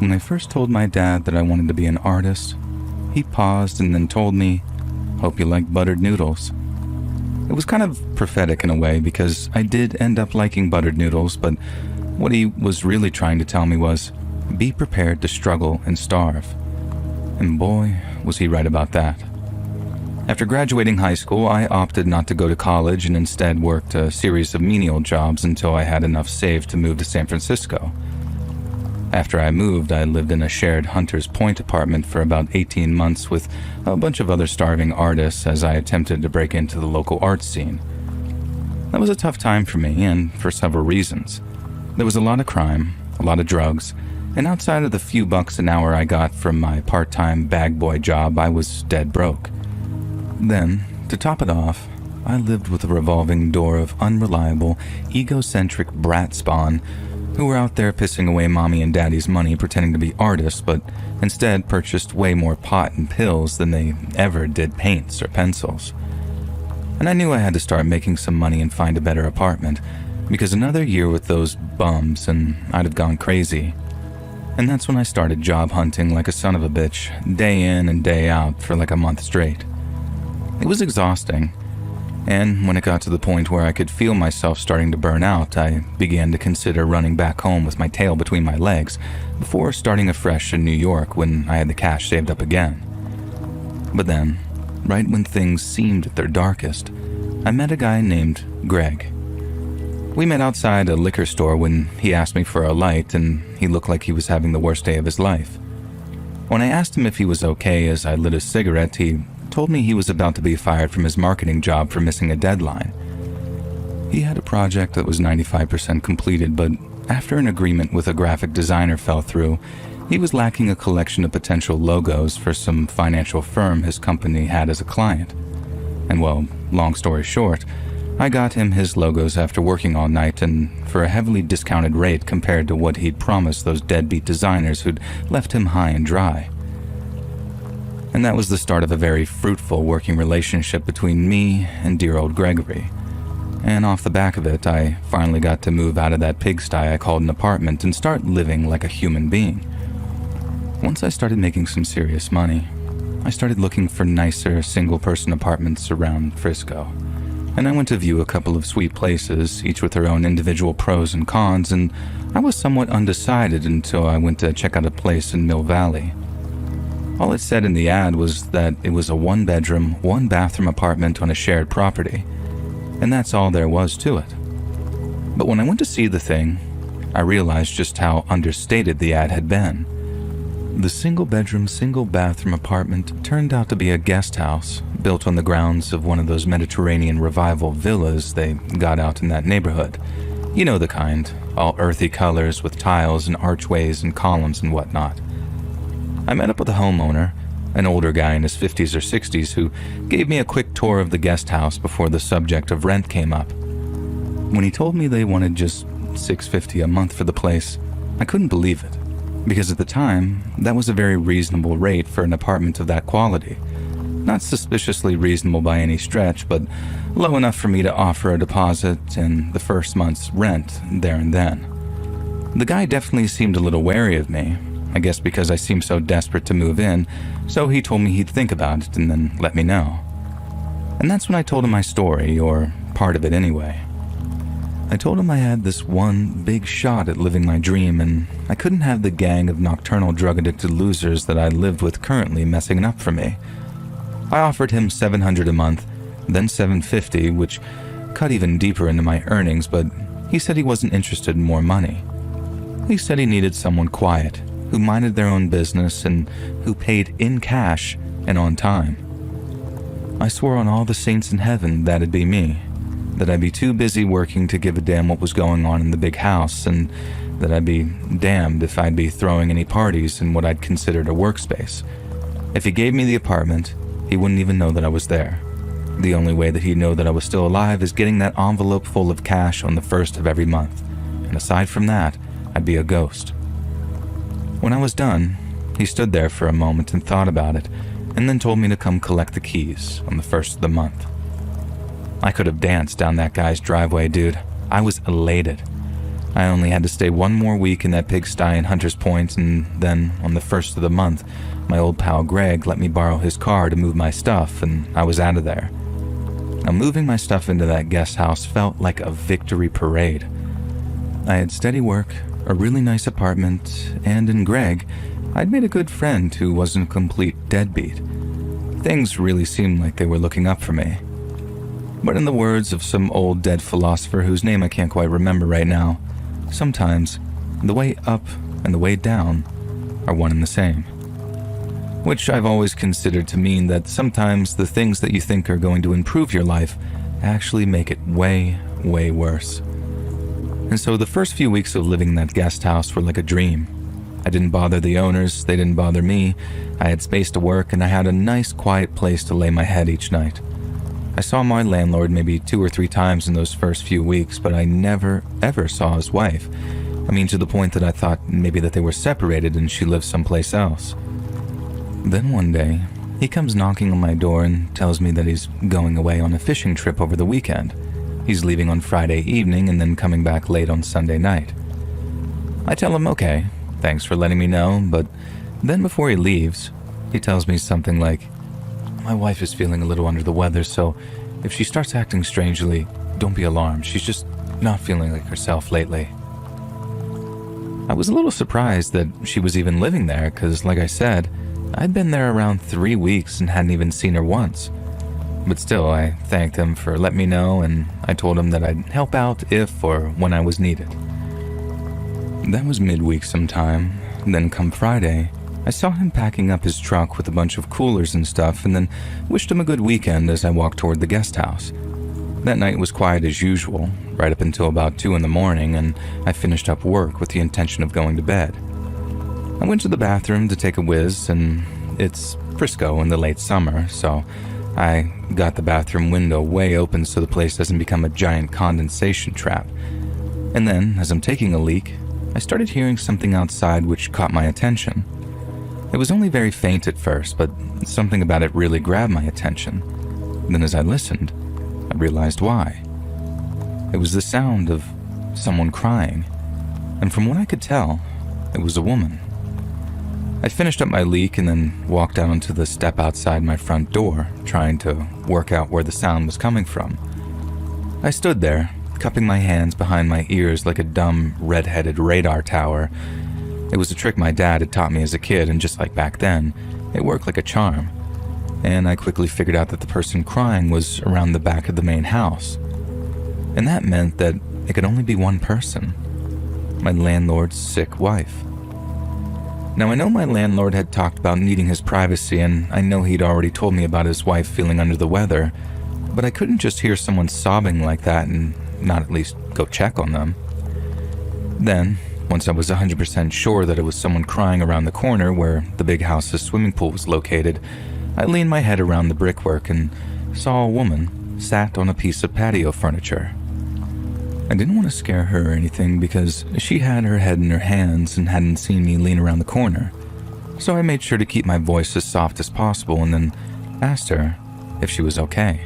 When I first told my dad that I wanted to be an artist, he paused and then told me, "Hope you like buttered noodles." It was kind of prophetic in a way because I did end up liking buttered noodles, but what he was really trying to tell me was, be prepared to struggle and starve. And boy, was he right about that. After graduating high school, I opted not to go to college and instead worked a series of menial jobs until I had enough saved to move to San Francisco. After I moved, I lived in a shared Hunters Point apartment for about 18 months with a bunch of other starving artists as I attempted to break into the local art scene. That was a tough time for me, and for several reasons. There was a lot of crime, a lot of drugs, and outside of the few bucks an hour I got from my part-time bag boy job, I was dead broke. Then, to top it off, I lived with a revolving door of unreliable, egocentric brat spawn who were out there pissing away mommy and daddy's money pretending to be artists, but instead purchased way more pot and pills than they ever did paints or pencils. And I knew I had to start making some money and find a better apartment, because another year with those bums and I'd have gone crazy. And that's when I started job hunting like a son of a bitch, day in and day out for like a month straight. It was exhausting, and when it got to the point where I could feel myself starting to burn out, I began to consider running back home with my tail between my legs before starting afresh in New York when I had the cash saved up again. But then, right when things seemed at their darkest, I met a guy named Greg. We met outside a liquor store when he asked me for a light, and he looked like he was having the worst day of his life. When I asked him if he was okay as I lit a cigarette, he told me he was about to be fired from his marketing job for missing a deadline. He had a project that was 95% completed, but after an agreement with a graphic designer fell through, he was lacking a collection of potential logos for some financial firm his company had as a client. And well, long story short, I got him his logos after working all night and for a heavily discounted rate compared to what he'd promised those deadbeat designers who'd left him high and dry. And that was the start of a very fruitful working relationship between me and dear old Gregory. And off the back of it, I finally got to move out of that pigsty I called an apartment and start living like a human being. Once I started making some serious money, I started looking for nicer single-person apartments around Frisco. And I went to view a couple of sweet places, each with their own individual pros and cons, and I was somewhat undecided until I went to check out a place in Mill Valley. All it said in the ad was that it was a one-bedroom, one-bathroom apartment on a shared property, and that's all there was to it. But when I went to see the thing, I realized just how understated the ad had been. The single-bedroom, single-bathroom apartment turned out to be a guest house built on the grounds of one of those Mediterranean revival villas they got out in that neighborhood. You know the kind, all earthy colors with tiles and archways and columns and whatnot. I met up with the homeowner, an older guy in his 50s or 60s who gave me a quick tour of the guest house before the subject of rent came up. When he told me they wanted just $650 a month for the place, I couldn't believe it, because at the time, that was a very reasonable rate for an apartment of that quality. Not suspiciously reasonable by any stretch, but low enough for me to offer a deposit and the first month's rent there and then. The guy definitely seemed a little wary of me, I guess because I seemed so desperate to move in, so he told me he'd think about it and then let me know. And that's when I told him my story, or part of it anyway. I told him I had this one big shot at living my dream, and I couldn't have the gang of nocturnal drug-addicted losers that I lived with currently messing it up for me. I offered him $700 a month, then $750, which cut even deeper into my earnings, but he said he wasn't interested in more money. He said he needed someone quiet, who minded their own business and who paid in cash and on time. I swore on all the saints in heaven that'd be me, that I'd be too busy working to give a damn what was going on in the big house, and that I'd be damned if I'd be throwing any parties in what I'd considered a workspace. If he gave me the apartment, he wouldn't even know that I was there. The only way that he'd know that I was still alive is getting that envelope full of cash on the first of every month, and aside from that, I'd be a ghost. When I was done, he stood there for a moment and thought about it, and then told me to come collect the keys on the first of the month. I could have danced down that guy's driveway, dude. I was elated. I only had to stay one more week in that pigsty in Hunters Point, and then, on the first of the month, my old pal Greg let me borrow his car to move my stuff, and I was out of there. Now, moving my stuff into that guest house felt like a victory parade. I had steady work, a really nice apartment, and in Greg, I'd made a good friend who wasn't a complete deadbeat. Things really seemed like they were looking up for me. But in the words of some old dead philosopher whose name I can't quite remember right now, sometimes the way up and the way down are one and the same. Which I've always considered to mean that sometimes the things that you think are going to improve your life actually make it way, way worse. And so the first few weeks of living in that guest house were like a dream. I didn't bother the owners, they didn't bother me, I had space to work, and I had a nice quiet place to lay my head each night. I saw my landlord maybe 2 or 3 times in those first few weeks, but I never, ever saw his wife. I mean, to the point that I thought maybe that they were separated and she lived someplace else. Then one day, he comes knocking on my door and tells me that he's going away on a fishing trip over the weekend. He's leaving on Friday evening and then coming back late on Sunday night. I tell him, okay, thanks for letting me know, but then before he leaves, he tells me something like, my wife is feeling a little under the weather, so if she starts acting strangely, don't be alarmed. She's just not feeling like herself lately. I was a little surprised that she was even living there, because like I said, I'd been there around 3 weeks and hadn't even seen her once. But still, I thanked him for letting me know, and I told him that I'd help out if or when I was needed. That was midweek sometime. Then come Friday, I saw him packing up his truck with a bunch of coolers and stuff, and then wished him a good weekend as I walked toward the guest house. That night was quiet as usual, right up until about 2 in the morning, and I finished up work with the intention of going to bed. I went to the bathroom to take a whiz, and it's Frisco in the late summer, so I got the bathroom window way open so the place doesn't become a giant condensation trap. And then, as I'm taking a leak, I started hearing something outside which caught my attention. It was only very faint at first, but something about it really grabbed my attention. Then as I listened, I realized why. It was the sound of someone crying, and from what I could tell, it was a woman. I finished up my leak and then walked out onto the step outside my front door, trying to work out where the sound was coming from. I stood there, cupping my hands behind my ears like a dumb, red-headed radar tower. It was a trick my dad had taught me as a kid, and just like back then, it worked like a charm. And I quickly figured out that the person crying was around the back of the main house. And that meant that it could only be one person. My landlord's sick wife. Now, I know my landlord had talked about needing his privacy, and I know he'd already told me about his wife feeling under the weather, but I couldn't just hear someone sobbing like that and not at least go check on them. Then, once I was 100% sure that it was someone crying around the corner where the big house's swimming pool was located, I leaned my head around the brickwork and saw a woman sat on a piece of patio furniture. I didn't want to scare her or anything because she had her head in her hands and hadn't seen me lean around the corner. So I made sure to keep my voice as soft as possible and then asked her if she was okay.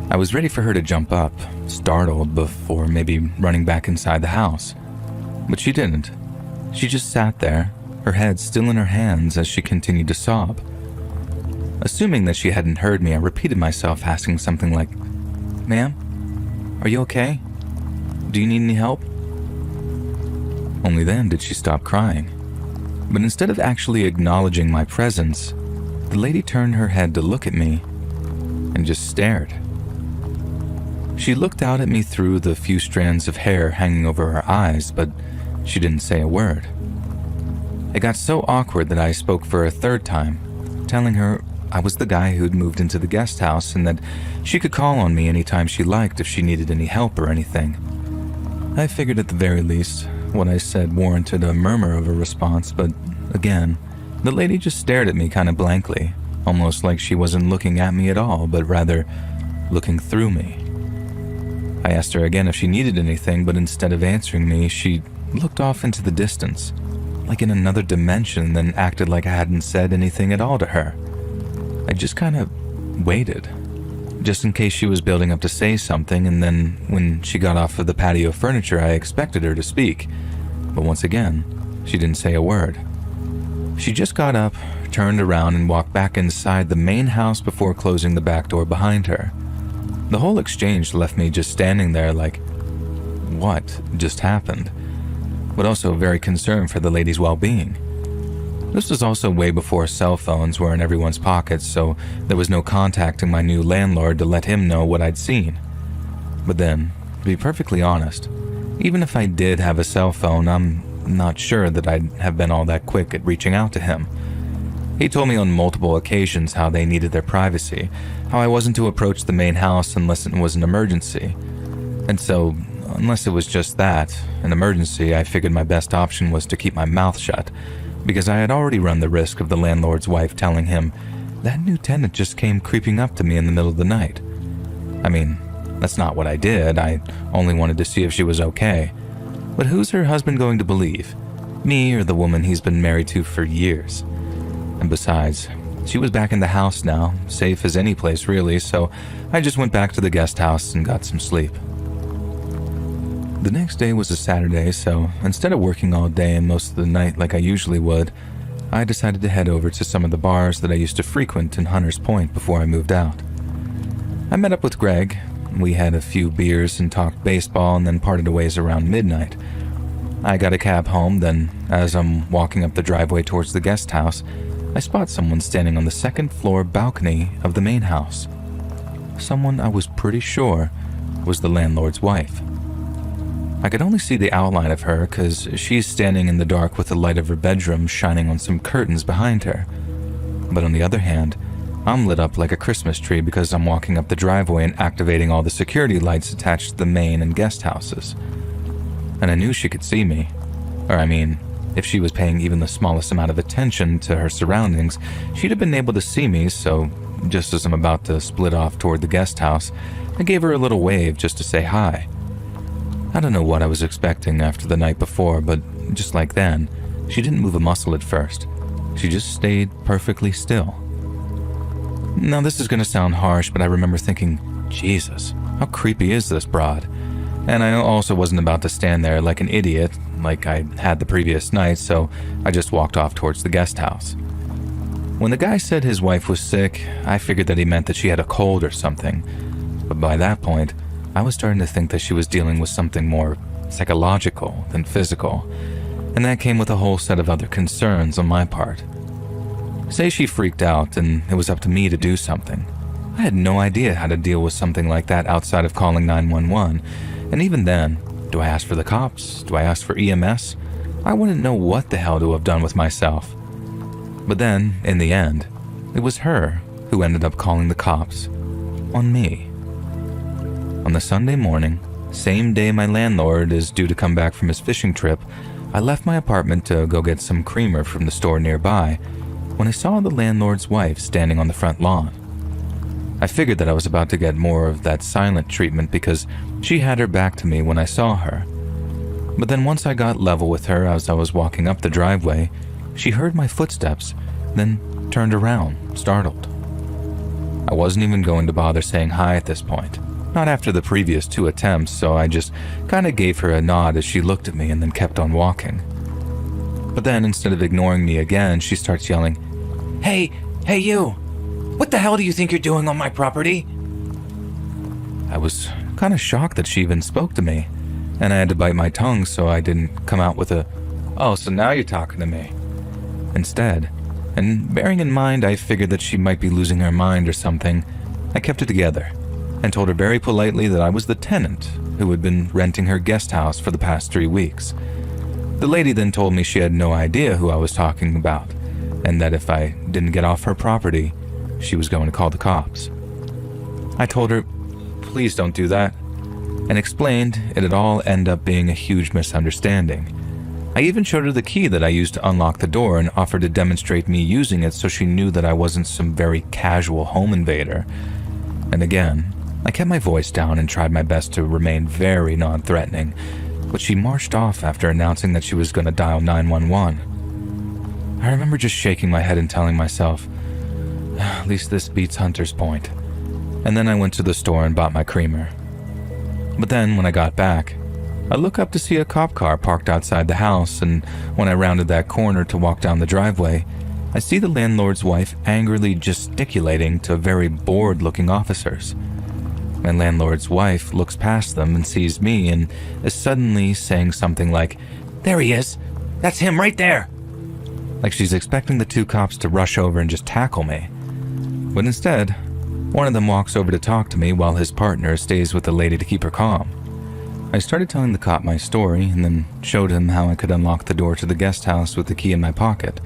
I was ready for her to jump up, startled, before maybe running back inside the house. But she didn't. She just sat there, her head still in her hands as she continued to sob. Assuming that she hadn't heard me, I repeated myself, asking something like, "Ma'am, are you okay? Do you need any help?" Only then did she stop crying. But instead of actually acknowledging my presence, the lady turned her head to look at me and just stared. She looked out at me through the few strands of hair hanging over her eyes, but she didn't say a word. It got so awkward that I spoke for a third time, telling her I was the guy who'd moved into the guest house and that she could call on me anytime she liked if she needed any help or anything. I figured at the very least what I said warranted a murmur of a response, but again, the lady just stared at me kind of blankly, almost like she wasn't looking at me at all, but rather looking through me. I asked her again if she needed anything, but instead of answering me, she looked off into the distance, like in another dimension, then acted like I hadn't said anything at all to her. I just kind of waited. just in case she was building up to say something, and then when she got off of the patio furniture, I expected her to speak. But once again, she didn't say a word. She just got up, turned around, and walked back inside the main house before closing the back door behind her. The whole exchange left me just standing there like, what just happened? But also very concerned for the lady's well-being. This was also way before cell phones were in everyone's pockets, so there was no contacting my new landlord to let him know what I'd seen. But then, to be perfectly honest, even if I did have a cell phone, I'm not sure that I'd have been all that quick at reaching out to him. He told me on multiple occasions how they needed their privacy, how I wasn't to approach the main house unless it was an emergency. And so, unless it was just that, an emergency, I figured my best option was to keep my mouth shut, because I had already run the risk of the landlord's wife telling him, "That new tenant just came creeping up to me in the middle of the night." I mean, that's not what I did. I only wanted to see if she was okay. But who's her husband going to believe? Me or the woman he's been married to for years? And besides, she was back in the house now, safe as any place really, so I just went back to the guest house and got some sleep. The next day was a Saturday, so instead of working all day and most of the night like I usually would, I decided to head over to some of the bars that I used to frequent in Hunters Point before I moved out. I met up with Greg. We had a few beers and talked baseball and then parted ways around midnight. I got a cab home, then as I'm walking up the driveway towards the guest house, I spot someone standing on the second floor balcony of the main house. Someone I was pretty sure was the landlord's wife. I could only see the outline of her because she's standing in the dark with the light of her bedroom shining on some curtains behind her. But on the other hand, I'm lit up like a Christmas tree because I'm walking up the driveway and activating all the security lights attached to the main and guest houses. And I knew she could see me. Or I mean, if she was paying even the smallest amount of attention to her surroundings, she'd have been able to see me, so just as I'm about to split off toward the guest house, I gave her a little wave just to say hi. I don't know what I was expecting after the night before, but just like then, she didn't move a muscle at first. She just stayed perfectly still. Now this is going to sound harsh, but I remember thinking, Jesus, how creepy is this broad? And I also wasn't about to stand there like an idiot, like I had the previous night, so I just walked off towards the guest house. When the guy said his wife was sick, I figured that he meant that she had a cold or something. But by that point, I was starting to think that she was dealing with something more psychological than physical, and that came with a whole set of other concerns on my part. Say she freaked out and it was up to me to do something. I had no idea how to deal with something like that outside of calling 911, and even then, do I ask for the cops? Do I ask for EMS? I wouldn't know what the hell to have done with myself. But then, in the end, it was her who ended up calling the cops on me. On the Sunday morning, same day my landlord is due to come back from his fishing trip, I left my apartment to go get some creamer from the store nearby when I saw the landlord's wife standing on the front lawn. I figured that I was about to get more of that silent treatment because she had her back to me when I saw her. But then once I got level with her as I was walking up the driveway, she heard my footsteps, then turned around, startled. I wasn't even going to bother saying hi at this point. Not after the previous 2 attempts, so I just kinda gave her a nod as she looked at me and then kept on walking. But then instead of ignoring me again, she starts yelling, Hey you! What the hell do you think you're doing on my property?" I was kinda shocked that she even spoke to me, and I had to bite my tongue so I didn't come out with a, "Oh, so now you're talking to me." Instead, and bearing in mind I figured that she might be losing her mind or something, I kept it together and told her very politely that I was the tenant who had been renting her guest house for the past 3 weeks. The lady then told me she had no idea who I was talking about, and that if I didn't get off her property, she was going to call the cops. I told her, please don't do that, and explained it'd all end up being a huge misunderstanding. I even showed her the key that I used to unlock the door and offered to demonstrate me using it so she knew that I wasn't some very casual home invader. And again, I kept my voice down and tried my best to remain very non-threatening, but she marched off after announcing that she was going to dial 911. I remember just shaking my head and telling myself, at least this beats Hunter's Point. and then I went to the store and bought my creamer. But then, when I got back, I look up to see a cop car parked outside the house, and when I rounded that corner to walk down the driveway, I see the landlord's wife angrily gesticulating to very bored-looking officers. My landlord's wife looks past them and sees me and is suddenly saying something like, "There he is! That's him right there!" Like she's expecting the two cops to rush over and just tackle me. But instead, one of them walks over to talk to me while his partner stays with the lady to keep her calm. I started telling the cop my story and then showed him how I could unlock the door to the guest house with the key in my pocket.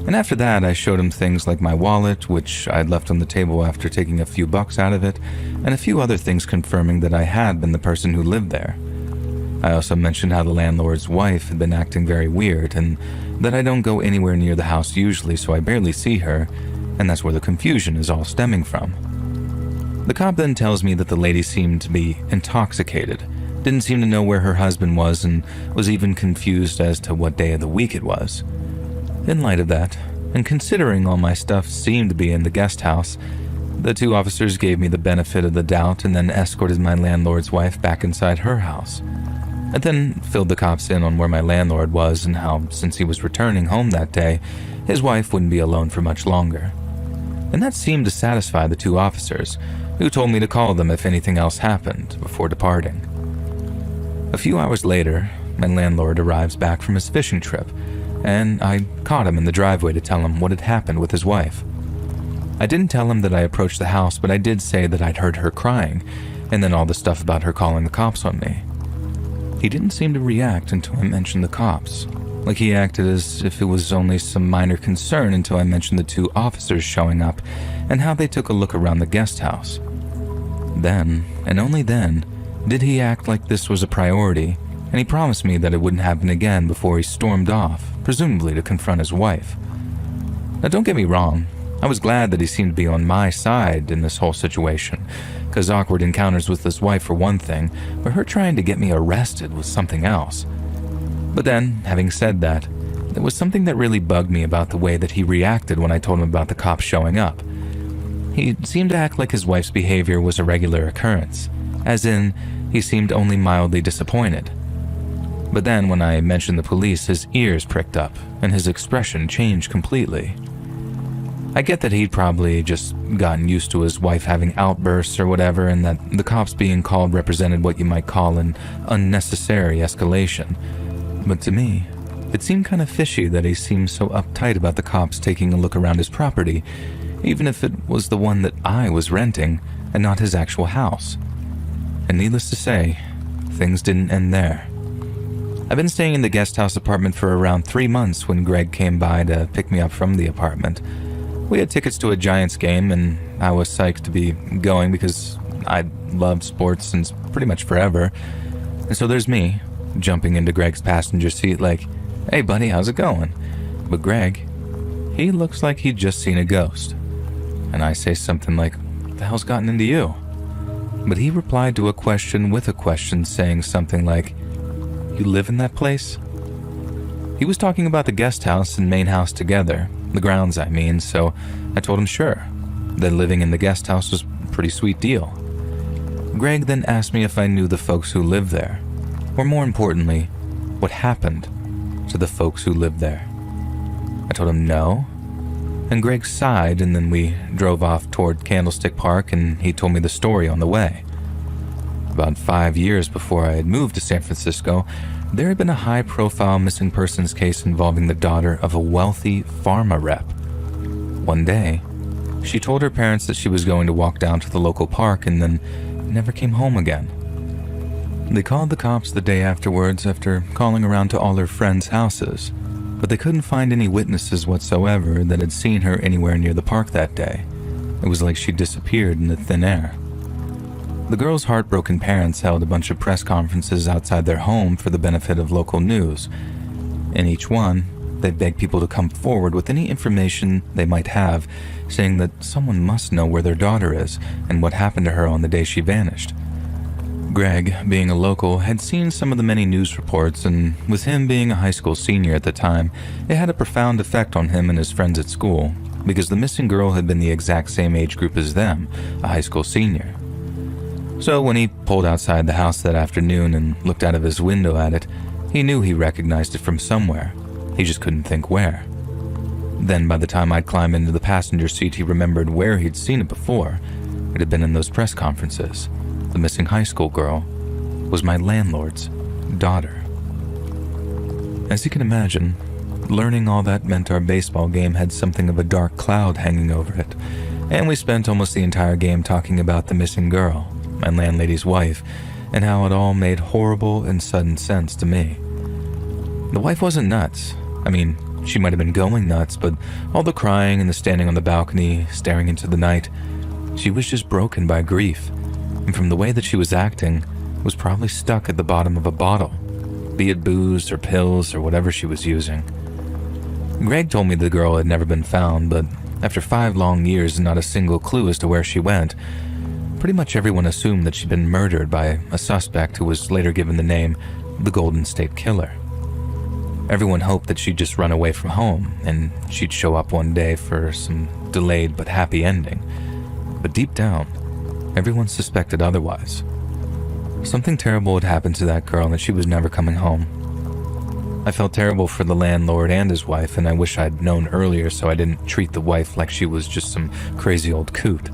And after that, I showed him things like my wallet, which I'd left on the table after taking a few bucks out of it, and a few other things confirming that I had been the person who lived there. I also mentioned how the landlord's wife had been acting very weird and that I don't go anywhere near the house usually, so I barely see her, and that's where the confusion is all stemming from. The cop then tells me that the lady seemed to be intoxicated, didn't seem to know where her husband was, and was even confused as to what day of the week it was. In light of that, and considering all my stuff seemed to be in the guest house, the two officers gave me the benefit of the doubt and then escorted my landlord's wife back inside her house. I then filled the cops in on where my landlord was and how, since he was returning home that day, his wife wouldn't be alone for much longer. And that seemed to satisfy the two officers, who told me to call them if anything else happened before departing. A few hours later, my landlord arrives back from his fishing trip, and I caught him in the driveway to tell him what had happened with his wife. I didn't tell him that I approached the house, but I did say that I'd heard her crying, and then all the stuff about her calling the cops on me. He didn't seem to react until I mentioned the cops, like he acted as if it was only some minor concern until I mentioned the two officers showing up and how they took a look around the guest house. Then, and only then, did he act like this was a priority, and he promised me that it wouldn't happen again before he stormed off, presumably to confront his wife. Now don't get me wrong, I was glad that he seemed to be on my side in this whole situation, because awkward encounters with his wife for one thing, but her trying to get me arrested was something else. But then, having said that, there was something that really bugged me about the way that he reacted when I told him about the cops showing up. He seemed to act like his wife's behavior was a regular occurrence, as in, he seemed only mildly disappointed. But then when I mentioned the police, his ears pricked up, and his expression changed completely. I get that he'd probably just gotten used to his wife having outbursts or whatever, and that the cops being called represented what you might call an unnecessary escalation. But to me, it seemed kind of fishy that he seemed so uptight about the cops taking a look around his property, even if it was the one that I was renting and not his actual house. And needless to say, things didn't end there. I've been staying in the guest house apartment for around 3 months when Greg came by to pick me up from the apartment. We had tickets to a Giants game, and I was psyched to be going because I loved sports since pretty much forever. And so there's me, jumping into Greg's passenger seat like, "Hey buddy, how's it going?" But Greg, he looks like he'd just seen a ghost. And I say something like, "What the hell's gotten into you?" But he replied to a question with a question, saying something like, "You live in that place?" He was talking about the guest house and main house together, the grounds I mean, so I told him sure, that living in the guest house was a pretty sweet deal. Greg then asked me if I knew the folks who lived there, or more importantly, what happened to the folks who lived there. I told him no, and Greg sighed, and then we drove off toward Candlestick Park, and he told me the story on the way. About 5 years before I had moved to San Francisco, there had been a high-profile missing persons case involving the daughter of a wealthy pharma rep. One day, she told her parents that she was going to walk down to the local park and then never came home again. They called the cops the day afterwards after calling around to all her friends' houses, but they couldn't find any witnesses whatsoever that had seen her anywhere near the park that day. It was like she disappeared into thin air. The girl's heartbroken parents held a bunch of press conferences outside their home for the benefit of local news. In each one, they begged people to come forward with any information they might have, saying that someone must know where their daughter is and what happened to her on the day she vanished. Greg, being a local, had seen some of the many news reports, and with him being a high school senior at the time, it had a profound effect on him and his friends at school. because the missing girl had been the exact same age group as them, a high school senior. So when he pulled outside the house that afternoon and looked out of his window at it, he knew he recognized it from somewhere. He just couldn't think where. Then by the time I'd climbed into the passenger seat, he remembered where he'd seen it before. It had been in those press conferences. The missing high school girl was my landlord's daughter. As you can imagine, learning all that meant our baseball game had something of a dark cloud hanging over it, and we spent almost the entire game talking about the missing girl, my landlady's wife, and how it all made horrible and sudden sense to me. The wife wasn't nuts. I mean, she might have been going nuts, but all the crying and the standing on the balcony, staring into the night, she was just broken by grief, and from the way that she was acting, was probably stuck at the bottom of a bottle, be it booze or pills or whatever she was using. Greg told me the girl had never been found, but after 5 long years and not a single clue as to where she went, pretty much everyone assumed that she'd been murdered by a suspect who was later given the name the Golden State Killer. Everyone hoped that she'd just run away from home and she'd show up one day for some delayed but happy ending. But deep down, everyone suspected otherwise. Something terrible had happened to that girl and she was never coming home. I felt terrible for the landlord and his wife, and I wish I'd known earlier so I didn't treat the wife like she was just some crazy old coot.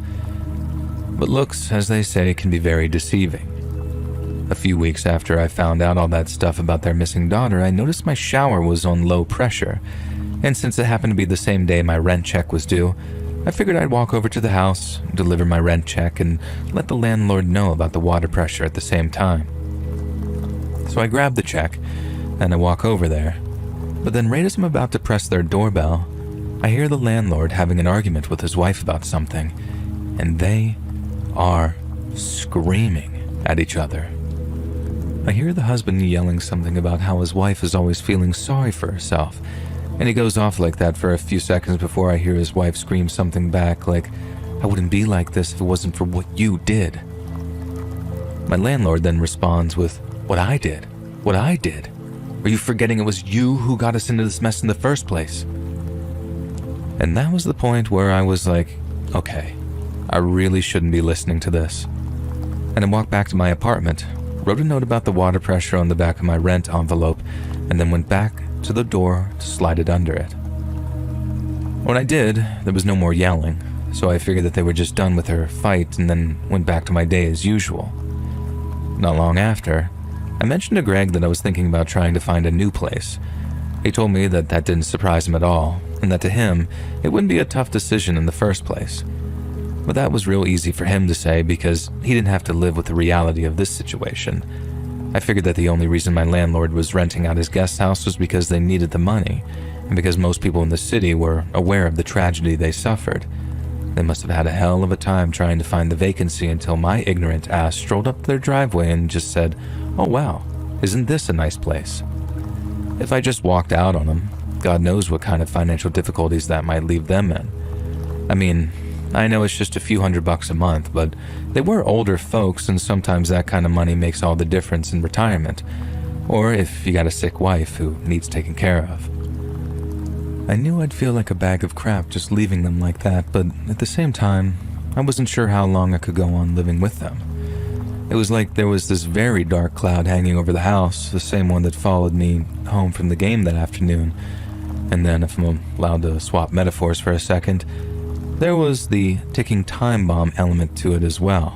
But looks, as they say, can be very deceiving. A few weeks after I found out all that stuff about their missing daughter, I noticed my shower was on low pressure, and since it happened to be the same day my rent check was due, I figured I'd walk over to the house, deliver my rent check, and let the landlord know about the water pressure at the same time. So I grab the check, and I walk over there, but then right as I'm about to press their doorbell, I hear the landlord having an argument with his wife about something, and they are screaming at each other. I hear the husband yelling something about how his wife is always feeling sorry for herself, and he goes off like that for a few seconds before I hear his wife scream something back like, "I wouldn't be like this if it wasn't for what you did." My landlord then responds with, "What I did? What I did? Are you forgetting it was you who got us into this mess in the first place?" And that was the point where I was like, okay, I really shouldn't be listening to this. And I walked back to my apartment, wrote a note about the water pressure on the back of my rent envelope, and then went back to the door to slide it under it. When I did, there was no more yelling, so I figured that they were just done with her fight and then went back to my day as usual. Not long after, I mentioned to Greg that I was thinking about trying to find a new place. He told me that that didn't surprise him at all, and that to him, it wouldn't be a tough decision in the first place. But that was real easy for him to say because he didn't have to live with the reality of this situation. I figured that the only reason my landlord was renting out his guest house was because they needed the money, and because most people in the city were aware of the tragedy they suffered. They must have had a hell of a time trying to find the vacancy until my ignorant ass strolled up their driveway and just said, "Oh wow, isn't this a nice place?" If I just walked out on them, God knows what kind of financial difficulties that might leave them in. I mean, I know it's just a few $100 a month, but they were older folks, and sometimes that kind of money makes all the difference in retirement, or if you got a sick wife who needs taken care of. I knew I'd feel like a bag of crap just leaving them like that, but at the same time, I wasn't sure how long I could go on living with them. It was like there was this very dark cloud hanging over the house, the same one that followed me home from the game that afternoon. And then, if I'm allowed to swap metaphors for a second, there was the ticking time bomb element to it as well.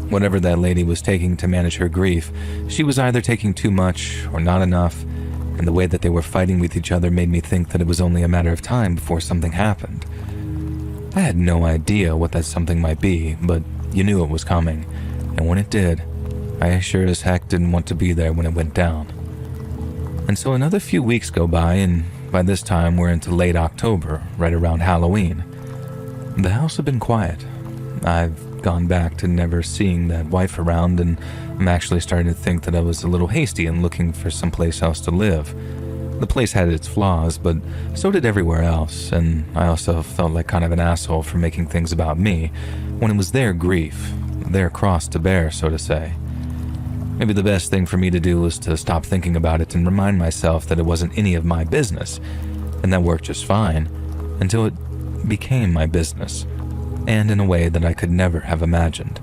Whatever that lady was taking to manage her grief, she was either taking too much or not enough, and the way that they were fighting with each other made me think that it was only a matter of time before something happened. I had no idea what that something might be, but you knew it was coming, and when it did, I sure as heck didn't want to be there when it went down. And so another few weeks go by, and by this time we're into late October, right around Halloween. The house had been quiet. I've gone back to never seeing that wife around, and I'm actually starting to think that I was a little hasty in looking for someplace else to live. The place had its flaws, but so did everywhere else, and I also felt like kind of an asshole for making things about me when it was their grief, their cross to bear, so to say. Maybe the best thing for me to do was to stop thinking about it and remind myself that it wasn't any of my business, and that worked just fine, until it became my business, and in a way that I could never have imagined.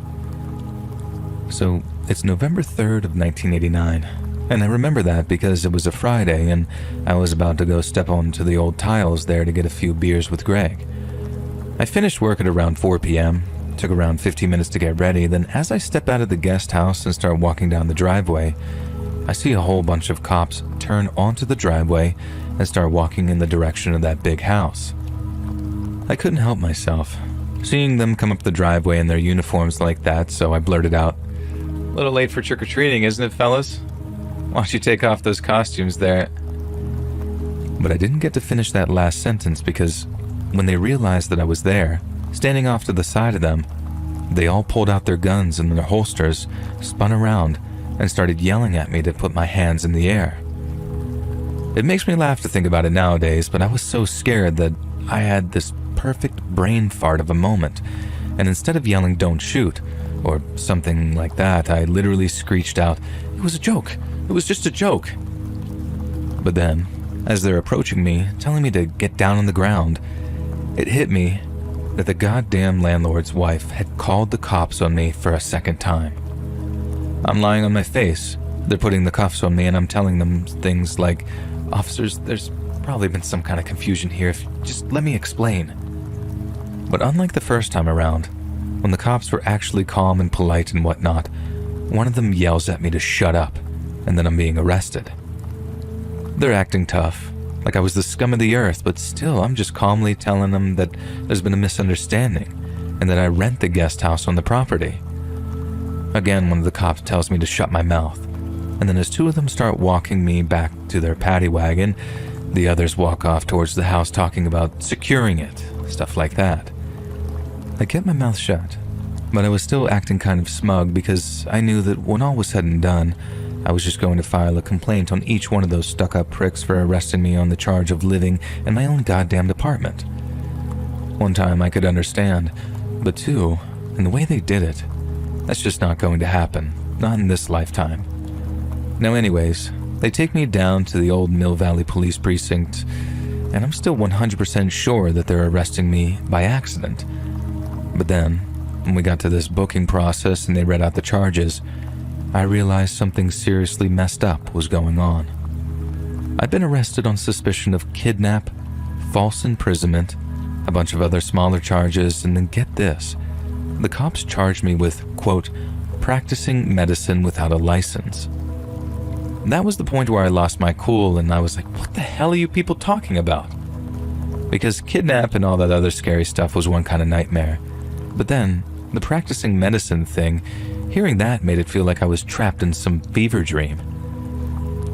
So it's November 3rd of 1989, and I remember that because it was a Friday and I was about to go step onto the old tiles there to get a few beers with Greg. I finished work at around 4 p.m., took around 15 minutes to get ready, then as I step out of the guest house and start walking down the driveway, I see a whole bunch of cops turn onto the driveway and start walking in the direction of that big house. I couldn't help myself, seeing them come up the driveway in their uniforms like that, so I blurted out, "A little late for trick-or-treating, isn't it, fellas? Why don't you take off those costumes there?" But I didn't get to finish that last sentence because when they realized that I was there, standing off to the side of them, they all pulled out their guns and their holsters, spun around, and started yelling at me to put my hands in the air. It makes me laugh to think about it nowadays, but I was so scared that I had this perfect brain fart of a moment, and instead of yelling "don't shoot" or something like that, I literally screeched out, "It was a joke. It was just a joke." But then, as they're approaching me, telling me to get down on the ground, it hit me that the goddamn landlord's wife had called the cops on me for a second time. I'm lying on my face. They're putting the cuffs on me and I'm telling them things like, "Officers, there's probably been some kind of confusion here. If just let me explain." But unlike the first time around, when the cops were actually calm and polite and whatnot, one of them yells at me to shut up, and then I'm being arrested. They're acting tough, like I was the scum of the earth, but still I'm just calmly telling them that there's been a misunderstanding and that I rent the guest house on the property. Again, one of the cops tells me to shut my mouth, and then as two of them start walking me back to their paddy wagon, the others walk off towards the house talking about securing it, stuff like that. I kept my mouth shut, but I was still acting kind of smug because I knew that when all was said and done, I was just going to file a complaint on each one of those stuck-up pricks for arresting me on the charge of living in my own goddamn apartment. One time I could understand, but two, in the way they did it, that's just not going to happen, not in this lifetime. Now anyways, they take me down to the old Mill Valley Police Precinct, and I'm still 100% sure that they're arresting me by accident. But then, when we got to this booking process and they read out the charges, I realized something seriously messed up was going on. I'd been arrested on suspicion of kidnap, false imprisonment, a bunch of other smaller charges, and then get this. The cops charged me with, quote, practicing medicine without a license. That was the point where I lost my cool and I was like, what the hell are you people talking about? Because kidnap and all that other scary stuff was one kind of nightmare. But then, the practicing medicine thing, hearing that made it feel like I was trapped in some fever dream.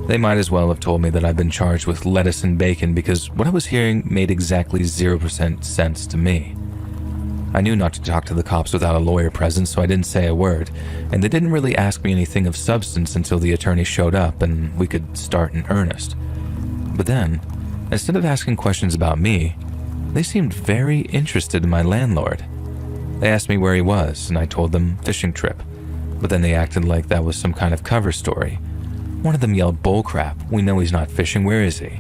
They might as well have told me that I'd been charged with lettuce and bacon because what I was hearing made exactly 0% sense to me. I knew not to talk to the cops without a lawyer present, so I didn't say a word, and they didn't really ask me anything of substance until the attorney showed up and we could start in earnest. But then, instead of asking questions about me, they seemed very interested in my landlord. They asked me where he was, and I told them fishing trip, but then they acted like that was some kind of cover story. One of them yelled, "Bullcrap, we know he's not fishing, where is he?"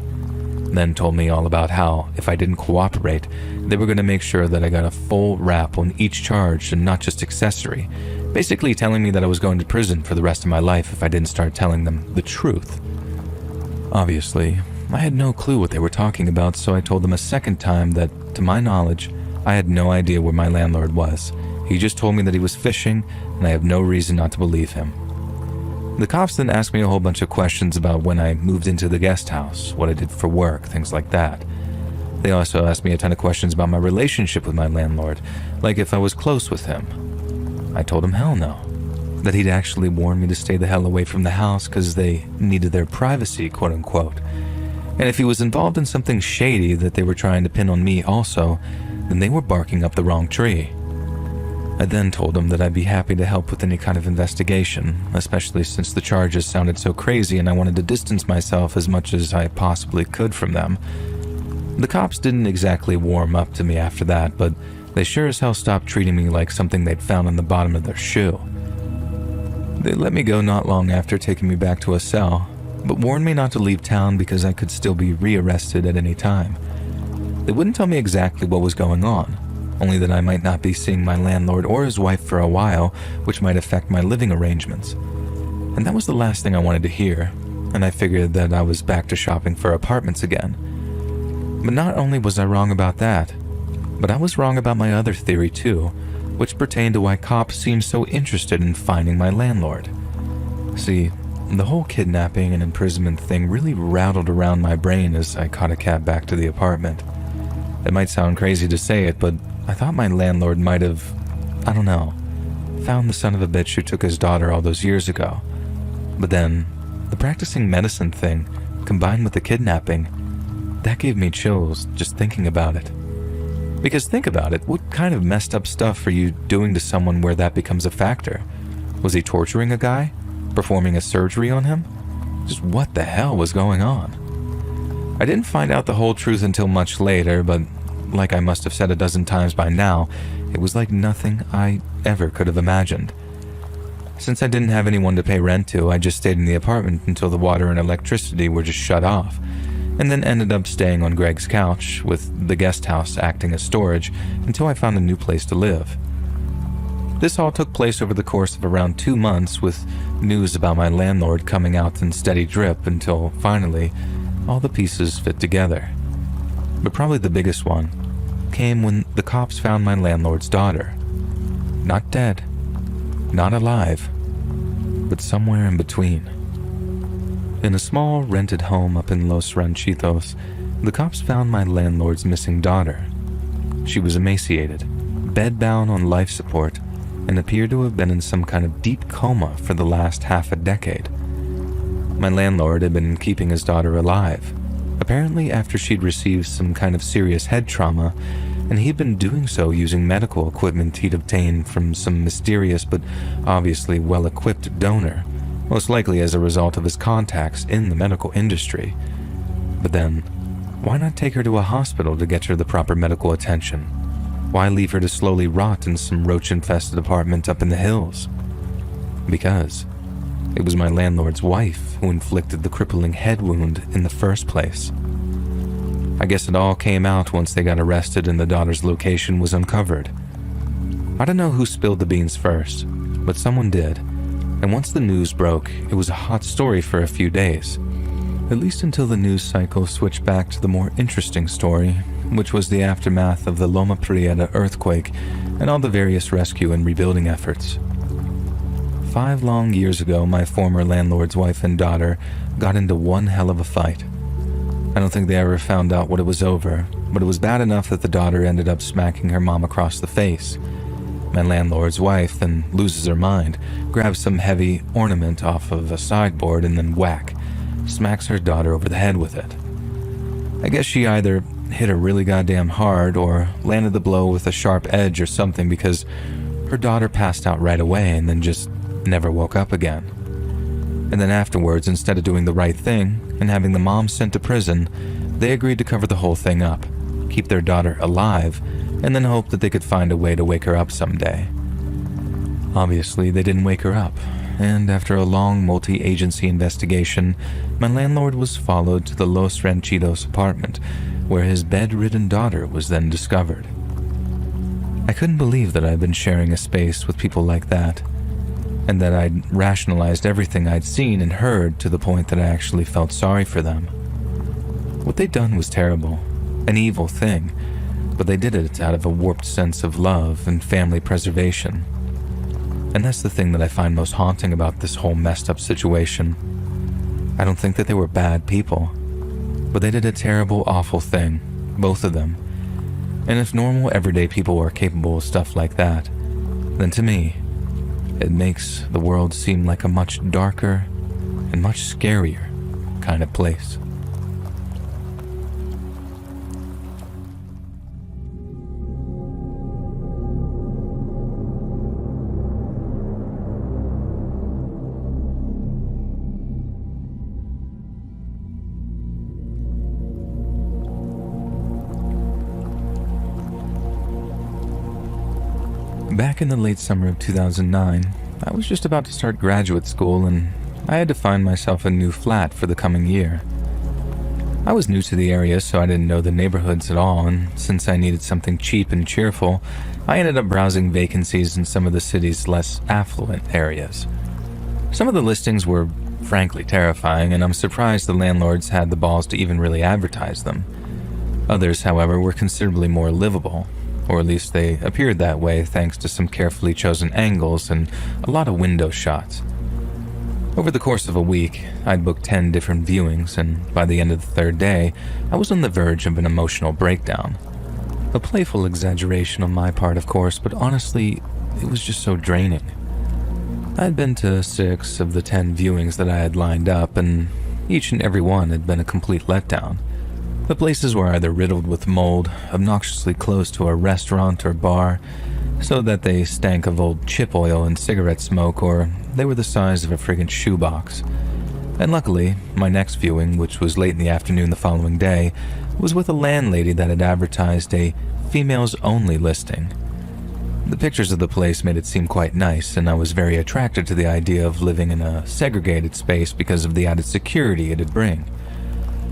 Then told me all about how, if I didn't cooperate, they were going to make sure that I got a full rap on each charge and not just accessory, basically telling me that I was going to prison for the rest of my life if I didn't start telling them the truth. Obviously, I had no clue what they were talking about, so I told them a second time that, to my knowledge, I had no idea where my landlord was. He just told me that he was fishing, and I have no reason not to believe him. The cops then asked me a whole bunch of questions about when I moved into the guest house, what I did for work, things like that. They also asked me a ton of questions about my relationship with my landlord, like if I was close with him. I told him hell no, that he'd actually warned me to stay the hell away from the house because they needed their privacy, quote unquote. And if he was involved in something shady that they were trying to pin on me also, then they were barking up the wrong tree. I then told him that I'd be happy to help with any kind of investigation, especially since the charges sounded so crazy and I wanted to distance myself as much as I possibly could from them. The cops didn't exactly warm up to me after that, but they sure as hell stopped treating me like something they'd found on the bottom of their shoe. They let me go not long after taking me back to a cell, but warned me not to leave town because I could still be rearrested at any time. They wouldn't tell me exactly what was going on, only that I might not be seeing my landlord or his wife for a while, which might affect my living arrangements. And that was the last thing I wanted to hear, and I figured that I was back to shopping for apartments again. But not only was I wrong about that, but I was wrong about my other theory too, which pertained to why cops seemed so interested in finding my landlord. See, the whole kidnapping and imprisonment thing really rattled around my brain as I caught a cab back to the apartment. It might sound crazy to say it, but I thought my landlord might have, I don't know, found the son of a bitch who took his daughter all those years ago. But then, the practicing medicine thing, combined with the kidnapping, that gave me chills just thinking about it. Because think about it, what kind of messed up stuff are you doing to someone where that becomes a factor? Was he torturing a guy? Performing a surgery on him? Just what the hell was going on? I didn't find out the whole truth until much later, but like I must have said a dozen times by now, it was like nothing I ever could have imagined. Since I didn't have anyone to pay rent to, I just stayed in the apartment until the water and electricity were just shut off, and then ended up staying on Greg's couch, with the guest house acting as storage until I found a new place to live. This all took place over the course of around 2 months, with news about my landlord coming out in steady drip until, finally, all the pieces fit together. But probably the biggest one came when the cops found my landlord's daughter. Not dead, not alive, but somewhere in between. In a small rented home up in Los Ranchitos, the cops found my landlord's missing daughter. She was emaciated, bedbound on life support, and appeared to have been in some kind of deep coma for the last half a decade. My landlord had been keeping his daughter alive, apparently after she'd received some kind of serious head trauma, and he'd been doing so using medical equipment he'd obtained from some mysterious but obviously well-equipped donor, most likely as a result of his contacts in the medical industry. But then, why not take her to a hospital to get her the proper medical attention? Why leave her to slowly rot in some roach-infested apartment up in the hills? Because it was my landlord's wife who inflicted the crippling head wound in the first place. I guess it all came out once they got arrested and the daughter's location was uncovered. I don't know who spilled the beans first, but someone did, and once the news broke, it was a hot story for a few days. At least until the news cycle switched back to the more interesting story, which was the aftermath of the Loma Prieta earthquake and all the various rescue and rebuilding efforts. 5 long years ago, my former landlord's wife and daughter got into one hell of a fight. I don't think they ever found out what it was over, but it was bad enough that the daughter ended up smacking her mom across the face. My landlord's wife then loses her mind, grabs some heavy ornament off of a sideboard, and then whack, smacks her daughter over the head with it. I guess she either hit her really goddamn hard or landed the blow with a sharp edge or something, because her daughter passed out right away and then just never woke up again. And then afterwards, instead of doing the right thing and having the mom sent to prison, they agreed to cover the whole thing up, keep their daughter alive, and then hope that they could find a way to wake her up someday. Obviously, they didn't wake her up, and after a long multi-agency investigation, my landlord was followed to the Los Ranchitos apartment, where his bedridden daughter was then discovered. I couldn't believe that I'd been sharing a space with people like that, and that I'd rationalized everything I'd seen and heard to the point that I actually felt sorry for them. What they'd done was terrible, an evil thing, but they did it out of a warped sense of love and family preservation. And that's the thing that I find most haunting about this whole messed up situation. I don't think that they were bad people, but they did a terrible, awful thing, both of them. And if normal, everyday people are capable of stuff like that, then to me, it makes the world seem like a much darker and much scarier kind of place. Back in the late summer of 2009, I was just about to start graduate school and I had to find myself a new flat for the coming year. I was new to the area, so I didn't know the neighborhoods at all, and since I needed something cheap and cheerful, I ended up browsing vacancies in some of the city's less affluent areas. Some of the listings were frankly terrifying, and I'm surprised the landlords had the balls to even really advertise them. Others, however, were considerably more livable, or at least they appeared that way thanks to some carefully chosen angles and a lot of window shots. Over the course of a week, I'd booked 10 different viewings, and by the end of the third day, I was on the verge of an emotional breakdown. A playful exaggeration on my part, of course, but honestly, it was just so draining. I'd been to 6 of the 10 viewings that I had lined up, and each and every one had been a complete letdown. The places were either riddled with mold, obnoxiously close to a restaurant or bar, so that they stank of old chip oil and cigarette smoke, or they were the size of a friggin' shoebox. And luckily, my next viewing, which was late in the afternoon the following day, was with a landlady that had advertised a females-only listing. The pictures of the place made it seem quite nice, and I was very attracted to the idea of living in a segregated space because of the added security it'd bring.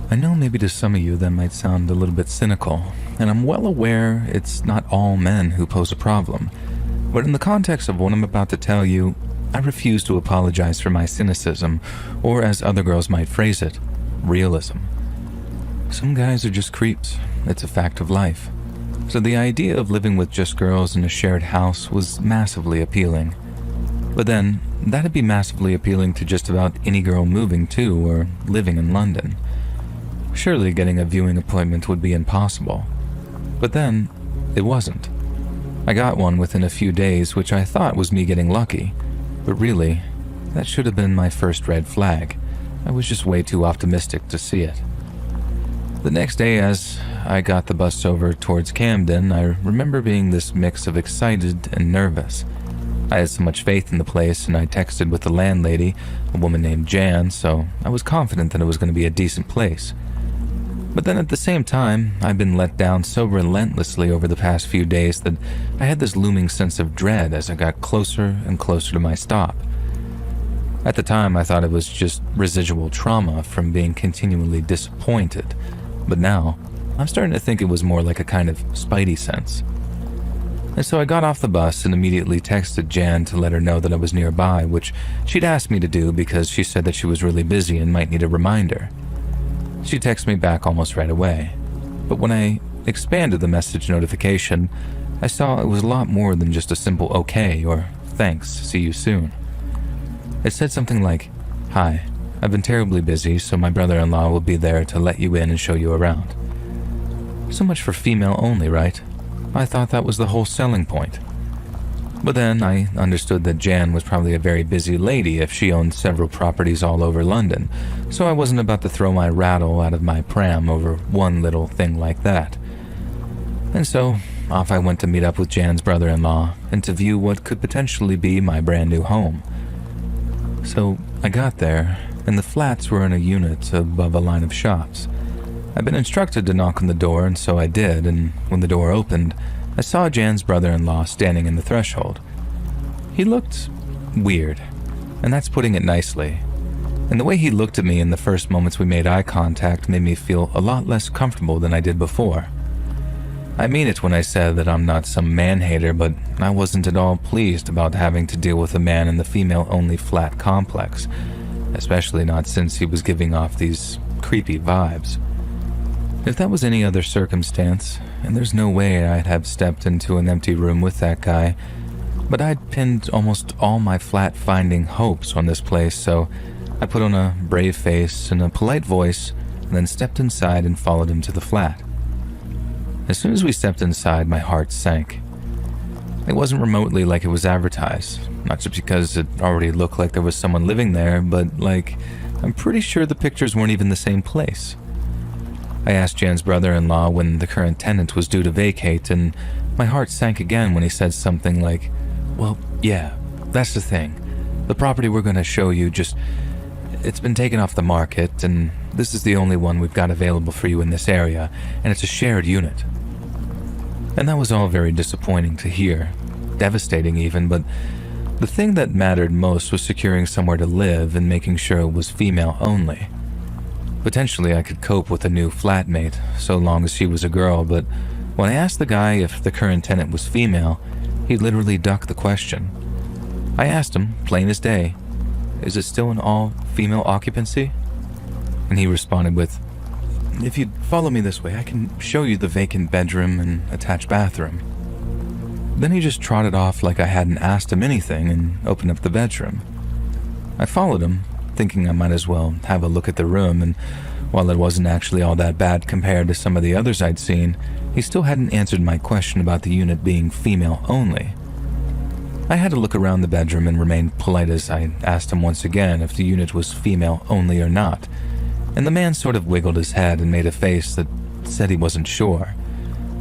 I know maybe to some of you that might sound a little bit cynical, and I'm well aware it's not all men who pose a problem, but in the context of what I'm about to tell you, I refuse to apologize for my cynicism, or as other girls might phrase it, realism. Some guys are just creeps. It's a fact of life. So the idea of living with just girls in a shared house was massively appealing. But then, that'd be massively appealing to just about any girl moving to or living in London. Surely getting a viewing appointment would be impossible. But then, it wasn't. I got one within a few days, which I thought was me getting lucky. But really, that should have been my first red flag. I was just way too optimistic to see it. The next day, as I got the bus over towards Camden, I remember being this mix of excited and nervous. I had so much faith in the place, and I texted with the landlady, a woman named Jan, so I was confident that it was going to be a decent place. But then at the same time, I'd been let down so relentlessly over the past few days that I had this looming sense of dread as I got closer and closer to my stop. At the time, I thought it was just residual trauma from being continually disappointed, but now, I'm starting to think it was more like a kind of spidey sense. And so I got off the bus and immediately texted Jan to let her know that I was nearby, which she'd asked me to do because she said that she was really busy and might need a reminder. She texted me back almost right away, but when I expanded the message notification, I saw it was a lot more than just a simple okay or thanks, see you soon. It said something like, "Hi, I've been terribly busy, so my brother-in-law will be there to let you in and show you around." So much for female only, right? I thought that was the whole selling point. But then I understood that Jan was probably a very busy lady if she owned several properties all over London, so I wasn't about to throw my rattle out of my pram over one little thing like that. And so, off I went to meet up with Jan's brother-in-law and to view what could potentially be my brand new home. So I got there, and the flats were in a unit above a line of shops. I'd been instructed to knock on the door, and so I did, and when the door opened, I saw Jan's brother-in-law standing in the threshold. He looked weird, and that's putting it nicely. And the way he looked at me in the first moments we made eye contact made me feel a lot less comfortable than I did before. I mean it when I said that I'm not some man-hater, but I wasn't at all pleased about having to deal with a man in the female-only flat complex, especially not since he was giving off these creepy vibes. If that was any other circumstance, and there's no way I'd have stepped into an empty room with that guy, but I'd pinned almost all my flat-finding hopes on this place, so I put on a brave face and a polite voice, and then stepped inside and followed him to the flat. As soon as we stepped inside, my heart sank. It wasn't remotely like it was advertised, not just because it already looked like there was someone living there, but I'm pretty sure the pictures weren't even the same place. I asked Jan's brother-in-law when the current tenant was due to vacate, and my heart sank again when he said something like, "Well, yeah, that's the thing. The property we're going to show you it's been taken off the market, and this is the only one we've got available for you in this area, and it's a shared unit." And that was all very disappointing to hear, devastating even, but the thing that mattered most was securing somewhere to live and making sure it was female only. Potentially I could cope with a new flatmate, so long as she was a girl, but when I asked the guy if the current tenant was female, he literally ducked the question. I asked him, plain as day, "Is it still an all-female occupancy?" And he responded with, "If you'd follow me this way, I can show you the vacant bedroom and attached bathroom." Then he just trotted off like I hadn't asked him anything and opened up the bedroom. I followed him, thinking I might as well have a look at the room, and while it wasn't actually all that bad compared to some of the others I'd seen, he still hadn't answered my question about the unit being female only. I had to look around the bedroom and remained polite as I asked him once again if the unit was female only or not, and the man sort of wiggled his head and made a face that said he wasn't sure,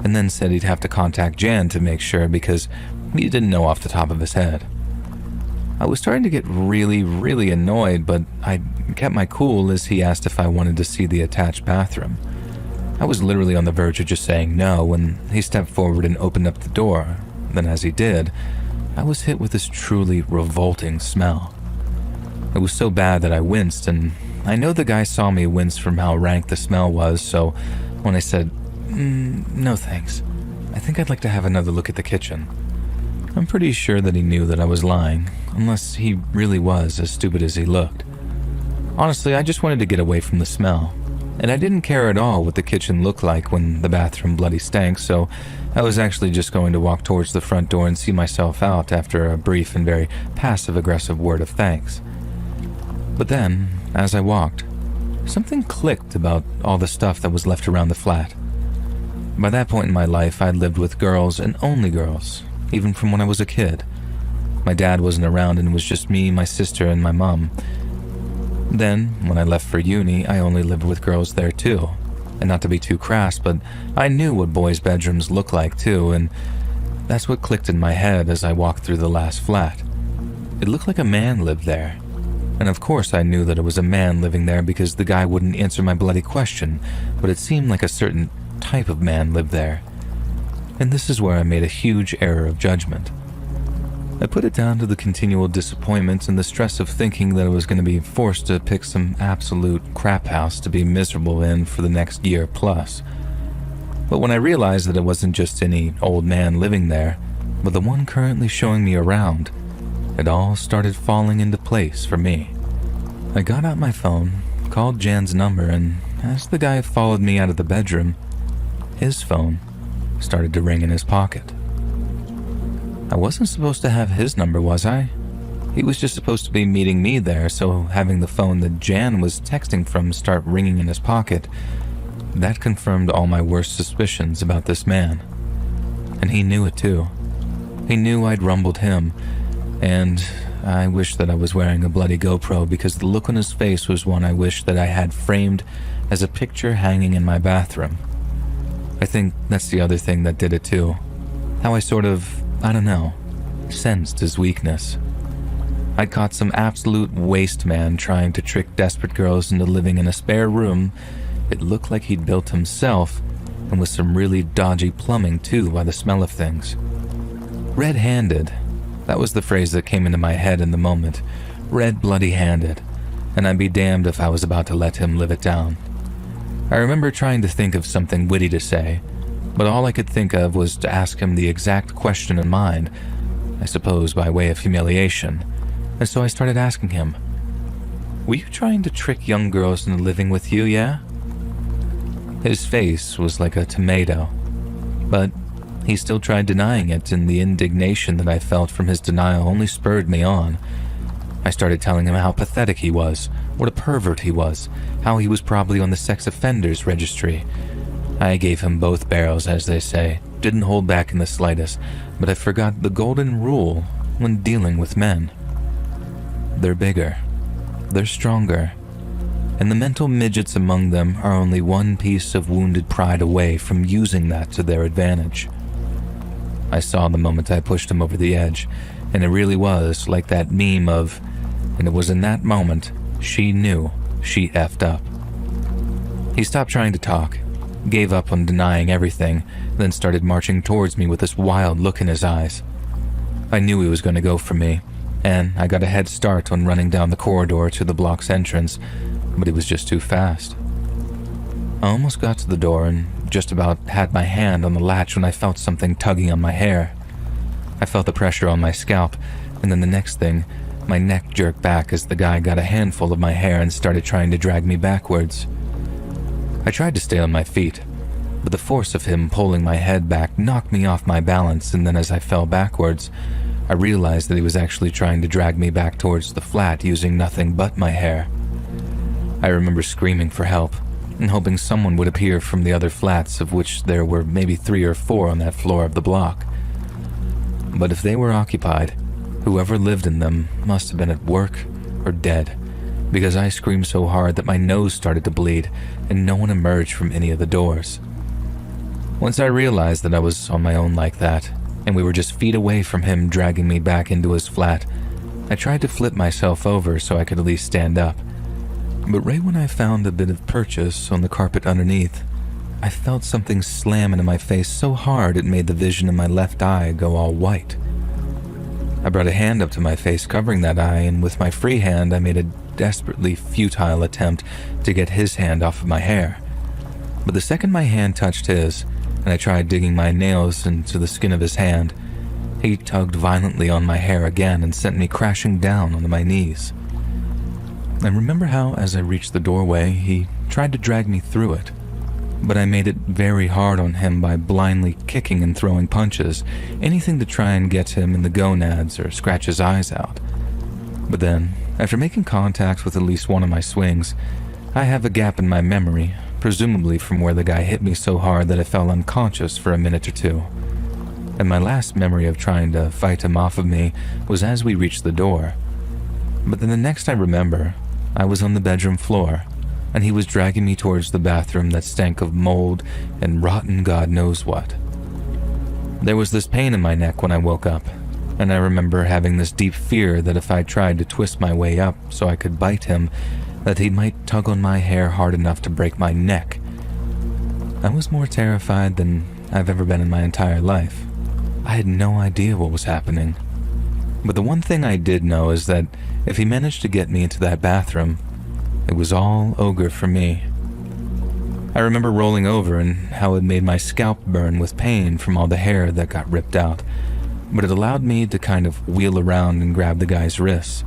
and then said he'd have to contact Jan to make sure because he didn't know off the top of his head. I was starting to get really annoyed, but I kept my cool as he asked if I wanted to see the attached bathroom. I was literally on the verge of just saying no when he stepped forward and opened up the door. Then as he did, I was hit with this truly revolting smell. It was so bad that I winced, and I know the guy saw me wince from how rank the smell was, so when I said, "No thanks, I think I'd like to have another look at the kitchen," I'm pretty sure that he knew that I was lying, unless he really was as stupid as he looked. Honestly, I just wanted to get away from the smell, and I didn't care at all what the kitchen looked like when the bathroom bloody stank, so I was actually just going to walk towards the front door and see myself out after a brief and very passive-aggressive word of thanks. But then, as I walked, something clicked about all the stuff that was left around the flat. By that point in my life, I'd lived with girls and only girls, even from when I was a kid. My dad wasn't around and it was just me, my sister, and my mom. Then, when I left for uni, I only lived with girls there too. And not to be too crass, but I knew what boys' bedrooms look like too, and that's what clicked in my head as I walked through the last flat. It looked like a man lived there. And of course I knew that it was a man living there because the guy wouldn't answer my bloody question, but it seemed like a certain type of man lived there. And this is where I made a huge error of judgment. I put it down to the continual disappointment and the stress of thinking that I was going to be forced to pick some absolute crap house to be miserable in for the next year plus. But when I realized that it wasn't just any old man living there, but the one currently showing me around, it all started falling into place for me. I got out my phone, called Jan's number, and as the guy followed me out of the bedroom, his phone started to ring in his pocket. I wasn't supposed to have his number, was I? He was just supposed to be meeting me there, so having the phone that Jan was texting from start ringing in his pocket, that confirmed all my worst suspicions about this man. And he knew it too. He knew I'd rumbled him, and I wish that I was wearing a bloody GoPro because the look on his face was one I wish that I had framed as a picture hanging in my bathroom. I think that's the other thing that did it too. How I sort of, I don't know, sensed his weakness. I'd caught some absolute waste man trying to trick desperate girls into living in a spare room it looked like he'd built himself, and with some really dodgy plumbing too by the smell of things. Red-handed, that was the phrase that came into my head in the moment. Red bloody-handed, and I'd be damned if I was about to let him live it down. I remember trying to think of something witty to say, but all I could think of was to ask him the exact question in mind, I suppose by way of humiliation, and so I started asking him, "Were you trying to trick young girls into living with you, yeah?" His face was like a tomato, but he still tried denying it, and the indignation that I felt from his denial only spurred me on. I started telling him how pathetic he was, what a pervert he was, how he was probably on the sex offenders registry. I gave him both barrels, as they say, didn't hold back in the slightest, but I forgot the golden rule when dealing with men. They're bigger, they're stronger, and the mental midgets among them are only one piece of wounded pride away from using that to their advantage. I saw the moment I pushed him over the edge, and it really was like that meme of, and it was in that moment she knew she effed up. He stopped trying to talk, gave up on denying everything, then started marching towards me with this wild look in his eyes. I knew he was going to go for me, and I got a head start on running down the corridor to the block's entrance, but he was just too fast. I almost got to the door and just about had my hand on the latch when I felt something tugging on my hair. I felt the pressure on my scalp, and then the next thing, my neck jerked back as the guy got a handful of my hair and started trying to drag me backwards. I tried to stay on my feet, but the force of him pulling my head back knocked me off my balance, and then as I fell backwards, I realized that he was actually trying to drag me back towards the flat using nothing but my hair. I remember screaming for help and hoping someone would appear from the other flats, of which there were maybe 3 or 4 on that floor of the block. But if they were occupied, whoever lived in them must have been at work or dead, because I screamed so hard that my nose started to bleed and no one emerged from any of the doors. Once I realized that I was on my own like that, and we were just feet away from him dragging me back into his flat, I tried to flip myself over so I could at least stand up. But right when I found a bit of purchase on the carpet underneath, I felt something slam into my face so hard it made the vision in my left eye go all white. I brought a hand up to my face covering that eye, and with my free hand I made a desperately futile attempt to get his hand off of my hair. But the second my hand touched his, and I tried digging my nails into the skin of his hand, he tugged violently on my hair again and sent me crashing down onto my knees. I remember how, as I reached the doorway, he tried to drag me through it, but I made it very hard on him by blindly kicking and throwing punches, anything to try and get him in the gonads or scratch his eyes out. But then, after making contact with at least one of my swings, I have a gap in my memory, presumably from where the guy hit me so hard that I fell unconscious for a minute or two. And my last memory of trying to fight him off of me was as we reached the door. But then the next I remember, I was on the bedroom floor, and he was dragging me towards the bathroom that stank of mold and rotten God knows what. There was this pain in my neck when I woke up, and I remember having this deep fear that if I tried to twist my way up so I could bite him, that he might tug on my hair hard enough to break my neck. I was more terrified than I've ever been in my entire life. I had no idea what was happening. But the one thing I did know is that if he managed to get me into that bathroom, it was all ogre for me. I remember rolling over and how it made my scalp burn with pain from all the hair that got ripped out, but it allowed me to kind of wheel around and grab the guy's wrists.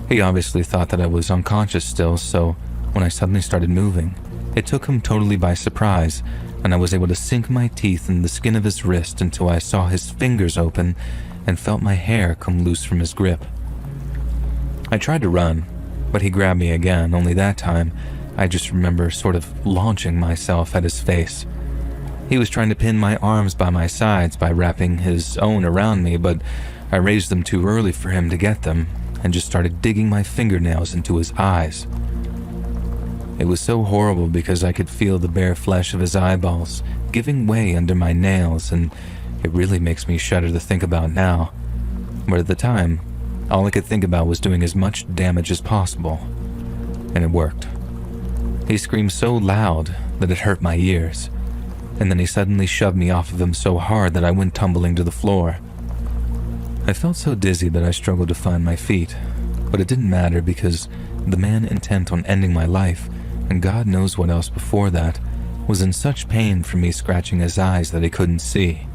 He obviously thought that I was unconscious still, so when I suddenly started moving, it took him totally by surprise, and I was able to sink my teeth in the skin of his wrist until I saw his fingers open and felt my hair come loose from his grip. I tried to run, but he grabbed me again, only that time I just remember sort of launching myself at his face. He was trying to pin my arms by my sides by wrapping his own around me, but I raised them too early for him to get them and just started digging my fingernails into his eyes. It was so horrible because I could feel the bare flesh of his eyeballs giving way under my nails, and it really makes me shudder to think about now. But at the time, all I could think about was doing as much damage as possible, and it worked. He screamed so loud that it hurt my ears, and then he suddenly shoved me off of him so hard that I went tumbling to the floor. I felt so dizzy that I struggled to find my feet, but it didn't matter because the man intent on ending my life, and God knows what else before that, was in such pain from me scratching his eyes that he couldn't see.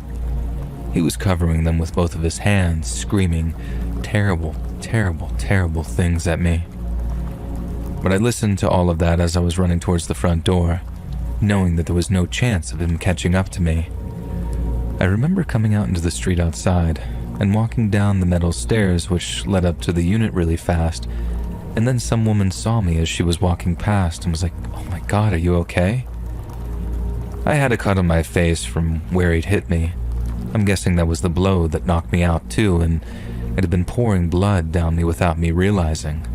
He was covering them with both of his hands, screaming terrible, terrible, terrible things at me. But I listened to all of that as I was running towards the front door, knowing that there was no chance of him catching up to me. I remember coming out into the street outside and walking down the metal stairs which led up to the unit really fast, and then some woman saw me as she was walking past and was like, "Oh my God, are you okay?" I had a cut on my face from where he'd hit me. I'm guessing that was the blow that knocked me out too, and it had been pouring blood down me without me realizing.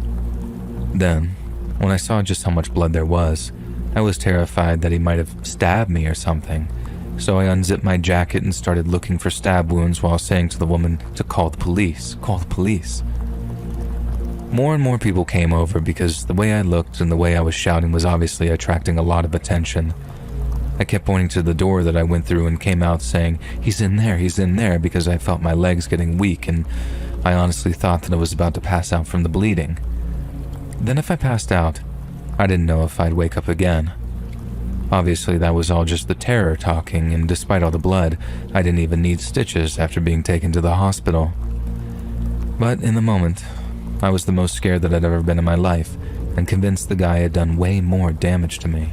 Then, when I saw just how much blood there was, I was terrified that he might have stabbed me or something, so I unzipped my jacket and started looking for stab wounds while saying to the woman to call the police, call the police. More and more people came over because the way I looked and the way I was shouting was obviously attracting a lot of attention. I kept pointing to the door that I went through and came out saying, he's in there, because I felt my legs getting weak and I honestly thought that I was about to pass out from the bleeding. Then if I passed out, I didn't know if I'd wake up again. Obviously, that was all just the terror talking, and despite all the blood, I didn't even need stitches after being taken to the hospital. But in the moment, I was the most scared that I'd ever been in my life, and convinced the guy had done way more damage to me.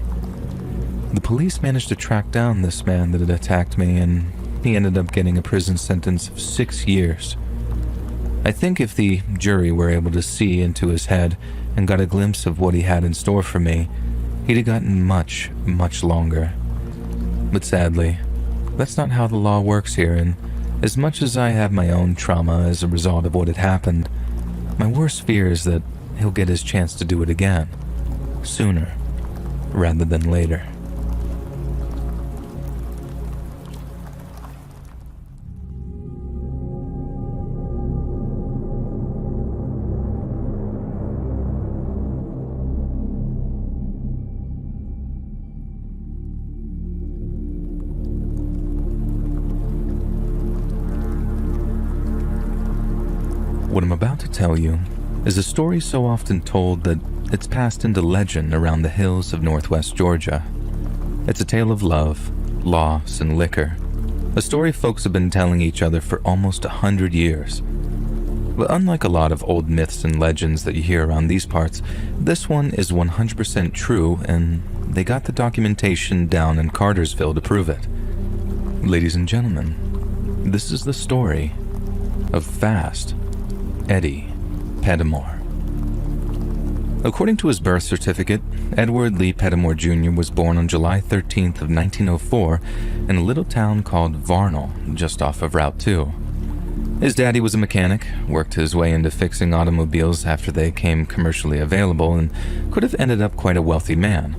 The police managed to track down this man that had attacked me, and he ended up getting a prison sentence of 6 years. I think if the jury were able to see into his head and got a glimpse of what he had in store for me, he'd have gotten much, much longer. But sadly, that's not how the law works here, and as much as I have my own trauma as a result of what had happened, my worst fear is that he'll get his chance to do it again, sooner rather than later. What I'm about to tell you is a story so often told that it's passed into legend around the hills of northwest Georgia. It's a tale of love, loss, and liquor, a story folks have been telling each other for almost 100 years. But unlike a lot of old myths and legends that you hear around these parts, this one is 100% true, and they got the documentation down in Cartersville to prove it. Ladies and gentlemen, this is the story of Fast Eddie Pettimore. According to his birth certificate, Edward Lee Pettimore Jr. was born on July 13th of 1904 in a little town called Varnell, just off of Route 2. His daddy was a mechanic, worked his way into fixing automobiles after they came commercially available, and could have ended up quite a wealthy man.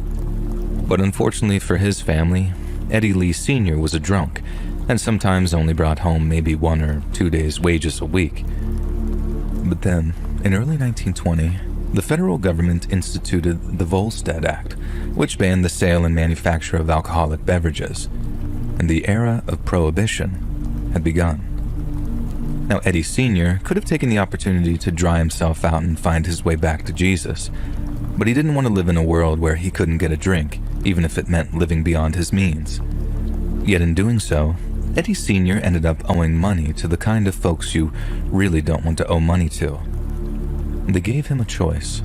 But unfortunately for his family, Eddie Lee Sr. was a drunk, and sometimes only brought home maybe 1 or 2 days' wages a week. But then, in early 1920, the federal government instituted the Volstead Act, which banned the sale and manufacture of alcoholic beverages, and the era of prohibition had begun. Now, Eddie Sr. could have taken the opportunity to dry himself out and find his way back to Jesus, but he didn't want to live in a world where he couldn't get a drink, even if it meant living beyond his means. Yet in doing so, Eddie Sr. ended up owing money to the kind of folks you really don't want to owe money to. They gave him a choice: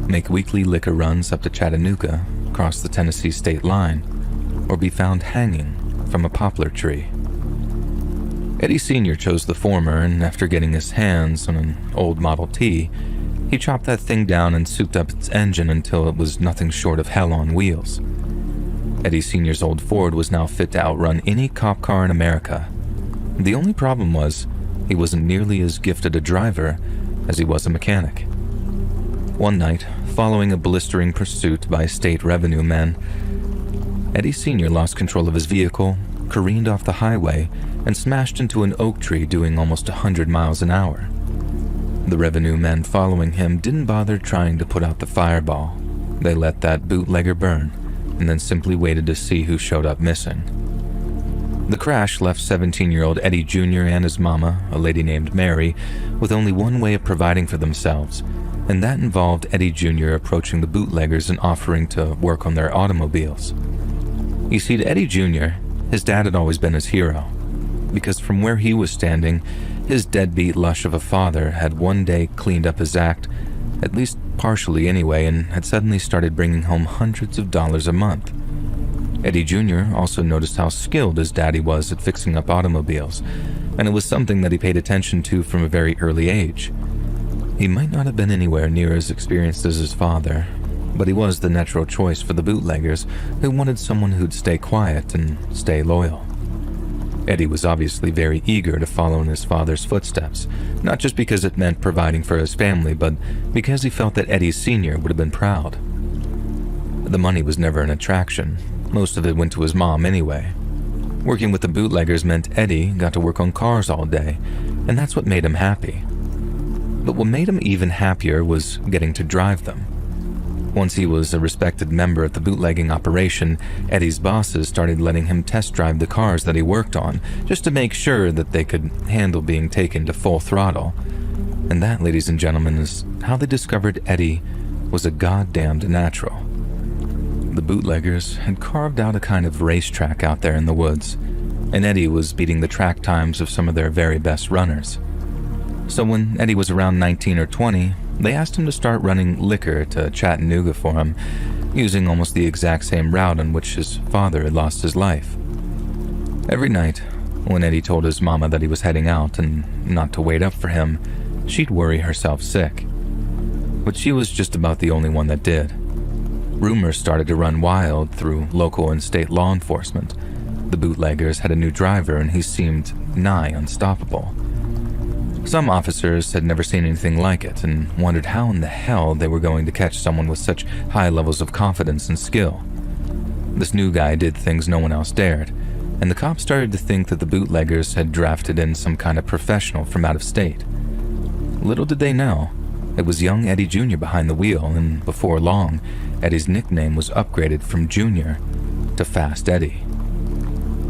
make weekly liquor runs up to Chattanooga, cross the Tennessee state line, or be found hanging from a poplar tree. Eddie Sr. chose the former, and after getting his hands on an old Model T, he chopped that thing down and souped up its engine until it was nothing short of hell on wheels. Eddie Sr.'s old Ford was now fit to outrun any cop car in America. The only problem was, he wasn't nearly as gifted a driver as he was a mechanic. One night, following a blistering pursuit by state revenue men, Eddie Sr. lost control of his vehicle, careened off the highway, and smashed into an oak tree doing almost 100 miles an hour. The revenue men following him didn't bother trying to put out the fireball. They let that bootlegger burn, and then simply waited to see who showed up missing. The crash left 17-year-old Eddie Jr. and his mama, a lady named Mary, with only one way of providing for themselves, and that involved Eddie Jr. approaching the bootleggers and offering to work on their automobiles. You see, to Eddie Jr., his dad had always been his hero, because from where he was standing, his deadbeat lush of a father had one day cleaned up his act, at least partially anyway, and had suddenly started bringing home hundreds of dollars a month. Eddie Jr. also noticed how skilled his daddy was at fixing up automobiles, and it was something that he paid attention to from a very early age. He might not have been anywhere near as experienced as his father, but he was the natural choice for the bootleggers who wanted someone who'd stay quiet and stay loyal. Eddie was obviously very eager to follow in his father's footsteps, not just because it meant providing for his family, but because he felt that Eddie Sr. would have been proud. The money was never an attraction. Most of it went to his mom anyway. Working with the bootleggers meant Eddie got to work on cars all day, and that's what made him happy. But what made him even happier was getting to drive them. Once he was a respected member at the bootlegging operation, Eddie's bosses started letting him test drive the cars that he worked on, just to make sure that they could handle being taken to full throttle. And that, ladies and gentlemen, is how they discovered Eddie was a goddamned natural. the bootleggers had carved out a kind of racetrack out there in the woods, and Eddie was beating the track times of some of their very best runners. So when Eddie was around 19 or 20, they asked him to start running liquor to Chattanooga for him, using almost the exact same route on which his father had lost his life. Every night, when Eddie told his mama that he was heading out and not to wait up for him, she'd worry herself sick. But she was just about the only one that did. Rumors started to run wild through local and state law enforcement. The bootleggers had a new driver and he seemed nigh unstoppable. Some officers had never seen anything like it and wondered how in the hell they were going to catch someone with such high levels of confidence and skill. This new guy did things no one else dared, and the cops started to think that the bootleggers had drafted in some kind of professional from out of state. Little did they know, it was young Eddie Jr. behind the wheel, and before long, Eddie's nickname was upgraded from Junior to Fast Eddie.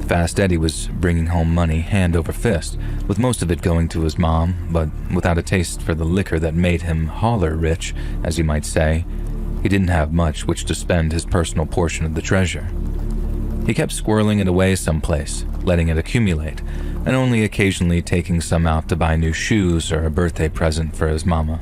Fast Eddie was bringing home money hand over fist, with most of it going to his mom, but without a taste for the liquor that made him holler rich, as you might say. He didn't have much which to spend his personal portion of the treasure. He kept squirreling it away someplace, letting it accumulate, and only occasionally taking some out to buy new shoes or a birthday present for his mama.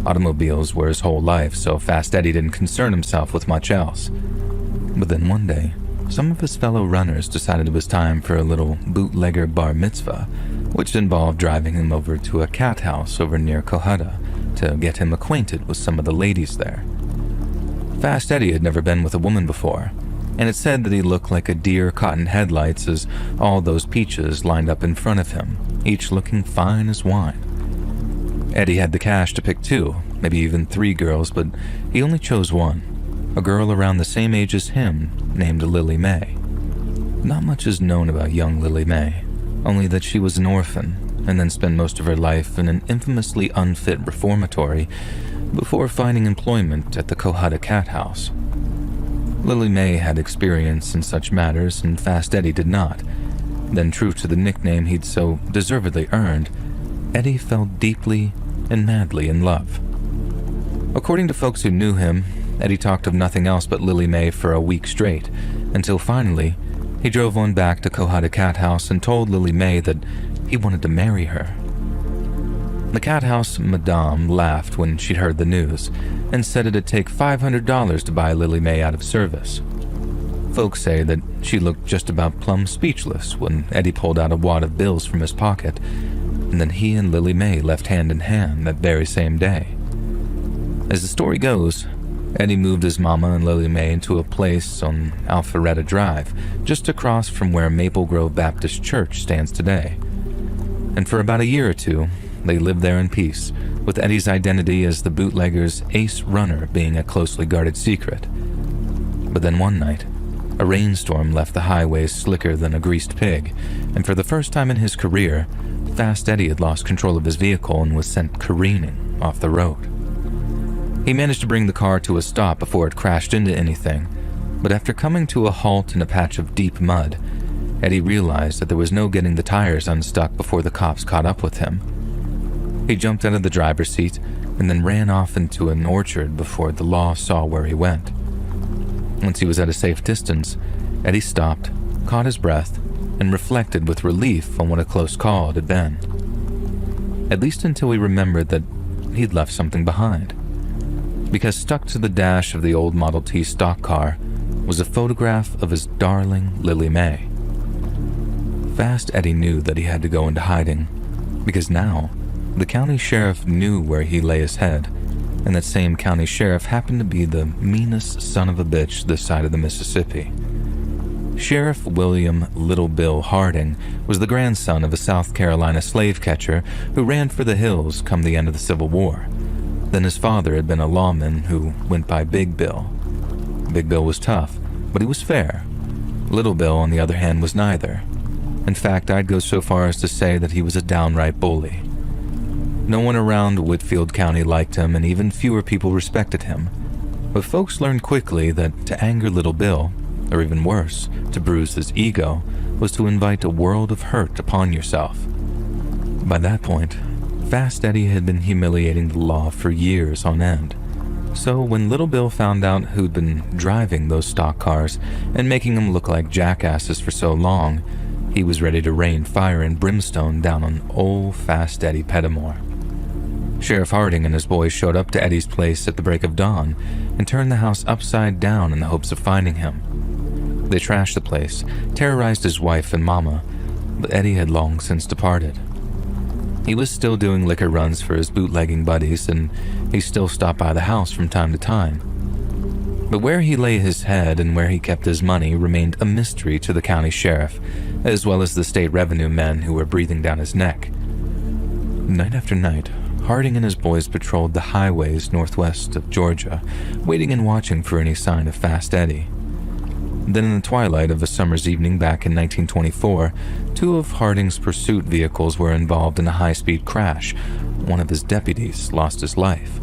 Automobiles were his whole life, so Fast Eddie didn't concern himself with much else. But then one day, some of his fellow runners decided it was time for a little bootlegger bar mitzvah, which involved driving him over to a cat house over near Cohutta to get him acquainted with some of the ladies there. Fast Eddie had never been with a woman before, and it said that he looked like a deer caught in headlights as all those peaches lined up in front of him, each looking fine as wine. Eddie had the cash to pick 2, maybe even 3 girls, but he only chose one, a girl around the same age as him named Lily Mae. Not much is known about young Lily Mae, only that she was an orphan and then spent most of her life in an infamously unfit reformatory before finding employment at the Cohutta Cat House. Lily Mae had experience in such matters and Fast Eddie did not. Then, true to the nickname he'd so deservedly earned, Eddie fell deeply and madly in love. According to folks who knew him, Eddie talked of nothing else but Lily Mae for a week straight, until finally, he drove on back to Cohutta Cat House and told Lily Mae that he wanted to marry her. The cat house madame laughed when she'd heard the news and said it'd take $500 to buy Lily Mae out of service. Folks say that she looked just about plumb speechless when Eddie pulled out a wad of bills from his pocket, and then he and Lily Mae left hand in hand that very same day. As the story goes, Eddie moved his mama and Lily Mae into a place on Alpharetta Drive, just across from where Maple Grove Baptist Church stands today. And for about a year or two, they lived there in peace, with Eddie's identity as the bootlegger's ace runner being a closely guarded secret. But then one night, a rainstorm left the highways slicker than a greased pig, and for the first time in his career, Fast Eddie had lost control of his vehicle and was sent careening off the road. He managed to bring the car to a stop before it crashed into anything, but after coming to a halt in a patch of deep mud, Eddie realized that there was no getting the tires unstuck before the cops caught up with him. He jumped out of the driver's seat and then ran off into an orchard before the law saw where he went. Once he was at a safe distance, Eddie stopped, caught his breath, and reflected with relief on what a close call it had been. At least until he remembered that he'd left something behind. Because stuck to the dash of the old Model T stock car was a photograph of his darling Lily Mae. Fast Eddie knew that he had to go into hiding, because now the county sheriff knew where he lay his head, and that same county sheriff happened to be the meanest son of a bitch this side of the Mississippi. Sheriff William Little Bill Harding was the grandson of a South Carolina slave catcher who ran for the hills come the end of the Civil War. Then his father had been a lawman who went by Big Bill. Big Bill was tough, but he was fair. Little Bill, on the other hand, was neither. In fact, I'd go so far as to say that he was a downright bully. No one around Whitfield County liked him, and even fewer people respected him. But folks learned quickly that to anger Little Bill, or even worse, to bruise his ego, was to invite a world of hurt upon yourself. By that point, Fast Eddie had been humiliating the law for years on end, So when Little Bill found out who'd been driving those stock cars and making them look like jackasses for so long, he was ready to rain fire and brimstone down on old Fast Eddie Pettimore. Sheriff Harding and his boys showed up to Eddie's place at the break of dawn and turned the house upside down in the hopes of finding him. They trashed the place, terrorized his wife and mama, but Eddie had long since departed. He was still doing liquor runs for his bootlegging buddies, and he still stopped by the house from time to time. But where he lay his head and where he kept his money remained a mystery to the county sheriff, as well as the state revenue men who were breathing down his neck. Night after night, Harding and his boys patrolled the highways northwest of Georgia, waiting and watching for any sign of Fast Eddie. Then in the twilight of a summer's evening back in 1924, two of Harding's pursuit vehicles were involved in a high-speed crash. One of his deputies lost his life.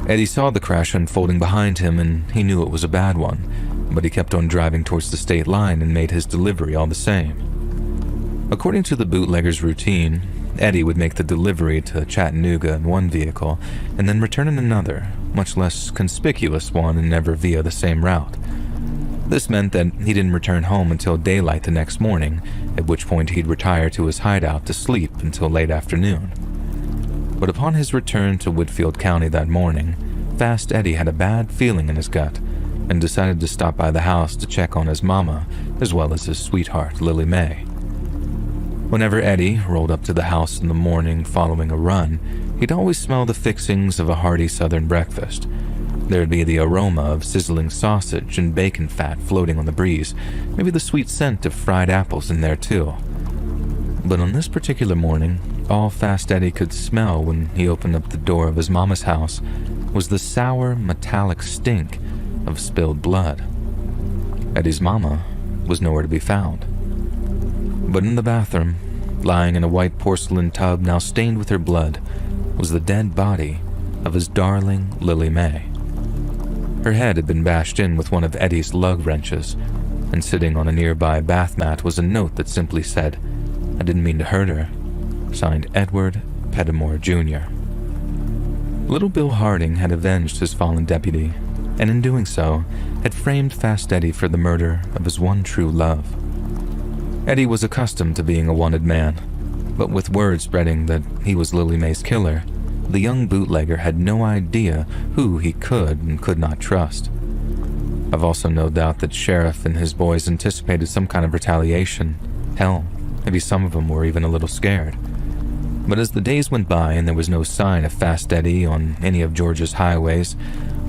Eddie saw the crash unfolding behind him and he knew it was a bad one, but he kept on driving towards the state line and made his delivery all the same. According to the bootlegger's routine, Eddie would make the delivery to Chattanooga in one vehicle and then return in another, much less conspicuous one, and never via the same route. This meant that he didn't return home until daylight the next morning, at which point he'd retire to his hideout to sleep until late afternoon. But upon his return to Whitfield County that morning, Fast Eddie had a bad feeling in his gut and decided to stop by the house to check on his mama, as well as his sweetheart, Lily Mae. Whenever Eddie rolled up to the house in the morning following a run, he'd always smell the fixings of a hearty southern breakfast. There'd be the aroma of sizzling sausage and bacon fat floating on the breeze, maybe the sweet scent of fried apples in there too. But on this particular morning, all Fast Eddie could smell when he opened up the door of his mama's house was the sour, metallic stink of spilled blood. Eddie's mama was nowhere to be found. But in the bathroom, lying in a white porcelain tub now stained with her blood, was the dead body of his darling Lily Mae. Her head had been bashed in with one of Eddie's lug wrenches, and sitting on a nearby bath mat was a note that simply said, "I didn't mean to hurt her," signed Edward Pettimore Jr. Little Bill Harding had avenged his fallen deputy, and in doing so, had framed Fast Eddie for the murder of his one true love. Eddie was accustomed to being a wanted man, but with word spreading that he was Lily Mae's killer, the young bootlegger had no idea who he could and could not trust. I've also no doubt that Sheriff and his boys anticipated some kind of retaliation. Hell, maybe some of them were even a little scared. But as the days went by and there was no sign of Fast Eddie on any of Georgia's highways,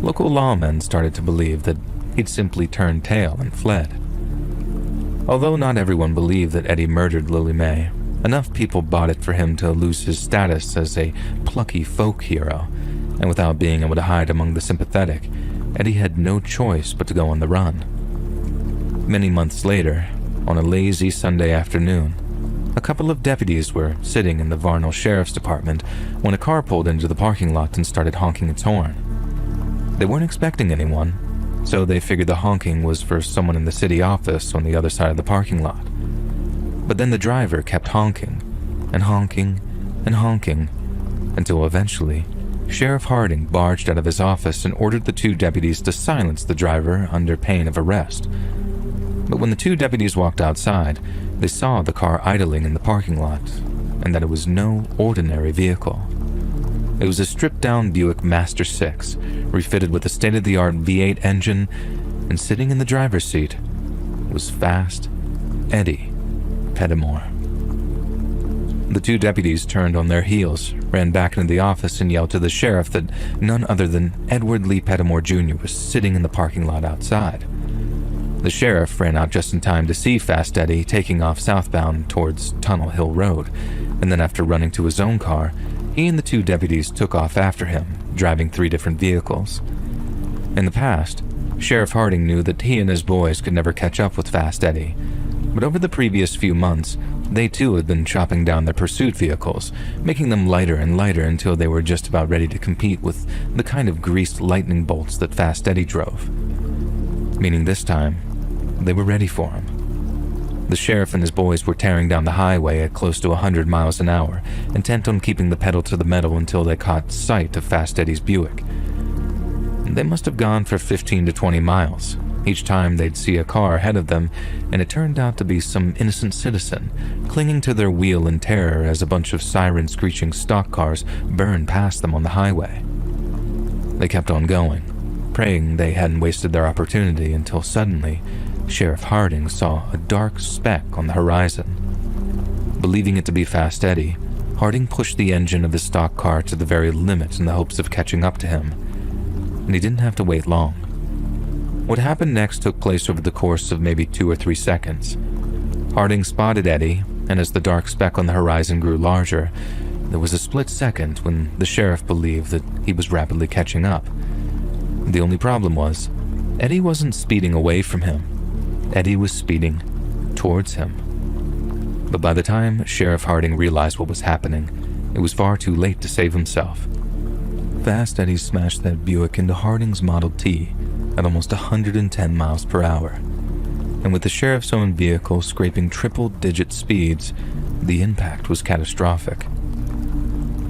local lawmen started to believe that he'd simply turned tail and fled. Although not everyone believed that Eddie murdered Lily Mae, enough people bought it for him to lose his status as a plucky folk hero, and without being able to hide among the sympathetic, Eddie had no choice but to go on the run. Many months later, on a lazy Sunday afternoon, a couple of deputies were sitting in the Varnell Sheriff's Department when a car pulled into the parking lot and started honking its horn. They weren't expecting anyone, so they figured the honking was for someone in the city office on the other side of the parking lot. But then the driver kept honking, and honking, and honking, until eventually, Sheriff Harding barged out of his office and ordered the two deputies to silence the driver under pain of arrest. But when the two deputies walked outside, they saw the car idling in the parking lot, and that it was no ordinary vehicle. It was a stripped-down Buick Master 6, refitted with a state-of-the-art V8 engine, and sitting in the driver's seat was Fast Eddie Pettimore. The two deputies turned on their heels, ran back into the office, and yelled to the sheriff that none other than Edward Lee Pettimore Jr. was sitting in the parking lot outside. The sheriff ran out just in time to see Fast Eddie taking off southbound towards Tunnel Hill Road, and then after running to his own car, he and the two deputies took off after him, driving 3 different vehicles. In the past, Sheriff Harding knew that he and his boys could never catch up with Fast Eddie, but over the previous few months, they too had been chopping down their pursuit vehicles, making them lighter and lighter until they were just about ready to compete with the kind of greased lightning bolts that Fast Eddie drove. Meaning this time, they were ready for him. The sheriff and his boys were tearing down the highway at close to 100 miles an hour, intent on keeping the pedal to the metal until they caught sight of Fast Eddie's Buick. They must have gone for 15 to 20 miles. Each time they'd see a car ahead of them, and it turned out to be some innocent citizen, clinging to their wheel in terror as a bunch of siren-screeching stock cars burned past them on the highway. They kept on going, praying they hadn't wasted their opportunity until suddenly, Sheriff Harding saw a dark speck on the horizon. Believing it to be Fast Eddie, Harding pushed the engine of the stock car to the very limit in the hopes of catching up to him, and he didn't have to wait long. What happened next took place over the course of maybe 2 or 3 seconds. Harding spotted Eddie, and as the dark speck on the horizon grew larger, there was a split second when the sheriff believed that he was rapidly catching up. The only problem was, Eddie wasn't speeding away from him. Eddie was speeding towards him. But by the time Sheriff Harding realized what was happening, it was far too late to save himself. Fast Eddie smashed that Buick into Harding's Model T at almost 110 miles per hour. And with the sheriff's own vehicle scraping triple-digit speeds, the impact was catastrophic.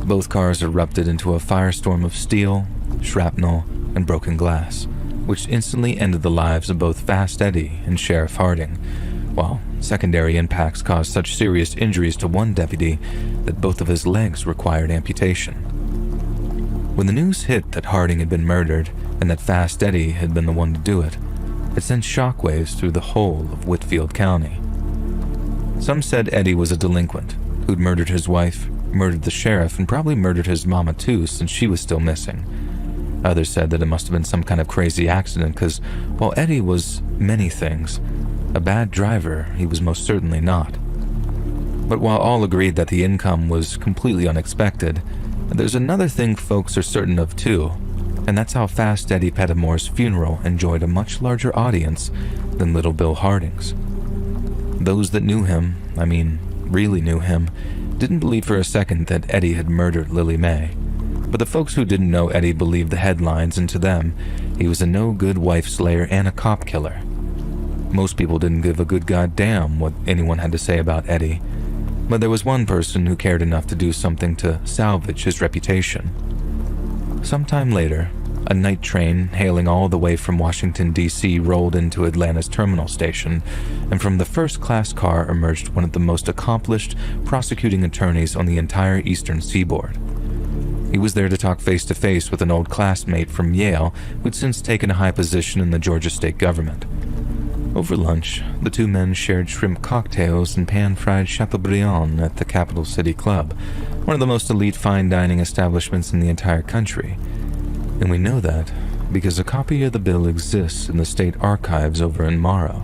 Both cars erupted into a firestorm of steel, shrapnel, and broken glass, which instantly ended the lives of both Fast Eddie and Sheriff Harding, while secondary impacts caused such serious injuries to one deputy that both of his legs required amputation. When the news hit that Harding had been murdered and that Fast Eddie had been the one to do it, it sent shockwaves through the whole of Whitfield County. Some said Eddie was a delinquent who'd murdered his wife, murdered the sheriff, and probably murdered his mama too since she was still missing. Others said that it must have been some kind of crazy accident because while Eddie was many things, a bad driver he was most certainly not. But while all agreed that the income was completely unexpected, there's another thing folks are certain of too, and that's how Fast Eddie Pettimore's funeral enjoyed a much larger audience than Little Bill Harding's. Those that knew him, really knew him, didn't believe for a second that Eddie had murdered Lily Mae. But the folks who didn't know Eddie believed the headlines, and to them, he was a no-good wife slayer and a cop killer. Most people didn't give a good goddamn what anyone had to say about Eddie, but there was one person who cared enough to do something to salvage his reputation. Sometime later, a night train hailing all the way from Washington, D.C. rolled into Atlanta's terminal station, and from the first-class car emerged one of the most accomplished prosecuting attorneys on the entire eastern seaboard. He was there to talk face-to-face with an old classmate from Yale who'd since taken a high position in the Georgia state government. Over lunch, the two men shared shrimp cocktails and pan-fried Chateaubriand at the Capital City Club, one of the most elite fine dining establishments in the entire country. And we know that because a copy of the bill exists in the state archives over in Morrow.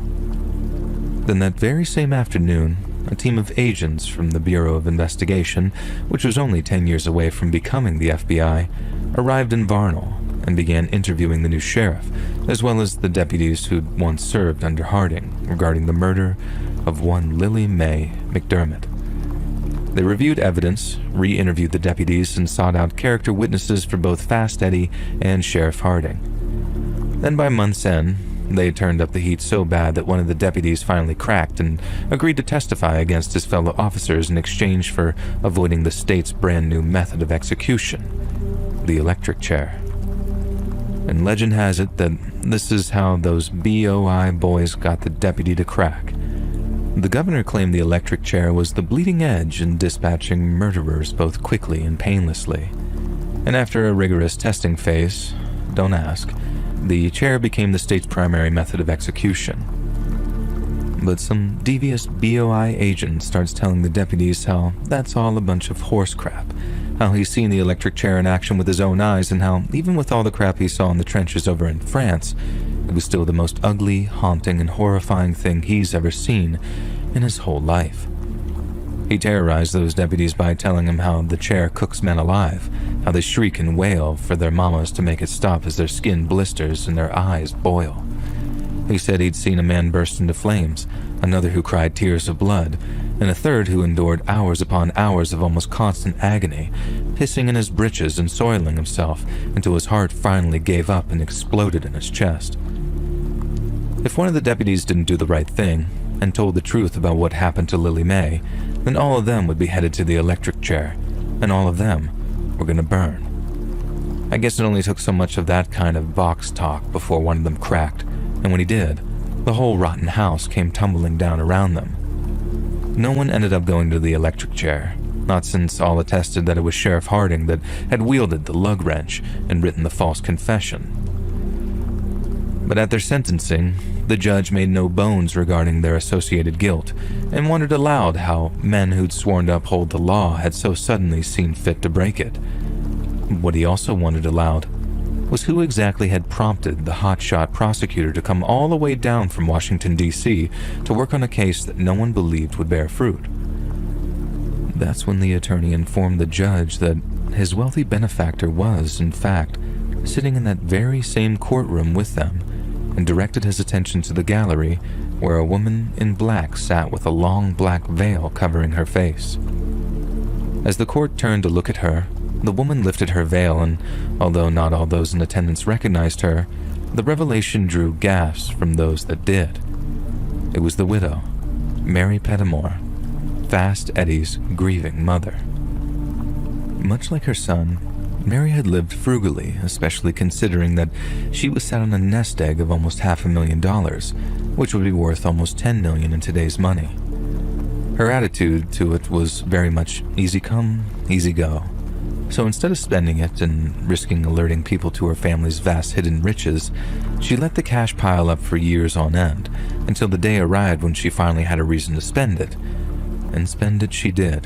Then that very same afternoon, a team of agents from the Bureau of Investigation, which was only 10 years away from becoming the FBI, arrived in Varnal and began interviewing the new sheriff, as well as the deputies who'd once served under Harding regarding the murder of one Lily Mae McDermott. They reviewed evidence, re-interviewed the deputies, and sought out character witnesses for both Fast Eddie and Sheriff Harding. Then by month's end, they had turned up the heat so bad that one of the deputies finally cracked and agreed to testify against his fellow officers in exchange for avoiding the state's brand new method of execution, the electric chair. And legend has it that this is how those BOI boys got the deputy to crack. The governor claimed the electric chair was the bleeding edge in dispatching murderers both quickly and painlessly. And after a rigorous testing phase, don't ask, the chair became the state's primary method of execution. But some devious BOI agent starts telling the deputies how that's all a bunch of horse crap, how he's seen the electric chair in action with his own eyes, and how even with all the crap he saw in the trenches over in France, it was still the most ugly, haunting, and horrifying thing he's ever seen in his whole life. He terrorized those deputies by telling them how the chair cooks men alive, how they shriek and wail for their mamas to make it stop as their skin blisters and their eyes boil. He said he'd seen a man burst into flames, another who cried tears of blood, and a third who endured hours upon hours of almost constant agony, pissing in his britches and soiling himself until his heart finally gave up and exploded in his chest. If one of the deputies didn't do the right thing and told the truth about what happened to Lily Mae, then all of them would be headed to the electric chair, and all of them were going to burn. I guess it only took so much of that kind of box talk before one of them cracked, and when he did, the whole rotten house came tumbling down around them. No one ended up going to the electric chair, not since all attested that it was Sheriff Harding that had wielded the lug wrench and written the false confession. But at their sentencing, the judge made no bones regarding their associated guilt and wondered aloud how men who'd sworn to uphold the law had so suddenly seen fit to break it. What he also wondered aloud was who exactly had prompted the hotshot prosecutor to come all the way down from Washington, D.C. to work on a case that no one believed would bear fruit. That's when the attorney informed the judge that his wealthy benefactor was, in fact, sitting in that very same courtroom with them, and directed his attention to the gallery where a woman in black sat with a long black veil covering her face. As the court turned to look at her, the woman lifted her veil, and although not all those in attendance recognized her, the revelation drew gasps from those that did. It was the widow, Mary Pettimore, Fast Eddie's grieving mother. Much like her son, Mary had lived frugally, especially considering that she was sat on a nest egg of almost $500,000, which would be worth almost $10 million in today's money. Her attitude to it was very much easy come, easy go. So instead of spending it and risking alerting people to her family's vast hidden riches, she let the cash pile up for years on end, until the day arrived when she finally had a reason to spend it. And spend it she did.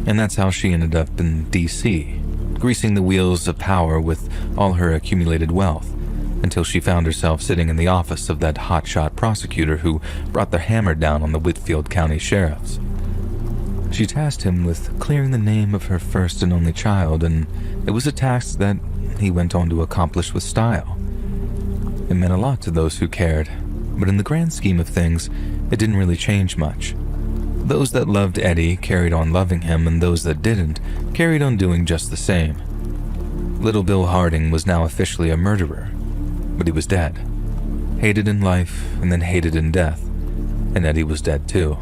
And that's how she ended up in D.C., greasing the wheels of power with all her accumulated wealth, until she found herself sitting in the office of that hotshot prosecutor who brought the hammer down on the Whitfield County sheriffs. She tasked him with clearing the name of her first and only child, and it was a task that he went on to accomplish with style. It meant a lot to those who cared, but in the grand scheme of things, it didn't really change much. Those that loved Eddie carried on loving him, and those that didn't carried on doing just the same. Little Bill Harding was now officially a murderer, but he was dead. Hated in life, and then hated in death, and Eddie was dead too.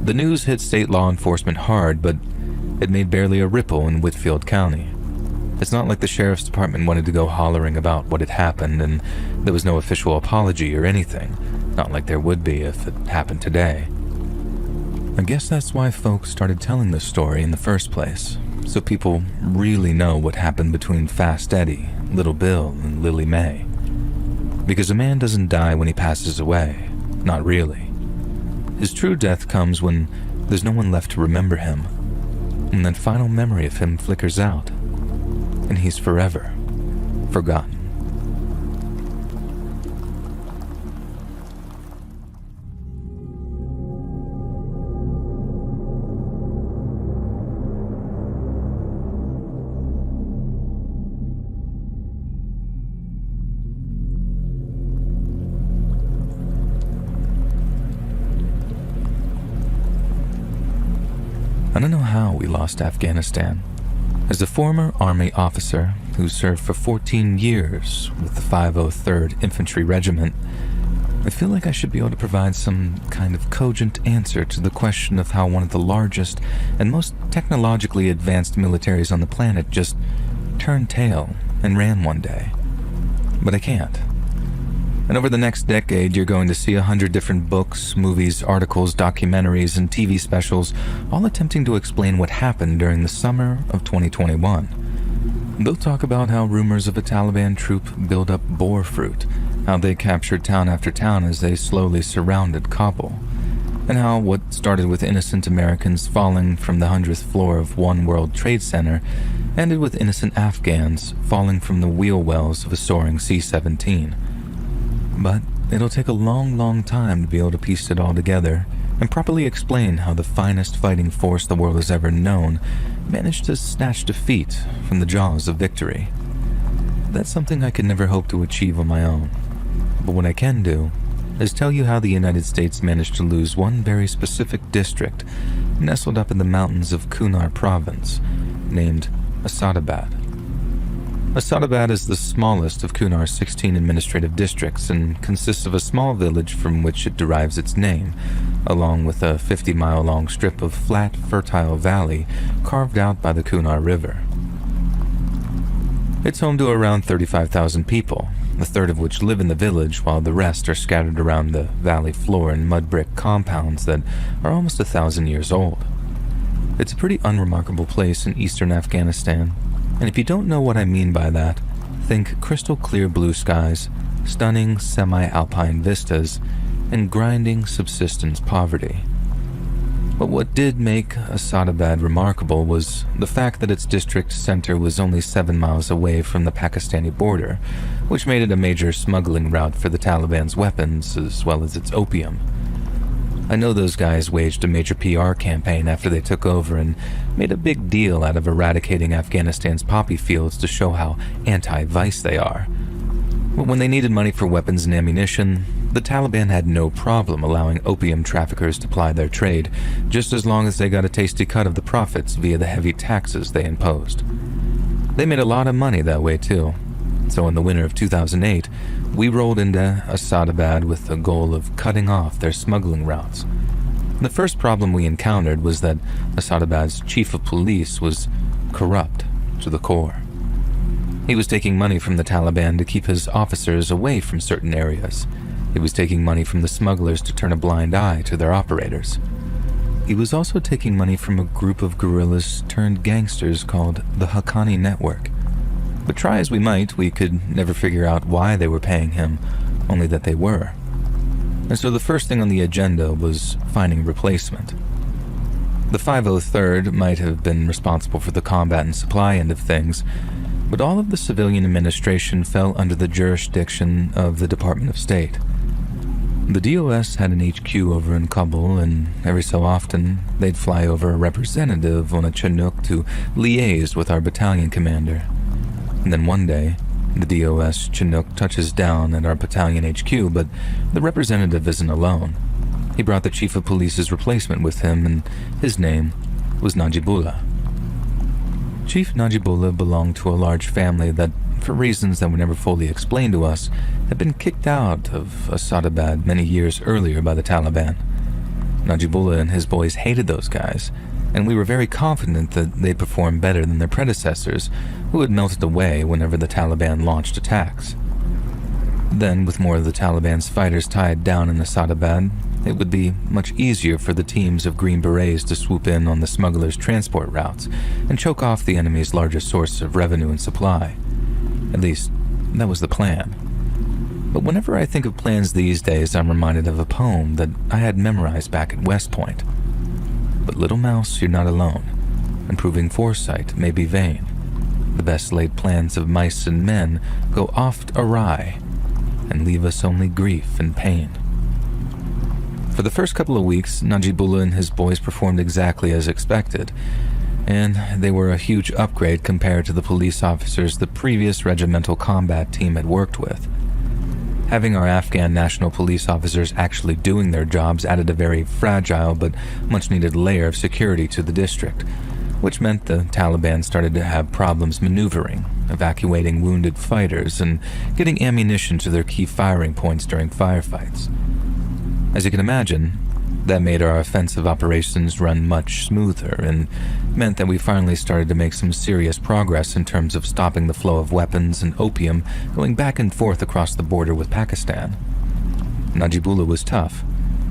The news hit state law enforcement hard, but it made barely a ripple in Whitfield County. It's not like the sheriff's department wanted to go hollering about what had happened, and there was no official apology or anything, not like there would be if it happened today. I guess that's why folks started telling this story in the first place, so people really know what happened between Fast Eddie, Little Bill, and Lily Mae. Because a man doesn't die when he passes away, not really. His true death comes when there's no one left to remember him, and that final memory of him flickers out, and he's forever forgotten. I don't know how we lost Afghanistan. As a former Army officer who served for 14 years with the 503rd Infantry Regiment, I feel like I should be able to provide some kind of cogent answer to the question of how one of the largest and most technologically advanced militaries on the planet just turned tail and ran one day. But I can't. And over the next decade, you're going to see 100 different books, movies, articles, documentaries, and TV specials, all attempting to explain what happened during the summer of 2021. They'll talk about how rumors of a Taliban troop build up boar fruit, how they captured town after town as they slowly surrounded Kabul, and how what started with innocent Americans falling from the 100th floor of One World Trade Center ended with innocent Afghans falling from the wheel wells of a soaring C-17. But it'll take a long, long time to be able to piece it all together and properly explain how the finest fighting force the world has ever known managed to snatch defeat from the jaws of victory. That's something I could never hope to achieve on my own. But what I can do is tell you how the United States managed to lose one very specific district nestled up in the mountains of Kunar province, named Asadabad. Asadabad is the smallest of Kunar's 16 administrative districts and consists of a small village from which it derives its name, along with a 50-mile-long strip of flat, fertile valley carved out by the Kunar River. It's home to around 35,000 people, a third of which live in the village while the rest are scattered around the valley floor in mud brick compounds that are almost 1,000 years old. It's a pretty unremarkable place in eastern Afghanistan, and if you don't know what I mean by that, think crystal clear blue skies, stunning semi-alpine vistas, and grinding subsistence poverty. But what did make Asadabad remarkable was the fact that its district center was only 7 miles away from the Pakistani border, which made it a major smuggling route for the Taliban's weapons as well as its opium. I know those guys waged a major PR campaign after they took over and made a big deal out of eradicating Afghanistan's poppy fields to show how anti-vice they are. But when they needed money for weapons and ammunition, the Taliban had no problem allowing opium traffickers to ply their trade, just as long as they got a tasty cut of the profits via the heavy taxes they imposed. They made a lot of money that way too. So in the winter of 2008, we rolled into Asadabad with the goal of cutting off their smuggling routes. The first problem we encountered was that Asadabad's chief of police was corrupt to the core. He was taking money from the Taliban to keep his officers away from certain areas. He was taking money from the smugglers to turn a blind eye to their operators. He was also taking money from a group of guerrillas turned gangsters called the Haqqani Network. But try as we might, we could never figure out why they were paying him, only that they were. And so the first thing on the agenda was finding a replacement. The 503rd might have been responsible for the combat and supply end of things, but all of the civilian administration fell under the jurisdiction of the Department of State. The DOS had an HQ over in Kabul, and every so often, they'd fly over a representative on a Chinook to liaise with our battalion commander. And then one day, the DOS Chinook touches down at our battalion HQ, but the representative isn't alone. He brought the chief of police's replacement with him, and his name was Najibullah. Chief Najibullah belonged to a large family that, for reasons that were never fully explained to us, had been kicked out of Asadabad many years earlier by the Taliban. Najibullah and his boys hated those guys, and we were very confident that they'd perform better than their predecessors, who had melted away whenever the Taliban launched attacks. Then, with more of the Taliban's fighters tied down in Asadabad, it would be much easier for the teams of Green Berets to swoop in on the smugglers' transport routes and choke off the enemy's largest source of revenue and supply. At least, that was the plan. But whenever I think of plans these days, I'm reminded of a poem that I had memorized back at West Point. But little mouse, you're not alone, and proving foresight may be vain. The best laid plans of mice and men go oft awry, and leave us only grief and pain. For the first couple of weeks, Najibullah and his boys performed exactly as expected, and they were a huge upgrade compared to the police officers the previous regimental combat team had worked with. Having our Afghan National Police officers actually doing their jobs added a very fragile but much-needed layer of security to the district, which meant the Taliban started to have problems maneuvering, evacuating wounded fighters, and getting ammunition to their key firing points during firefights. As you can imagine, that made our offensive operations run much smoother and meant that we finally started to make some serious progress in terms of stopping the flow of weapons and opium going back and forth across the border with Pakistan. Najibullah was tough,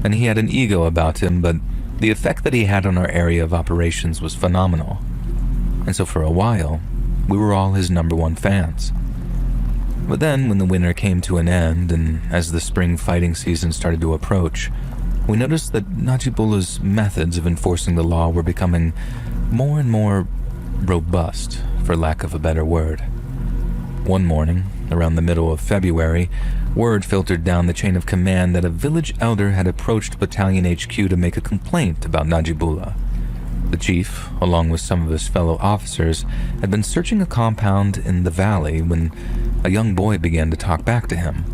and he had an ego about him, but the effect that he had on our area of operations was phenomenal. And so for a while, we were all his #1 fans. But then, when the winter came to an end, and as the spring fighting season started to approach, we noticed that Najibullah's methods of enforcing the law were becoming more and more robust, for lack of a better word. One morning, around the middle of February, word filtered down the chain of command that a village elder had approached Battalion HQ to make a complaint about Najibullah. The chief, along with some of his fellow officers, had been searching a compound in the valley when a young boy began to talk back to him.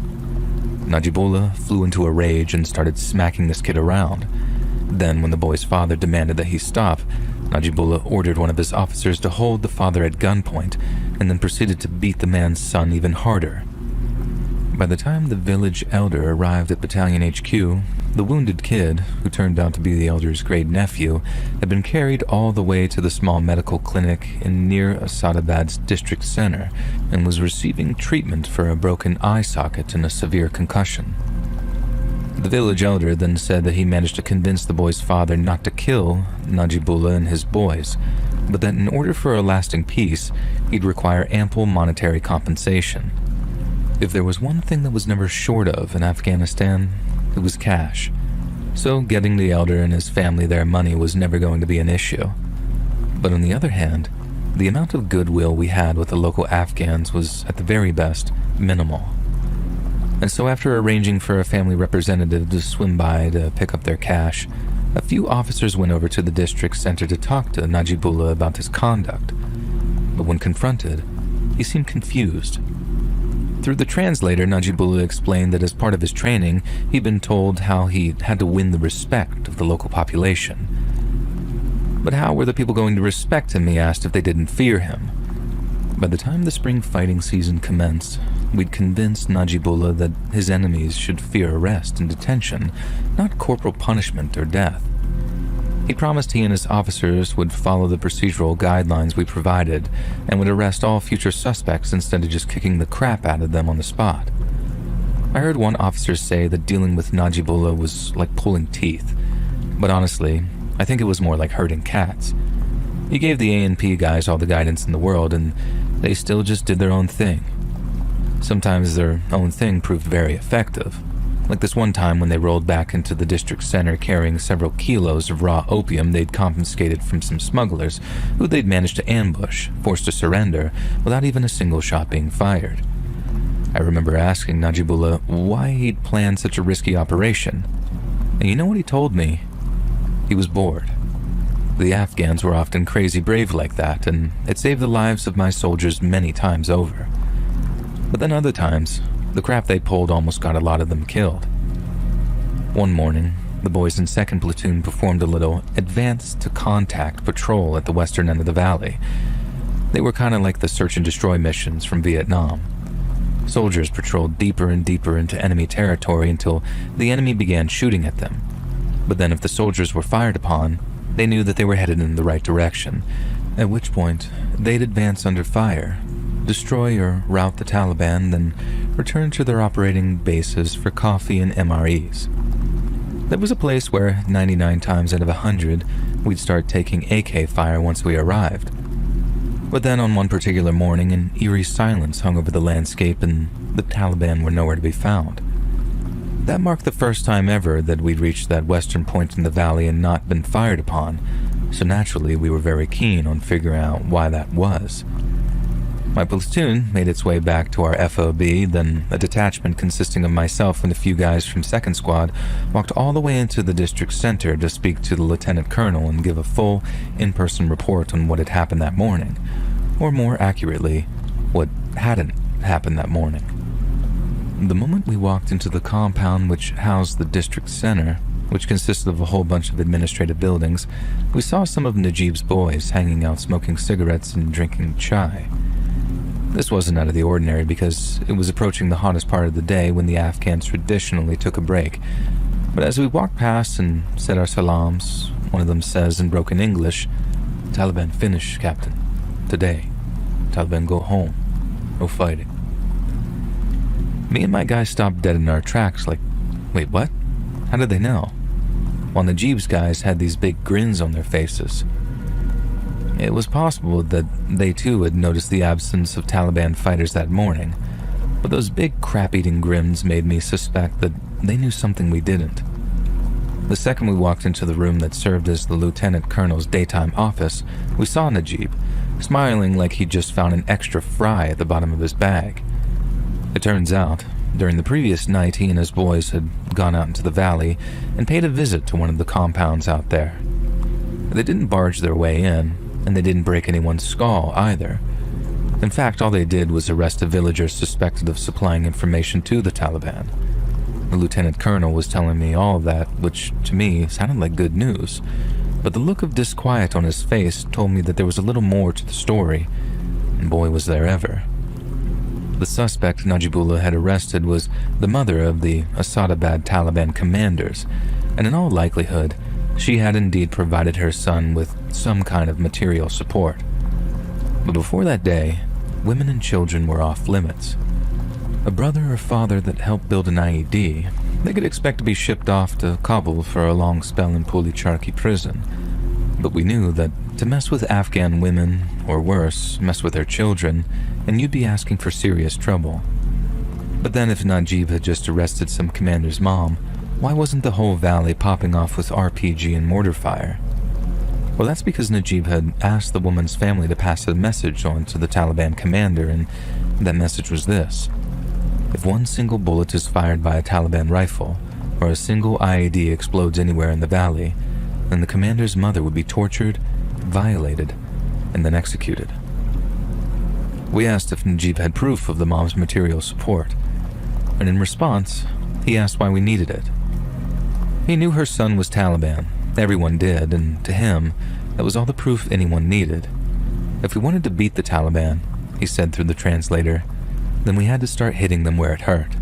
Najibullah flew into a rage and started smacking this kid around. Then, when the boy's father demanded that he stop, Najibullah ordered one of his officers to hold the father at gunpoint and then proceeded to beat the man's son even harder. By the time the village elder arrived at Battalion HQ, The wounded kid, who turned out to be the elder's great nephew, had been carried all the way to the small medical clinic in near Asadabad's district center and was receiving treatment for a broken eye socket and a severe concussion. The village elder then said that he managed to convince the boy's father not to kill Najibullah and his boys, but that in order for a lasting peace, he'd require ample monetary compensation. If there was one thing that was never short of in Afghanistan, it was cash. So getting the elder and his family their money was never going to be an issue. But on the other hand, the amount of goodwill we had with the local Afghans was, at the very best, minimal. And so after arranging for a family representative to swim by to pick up their cash, a few officers went over to the district center to talk to Najibullah about his conduct. But when confronted, he seemed confused. Through the translator, Najibullah explained that as part of his training, he'd been told how he had to win the respect of the local population. But how were the people going to respect him, he asked, if they didn't fear him? By the time the spring fighting season commenced, we'd convinced Najibullah that his enemies should fear arrest and detention, not corporal punishment or death. He promised he and his officers would follow the procedural guidelines we provided and would arrest all future suspects instead of just kicking the crap out of them on the spot. I heard one officer say that dealing with Najibullah was like pulling teeth, but honestly, I think it was more like herding cats. He gave the A&P guys all the guidance in the world, and they still just did their own thing. Sometimes their own thing proved very effective. Like this one time when they rolled back into the district center carrying several kilos of raw opium they'd confiscated from some smugglers who they'd managed to ambush, forced to surrender, without even a single shot being fired. I remember asking Najibullah why he'd planned such a risky operation. And you know what he told me? He was bored. The Afghans were often crazy brave like that, and it saved the lives of my soldiers many times over. But then other times, the crap they pulled almost got a lot of them killed. One morning, the boys in 2nd Platoon performed a little advanced to contact patrol at the western end of the valley. They were kind of like the search and destroy missions from Vietnam. Soldiers patrolled deeper and deeper into enemy territory until the enemy began shooting at them. But then if the soldiers were fired upon, they knew that they were headed in the right direction, at which point they'd advance under fire, destroy or rout the Taliban, then return to their operating bases for coffee and MREs. There was a place where 99 times out of 100, we'd start taking AK fire once we arrived. But then on one particular morning, an eerie silence hung over the landscape and the Taliban were nowhere to be found. That marked the first time ever that we'd reached that western point in the valley and not been fired upon, so naturally we were very keen on figuring out why that was. My platoon made its way back to our FOB, then a detachment consisting of myself and a few guys from 2nd Squad walked all the way into the district center to speak to the lieutenant colonel and give a full, in-person report on what had happened that morning, or more accurately, what hadn't happened that morning. The moment we walked into the compound which housed the district center, which consisted of a whole bunch of administrative buildings, we saw some of Najib's boys hanging out smoking cigarettes and drinking chai. This wasn't out of the ordinary because it was approaching the hottest part of the day when the Afghans traditionally took a break. But as we walked past and said our salams, one of them says in broken English, "Taliban finish, Captain. Today. Taliban go home. No fighting." Me and my guys stopped dead in our tracks like, wait, what? How did they know? While Najib's guys had these big grins on their faces. It was possible that they too had noticed the absence of Taliban fighters that morning, but those big crap-eating grins made me suspect that they knew something we didn't. The second we walked into the room that served as the lieutenant colonel's daytime office, we saw Najib, smiling like he'd just found an extra fry at the bottom of his bag. It turns out, during the previous night, he and his boys had gone out into the valley and paid a visit to one of the compounds out there. They didn't barge their way in, and they didn't break anyone's skull either. In fact, all they did was arrest a villager suspected of supplying information to the Taliban. The lieutenant colonel was telling me all of that, which to me sounded like good news, but the look of disquiet on his face told me that there was a little more to the story, and boy was there ever. The suspect Najibullah had arrested was the mother of the Asadabad Taliban commanders, and in all likelihood, she had indeed provided her son with some kind of material support. But before that day, women and children were off limits. A brother or father that helped build an IED, they could expect to be shipped off to Kabul for a long spell in Pulicharki prison. But we knew that to mess with Afghan women, or worse, mess with their children, and you'd be asking for serious trouble. But then if Najib had just arrested some commander's mom, why wasn't the whole valley popping off with RPG and mortar fire? Well, that's because Najib had asked the woman's family to pass a message on to the Taliban commander, and that message was this: if one single bullet is fired by a Taliban rifle, or a single IED explodes anywhere in the valley, then the commander's mother would be tortured, violated, and then executed. We asked if Najib had proof of the mom's material support, and in response, he asked why we needed it. He knew her son was Taliban. Everyone did, and to him, that was all the proof anyone needed. If we wanted to beat the Taliban, he said through the translator, then we had to start hitting them where it hurt.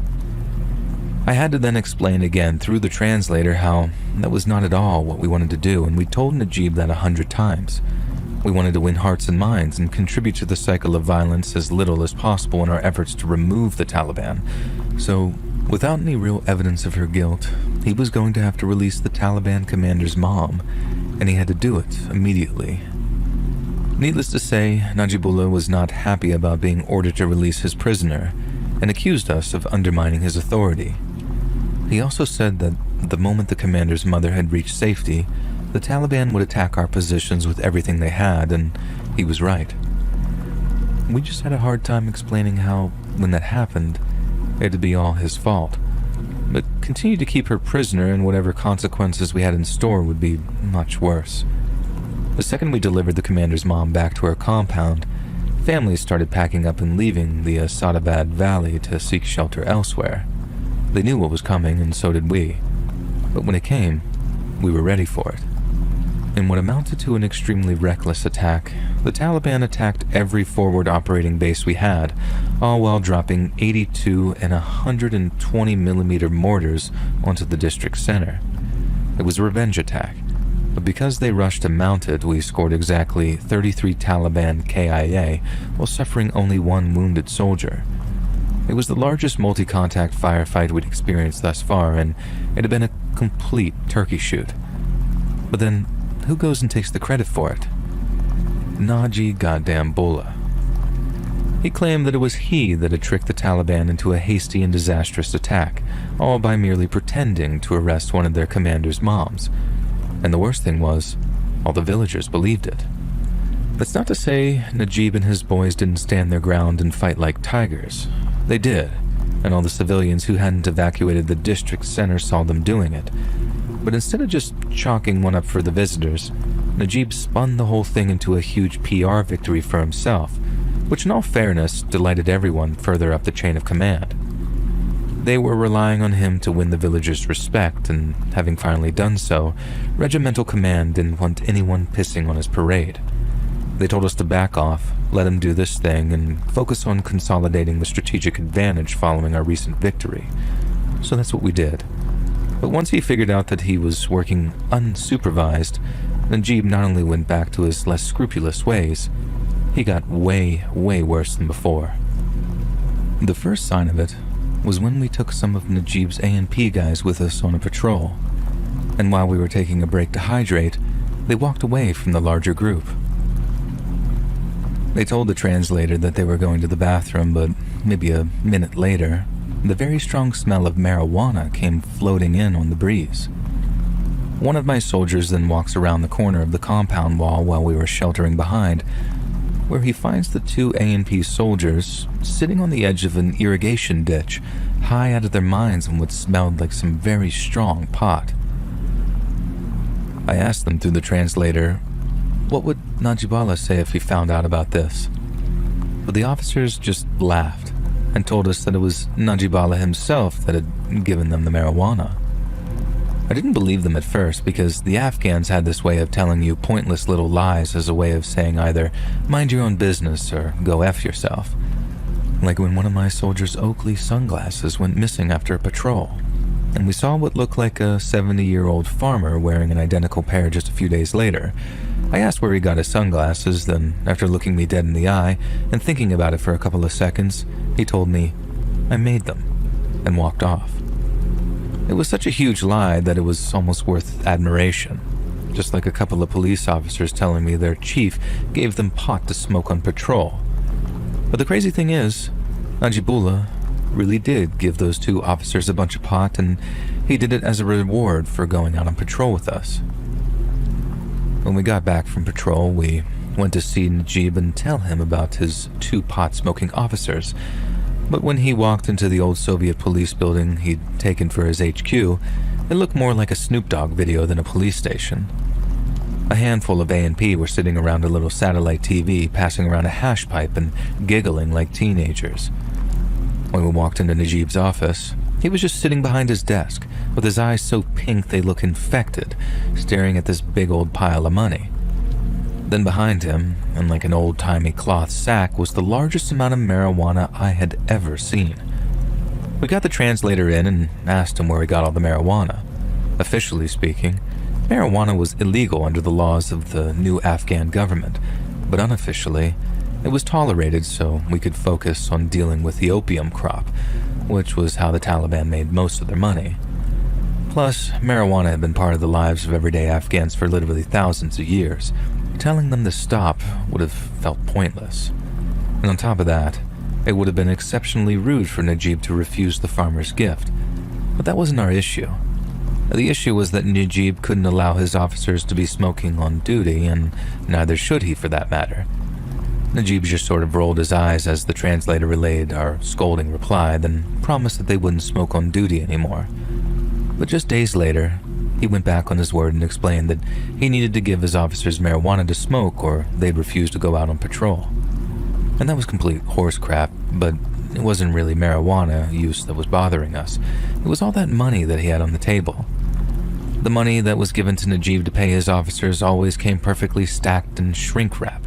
I had to then explain again through the translator how that was not at all what we wanted to do, and we told Najib that 100 times. We wanted to win hearts and minds and contribute to the cycle of violence as little as possible in our efforts to remove the Taliban. So, without any real evidence of her guilt, he was going to have to release the Taliban commander's mom, and he had to do it immediately. Needless to say, Najibullah was not happy about being ordered to release his prisoner, and accused us of undermining his authority. He also said that the moment the commander's mother had reached safety, the Taliban would attack our positions with everything they had, and he was right. We just had a hard time explaining how, when that happened, it would be all his fault, but continued to keep her prisoner, and whatever consequences we had in store would be much worse. The second we delivered the commander's mom back to her compound, families started packing up and leaving the Asadabad Valley to seek shelter elsewhere. They knew what was coming, and so did we. But when it came, we were ready for it. In what amounted to an extremely reckless attack, the Taliban attacked every forward operating base we had, all while dropping 82 and 120mm mortars onto the district center. It was a revenge attack, but because they rushed to mount it, we scored exactly 33 Taliban KIA while suffering only one wounded soldier. It was the largest multi-contact firefight we'd experienced thus far, and it had been a complete turkey shoot. But then, who goes and takes the credit for it? Naji goddamn Bullah. He claimed that it was he that had tricked the Taliban into a hasty and disastrous attack, all by merely pretending to arrest one of their commander's moms. And the worst thing was, all the villagers believed it. That's not to say Najib and his boys didn't stand their ground and fight like tigers. They did, and all the civilians who hadn't evacuated the district center saw them doing it. But instead of just chalking one up for the visitors, Najib spun the whole thing into a huge PR victory for himself, which in all fairness delighted everyone further up the chain of command. They were relying on him to win the villagers' respect, and having finally done so, regimental command didn't want anyone pissing on his parade. They told us to back off, let him do this thing, and focus on consolidating the strategic advantage following our recent victory. So that's what we did. But once he figured out that he was working unsupervised, Najib not only went back to his less scrupulous ways, he got way, way worse than before. The first sign of it was when we took some of Najib's A&P guys with us on a patrol, and while we were taking a break to hydrate, they walked away from the larger group. They told the translator that they were going to the bathroom, but maybe a minute later, the very strong smell of marijuana came floating in on the breeze. One of my soldiers then walks around the corner of the compound wall while we were sheltering behind, where he finds the two A&P soldiers sitting on the edge of an irrigation ditch, high out of their minds on what smelled like some very strong pot. I asked them through the translator, what would Najibullah say if he found out about this? But the officers just laughed and told us that it was Najibullah himself that had given them the marijuana. I didn't believe them at first because the Afghans had this way of telling you pointless little lies as a way of saying either mind your own business or go F yourself. Like when one of my soldiers' Oakley sunglasses went missing after a patrol, and we saw what looked like a 70-year-old farmer wearing an identical pair just a few days later. I asked where he got his sunglasses, then after looking me dead in the eye and thinking about it for a couple of seconds, he told me, "I made them," and walked off. It was such a huge lie that it was almost worth admiration, just like a couple of police officers telling me their chief gave them pot to smoke on patrol. But the crazy thing is, Najibullah really did give those two officers a bunch of pot, and he did it as a reward for going out on patrol with us. When we got back from patrol, we went to see Najib and tell him about his two pot-smoking officers. But when he walked into the old Soviet police building he'd taken for his HQ, it looked more like a Snoop Dogg video than a police station. A handful of A&P were sitting around a little satellite TV, passing around a hash pipe and giggling like teenagers. When we walked into Najib's office, he was just sitting behind his desk, with his eyes so pink they look infected, staring at this big old pile of money. Then behind him, in like an old-timey cloth sack, was the largest amount of marijuana I had ever seen. We got the translator in and asked him where he got all the marijuana. Officially speaking, marijuana was illegal under the laws of the new Afghan government, but unofficially, it was tolerated so we could focus on dealing with the opium crop, which was how the Taliban made most of their money. Plus, marijuana had been part of the lives of everyday Afghans for literally thousands of years. Telling them to stop would have felt pointless. And on top of that, it would have been exceptionally rude for Najib to refuse the farmer's gift. But that wasn't our issue. The issue was that Najib couldn't allow his officers to be smoking on duty, and neither should he for that matter. Najib just sort of rolled his eyes as the translator relayed our scolding reply, then promised that they wouldn't smoke on duty anymore. But just days later, he went back on his word and explained that he needed to give his officers marijuana to smoke or they'd refuse to go out on patrol. And that was complete horse crap, but it wasn't really marijuana use that was bothering us. It was all that money that he had on the table. The money that was given to Najib to pay his officers always came perfectly stacked in shrink wrap,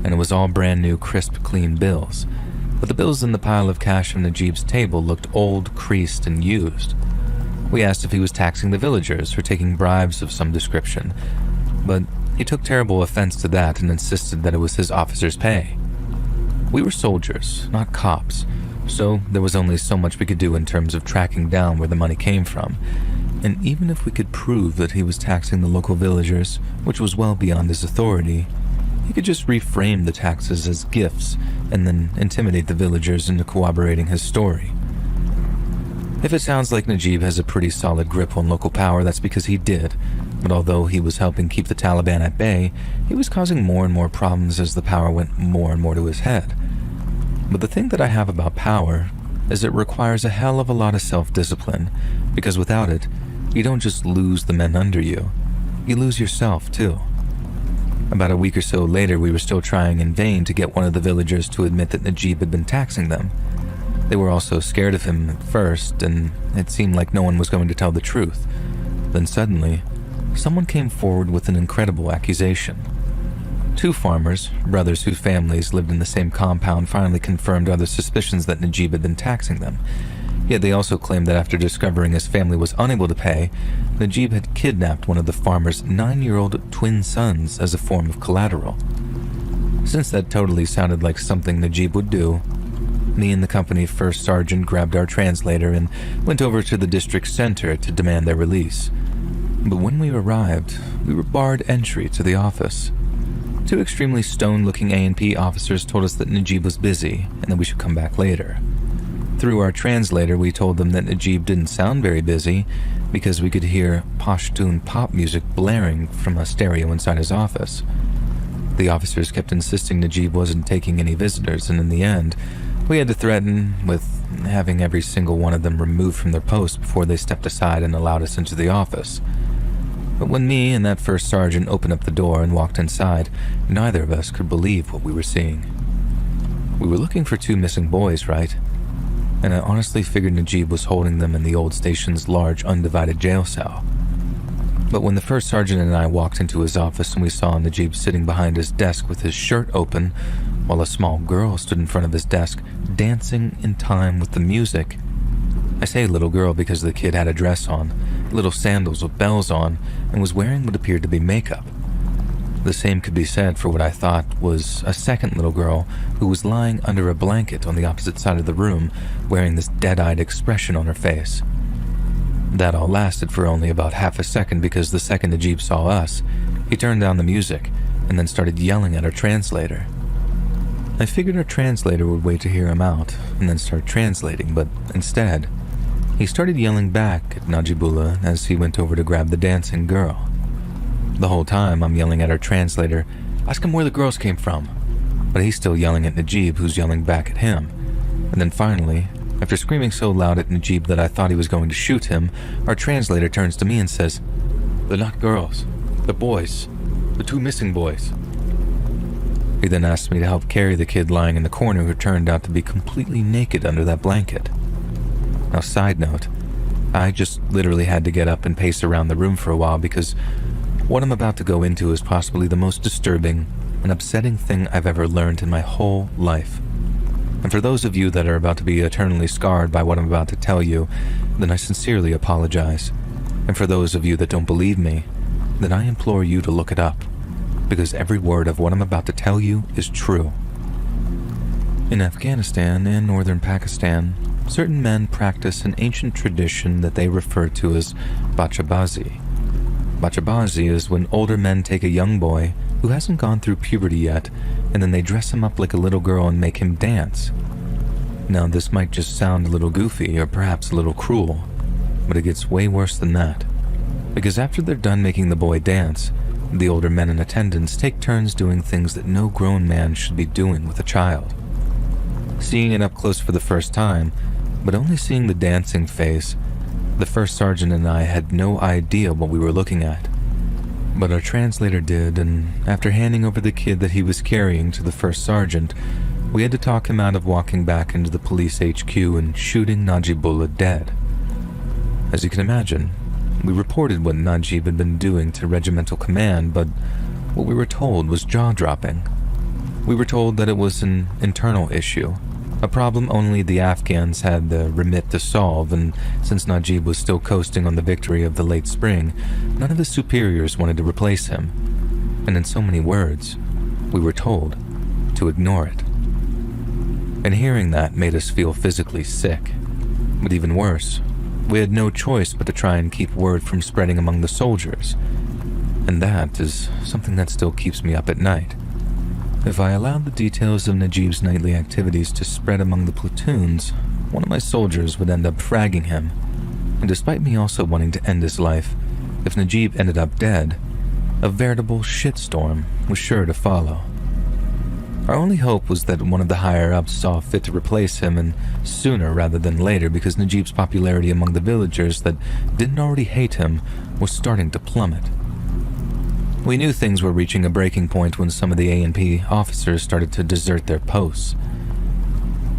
and it was all brand new, crisp, clean bills. But the bills in the pile of cash on Najib's table looked old, creased, and used. We asked if he was taxing the villagers for taking bribes of some description, but he took terrible offense to that and insisted that it was his officers' pay. We were soldiers, not cops, so there was only so much we could do in terms of tracking down where the money came from. And even if we could prove that he was taxing the local villagers, which was well beyond his authority, he could just reframe the taxes as gifts and then intimidate the villagers into corroborating his story. If it sounds like Najib has a pretty solid grip on local power, that's because he did. But although he was helping keep the Taliban at bay, he was causing more and more problems as the power went more and more to his head. But the thing that I have about power is it requires a hell of a lot of self-discipline, because without it, you don't just lose the men under you, you lose yourself too. About a week or so later, we were still trying in vain to get one of the villagers to admit that Najib had been taxing them. They were all so scared of him at first, and it seemed like no one was going to tell the truth. Then suddenly, someone came forward with an incredible accusation. Two farmers, brothers whose families lived in the same compound, finally confirmed other suspicions that Najib had been taxing them. Yet they also claimed that after discovering his family was unable to pay, Najib had kidnapped one of the farmer's 9-year-old twin sons as a form of collateral. Since that totally sounded like something Najib would do, me and the company first sergeant grabbed our translator and went over to the district center to demand their release. But when we arrived, we were barred entry to the office. Two extremely stone-looking A&P officers told us that Najib was busy and that we should come back later. Through our translator, we told them that Najib didn't sound very busy because we could hear Pashtun pop music blaring from a stereo inside his office. The officers kept insisting Najib wasn't taking any visitors, and in the end, we had to threaten with having every single one of them removed from their posts before they stepped aside and allowed us into the office. But when me and that first sergeant opened up the door and walked inside, neither of us could believe what we were seeing. We were looking for two missing boys, right? And I honestly figured Najib was holding them in the old station's large, undivided jail cell. But when the first sergeant and I walked into his office and we saw Najib sitting behind his desk with his shirt open, while a small girl stood in front of his desk, dancing in time with the music. I say little girl because the kid had a dress on, little sandals with bells on, and was wearing what appeared to be makeup. The same could be said for what I thought was a second little girl who was lying under a blanket on the opposite side of the room, wearing this dead-eyed expression on her face. That all lasted for only about half a second because the second Najib saw us, he turned down the music and then started yelling at our translator. I figured our translator would wait to hear him out and then start translating, but instead, he started yelling back at Najibullah as he went over to grab the dancing girl. The whole time, I'm yelling at our translator, ask him where the girls came from. But he's still yelling at Najib, who's yelling back at him. And then finally, after screaming so loud at Najib that I thought he was going to shoot him, our translator turns to me and says, "They're not girls. They're boys. The two missing boys." He then asked me to help carry the kid lying in the corner who turned out to be completely naked under that blanket. Now, side note, I just literally had to get up and pace around the room for a while because what I'm about to go into is possibly the most disturbing and upsetting thing I've ever learned in my whole life. And for those of you that are about to be eternally scarred by what I'm about to tell you, then I sincerely apologize. And for those of you that don't believe me, then I implore you to look it up, because every word of what I'm about to tell you is true. In Afghanistan and northern Pakistan, certain men practice an ancient tradition that they refer to as bachabazi. Bachabazi is when older men take a young boy who hasn't gone through puberty yet, and then they dress him up like a little girl and make him dance. Now, this might just sound a little goofy or perhaps a little cruel, but it gets way worse than that. Because after they're done making the boy dance, the older men in attendance take turns doing things that no grown man should be doing with a child. Seeing it up close for the first time, but only seeing the dancing phase, the first sergeant and I had no idea what we were looking at. But our translator did, and after handing over the kid that he was carrying to the first sergeant, we had to talk him out of walking back into the police HQ and shooting Najibullah dead. As you can imagine, we reported what Najib had been doing to regimental command, but what we were told was jaw-dropping. We were told that it was an internal issue, a problem only the Afghans had the remit to solve, and since Najib was still coasting on the victory of the late spring, none of his superiors wanted to replace him. And in so many words, we were told to ignore it. And hearing that made us feel physically sick. But even worse, we had no choice but to try and keep word from spreading among the soldiers. And that is something that still keeps me up at night. If I allowed the details of Najib's nightly activities to spread among the platoons, one of my soldiers would end up fragging him. And despite me also wanting to end his life, if Najib ended up dead, a veritable shitstorm was sure to follow. Our only hope was that one of the higher-ups saw fit to replace him, and sooner rather than later, because Najib's popularity among the villagers that didn't already hate him was starting to plummet. We knew things were reaching a breaking point when some of the A&P officers started to desert their posts.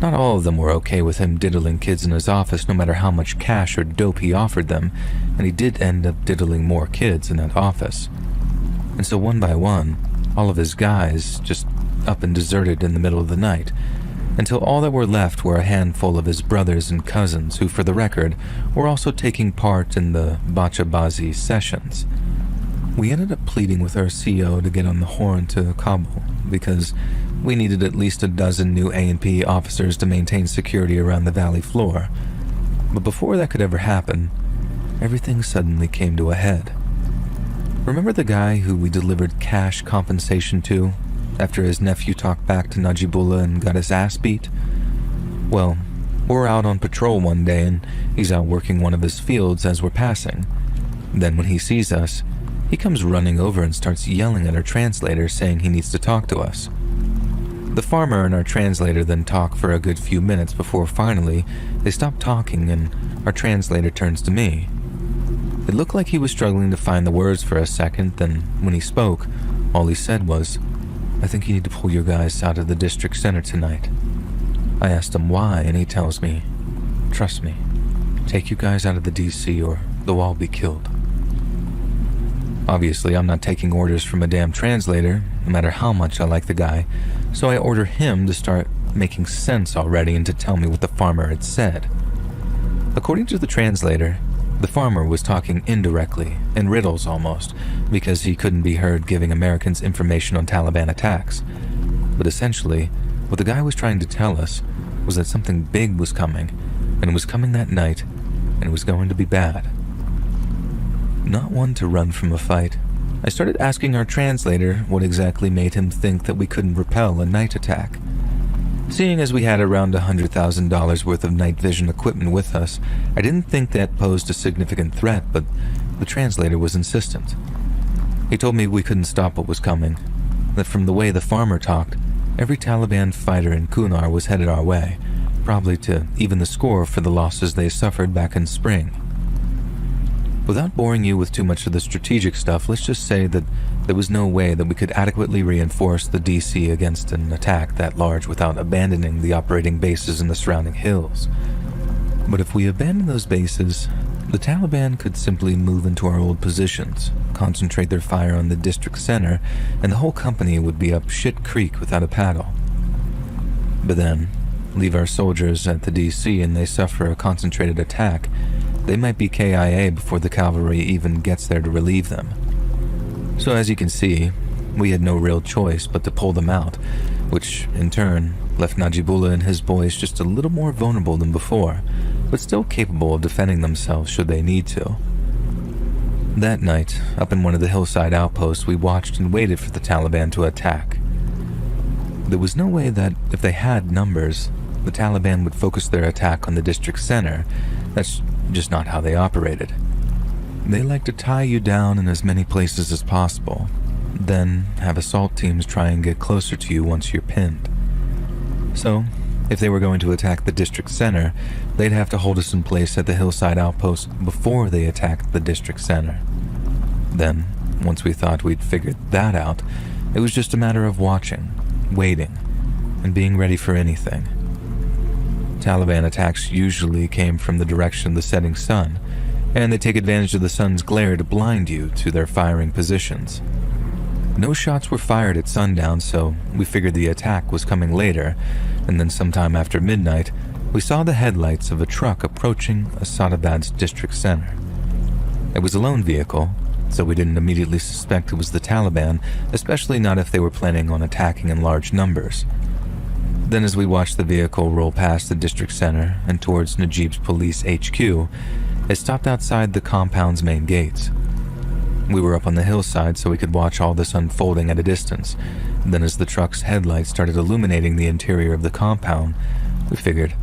Not all of them were okay with him diddling kids in his office no matter how much cash or dope he offered them, and he did end up diddling more kids in that office. And so one by one, all of his guys just up and deserted in the middle of the night, until all that were left were a handful of his brothers and cousins who, for the record, were also taking part in the bachabazi sessions. We ended up pleading with our CO to get on the horn to Kabul, because we needed at least a dozen new A&P officers to maintain security around the valley floor. But before that could ever happen, everything suddenly came to a head. Remember the guy who we delivered cash compensation to after his nephew talked back to Najibullah and got his ass beat? Well, we're out on patrol one day and he's out working one of his fields as we're passing. Then when he sees us, he comes running over and starts yelling at our translator, saying he needs to talk to us. The farmer and our translator then talk for a good few minutes before finally they stop talking and our translator turns to me. It looked like he was struggling to find the words for a second, then when he spoke, all he said was, "I think you need to pull your guys out of the district center tonight." I asked him why, and he tells me, "Trust me, take you guys out of the DC or they'll all be killed." Obviously, I'm not taking orders from a damn translator, no matter how much I like the guy, so I order him to start making sense already and to tell me what the farmer had said. According to the translator, the farmer was talking indirectly, in riddles almost, because he couldn't be heard giving Americans information on Taliban attacks. But essentially, what the guy was trying to tell us was that something big was coming, and it was coming that night, and it was going to be bad. Not one to run from a fight, I started asking our translator what exactly made him think that we couldn't repel a night attack. Seeing as we had around $100,000 worth of night vision equipment with us, I didn't think that posed a significant threat, but the translator was insistent. He told me we couldn't stop what was coming, that from the way the farmer talked, every Taliban fighter in Kunar was headed our way, probably to even the score for the losses they suffered back in spring. Without boring you with too much of the strategic stuff, let's just say that there was no way that we could adequately reinforce the DC against an attack that large without abandoning the operating bases in the surrounding hills. But if we abandoned those bases, the Taliban could simply move into our old positions, concentrate their fire on the district center, and the whole company would be up shit creek without a paddle. But then, leave our soldiers at the DC and they suffer a concentrated attack, they might be KIA before the cavalry even gets there to relieve them. So as you can see, we had no real choice but to pull them out, which in turn left Najibullah and his boys just a little more vulnerable than before, but still capable of defending themselves should they need to. That night, up in one of the hillside outposts, we watched and waited for the Taliban to attack. There was no way that if they had numbers, the Taliban would focus their attack on the district center. That's just not how they operated. They like to tie you down in as many places as possible, then have assault teams try and get closer to you once you're pinned. So, if they were going to attack the district center, they'd have to hold us in place at the hillside outpost before they attacked the district center. Then, once we thought we'd figured that out, it was just a matter of watching, waiting, and being ready for anything. Taliban attacks usually came from the direction of the setting sun, and they take advantage of the sun's glare to blind you to their firing positions. No shots were fired at sundown, so we figured the attack was coming later, and then sometime after midnight, we saw the headlights of a truck approaching Asadabad's district center. It was a lone vehicle, so we didn't immediately suspect it was the Taliban, especially not if they were planning on attacking in large numbers. Then as we watched the vehicle roll past the district center and towards Najib's police HQ, it stopped outside the compound's main gates. We were up on the hillside so we could watch all this unfolding at a distance. Then as the truck's headlights started illuminating the interior of the compound, we figured,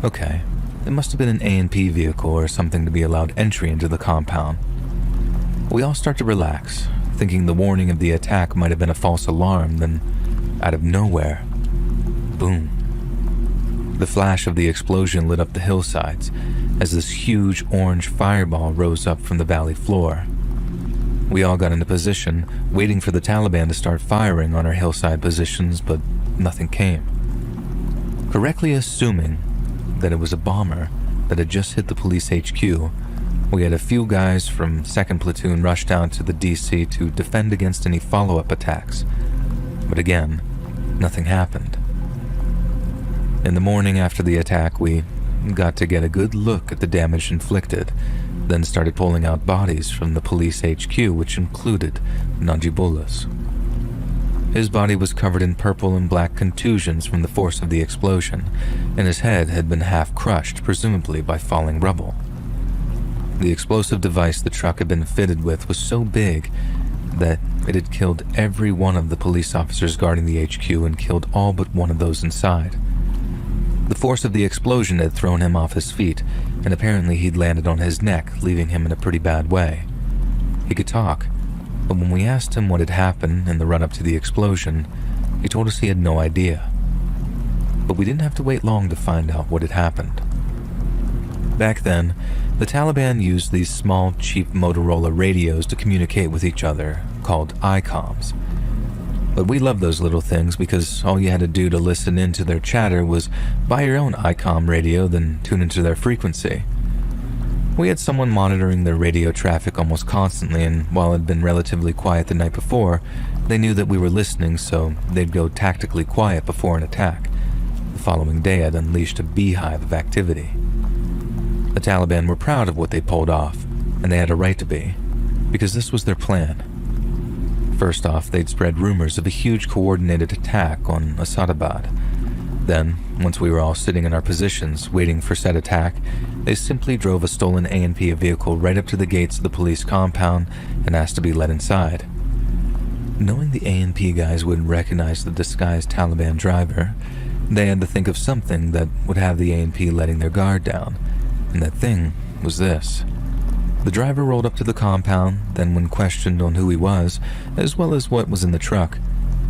okay, it must have been an A&P vehicle or something to be allowed entry into the compound. We all start to relax, thinking the warning of the attack might have been a false alarm, then out of nowhere, boom. The flash of the explosion lit up the hillsides as this huge orange fireball rose up from the valley floor. We all got into position, waiting for the Taliban to start firing on our hillside positions, but nothing came. Correctly assuming that it was a bomber that had just hit the police HQ, we had a few guys from 2nd Platoon rush down to the DC to defend against any follow-up attacks. But again, nothing happened. In the morning after the attack, we got to get a good look at the damage inflicted, then started pulling out bodies from the police HQ, which included Najibullah's. His body was covered in purple and black contusions from the force of the explosion, and his head had been half crushed, presumably by falling rubble. The explosive device the truck had been fitted with was so big that it had killed every one of the police officers guarding the HQ and killed all but one of those inside. The force of the explosion had thrown him off his feet, and apparently he'd landed on his neck, leaving him in a pretty bad way. He could talk, but when we asked him what had happened in the run-up to the explosion, he told us he had no idea. But we didn't have to wait long to find out what had happened. Back then, the Taliban used these small, cheap Motorola radios to communicate with each other, called ICOMs. But we loved those little things because all you had to do to listen into their chatter was buy your own ICOM radio, then tune into their frequency. We had someone monitoring their radio traffic almost constantly, and while it had been relatively quiet the night before, they knew that we were listening, so they'd go tactically quiet before an attack. The following day had unleashed a beehive of activity. The Taliban were proud of what they pulled off, and they had a right to be, because this was their plan. First off, they'd spread rumors of a huge coordinated attack on Asadabad. Then, once we were all sitting in our positions waiting for said attack, they simply drove a stolen A&P vehicle right up to the gates of the police compound and asked to be let inside. Knowing the A&P guys wouldn't recognize the disguised Taliban driver, they had to think of something that would have the A&P letting their guard down, and that thing was this. The driver rolled up to the compound, then when questioned on who he was, as well as what was in the truck,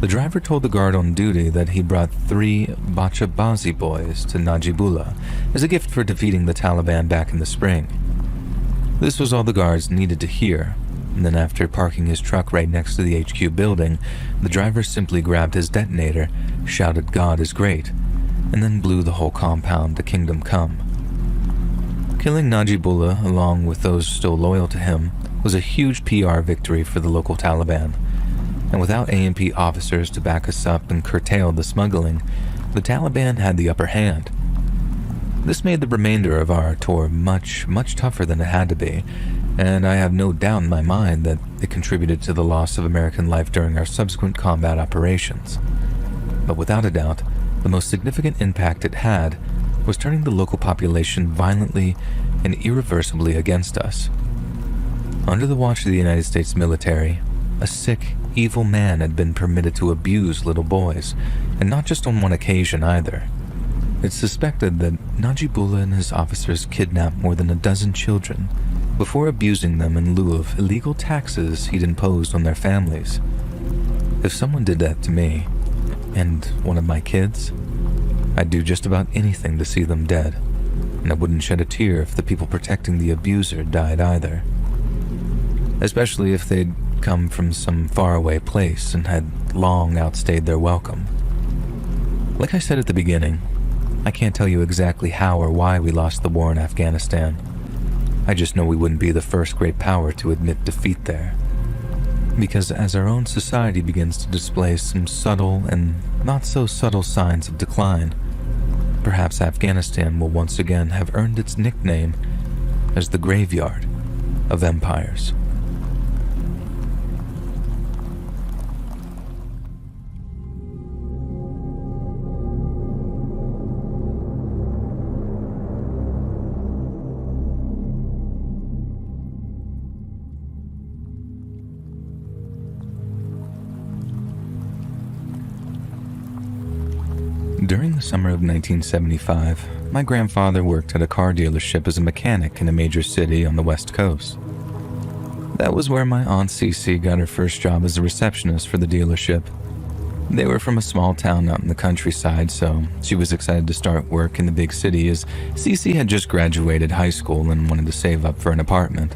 the driver told the guard on duty that he brought 3 Bachabazi boys to Najibullah as a gift for defeating the Taliban back in the spring. This was all the guards needed to hear, and then after parking his truck right next to the HQ building, the driver simply grabbed his detonator, shouted "God is great," and then blew the whole compound to Kingdom Come. Killing Najibullah, along with those still loyal to him, was a huge PR victory for the local Taliban. And without A&P officers to back us up and curtail the smuggling, the Taliban had the upper hand. This made the remainder of our tour much, much tougher than it had to be, and I have no doubt in my mind that it contributed to the loss of American life during our subsequent combat operations. But without a doubt, the most significant impact it had was turning the local population violently and irreversibly against us. Under the watch of the United States military, a sick, evil man had been permitted to abuse little boys, and not just on one occasion either. It's suspected that Najibullah and his officers kidnapped more than a dozen children before abusing them in lieu of illegal taxes he'd imposed on their families. If someone did that to me, and one of my kids, I'd do just about anything to see them dead, and I wouldn't shed a tear if the people protecting the abuser died either. Especially if they'd come from some faraway place and had long outstayed their welcome. Like I said at the beginning, I can't tell you exactly how or why we lost the war in Afghanistan. I just know we wouldn't be the first great power to admit defeat there. Because as our own society begins to display some subtle and not so subtle signs of decline, perhaps Afghanistan will once again have earned its nickname as the graveyard of empires. During the summer of 1975, my grandfather worked at a car dealership as a mechanic in a major city on the West Coast. That was where my Aunt Cece got her first job as a receptionist for the dealership. They were from a small town out in the countryside, so she was excited to start work in the big city as Cece had just graduated high school and wanted to save up for an apartment.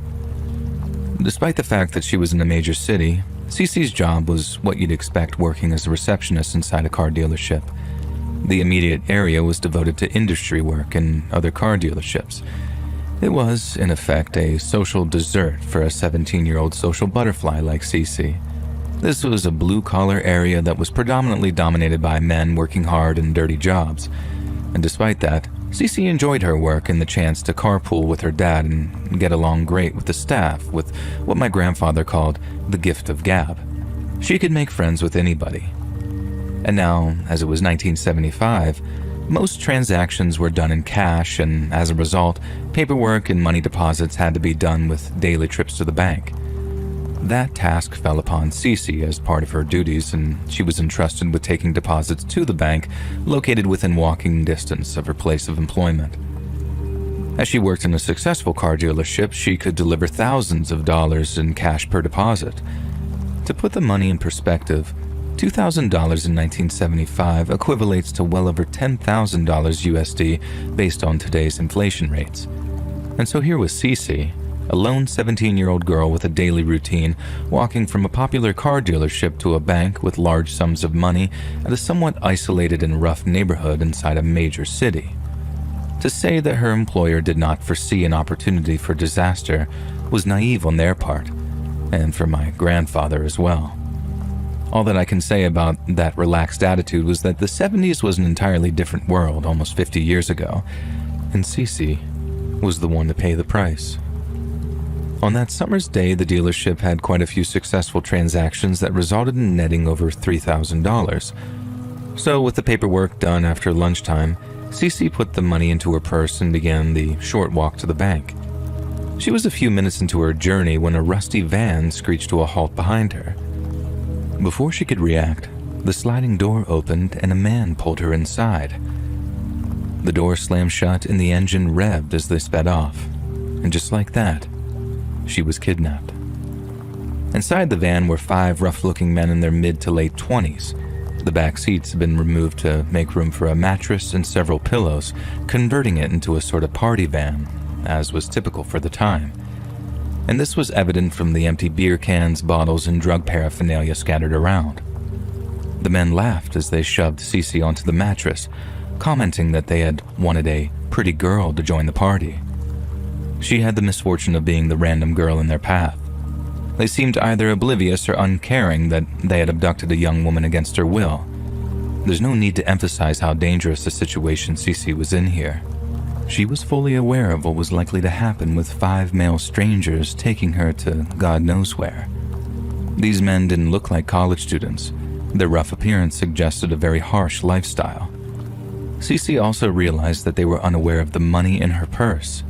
Despite the fact that she was in a major city, Cece's job was what you'd expect working as a receptionist inside a car dealership. The immediate area was devoted to industry work and other car dealerships. It was, in effect, a social dessert for a 17-year-old social butterfly like Cece. This was a blue-collar area that was predominantly dominated by men working hard and dirty jobs. And despite that, Cece enjoyed her work and the chance to carpool with her dad and get along great with the staff with what my grandfather called the gift of gab. She could make friends with anybody. And now, as it was 1975, most transactions were done in cash, and as a result, paperwork and money deposits had to be done with daily trips to the bank. That task fell upon Cece as part of her duties, and she was entrusted with taking deposits to the bank located within walking distance of her place of employment. As she worked in a successful car dealership, she could deliver thousands of dollars in cash per deposit. To put the money in perspective, $2,000 in 1975 equivalates to well over $10,000 USD based on today's inflation rates. And so here was Cece, a lone 17-year-old girl with a daily routine, walking from a popular car dealership to a bank with large sums of money at a somewhat isolated and rough neighborhood inside a major city. To say that her employer did not foresee an opportunity for disaster was naive on their part, and for my grandfather as well. All that I can say about that relaxed attitude was that the 70s was an entirely different world almost 50 years ago, and Cece was the one to pay the price. On that summer's day, the dealership had quite a few successful transactions that resulted in netting over $3,000. So with the paperwork done after lunchtime, Cece put the money into her purse and began the short walk to the bank. She was a few minutes into her journey when a rusty van screeched to a halt behind her. Before she could react, the sliding door opened and a man pulled her inside. The door slammed shut and the engine revved as they sped off. And just like that, she was kidnapped. Inside the van were 5 rough-looking men in their mid to late 20s. The back seats had been removed to make room for a mattress and several pillows, converting it into a sort of party van, as was typical for the time. And this was evident from the empty beer cans, bottles, and drug paraphernalia scattered around. The men laughed as they shoved Cece onto the mattress, commenting that they had wanted a pretty girl to join the party. She had the misfortune of being the random girl in their path. They seemed either oblivious or uncaring that they had abducted a young woman against her will. There's no need to emphasize how dangerous a situation Cece was in here. She was fully aware of what was likely to happen with 5 male strangers taking her to God knows where. These men didn't look like college students. Their rough appearance suggested a very harsh lifestyle. Cece also realized that they were unaware of the money in her purse.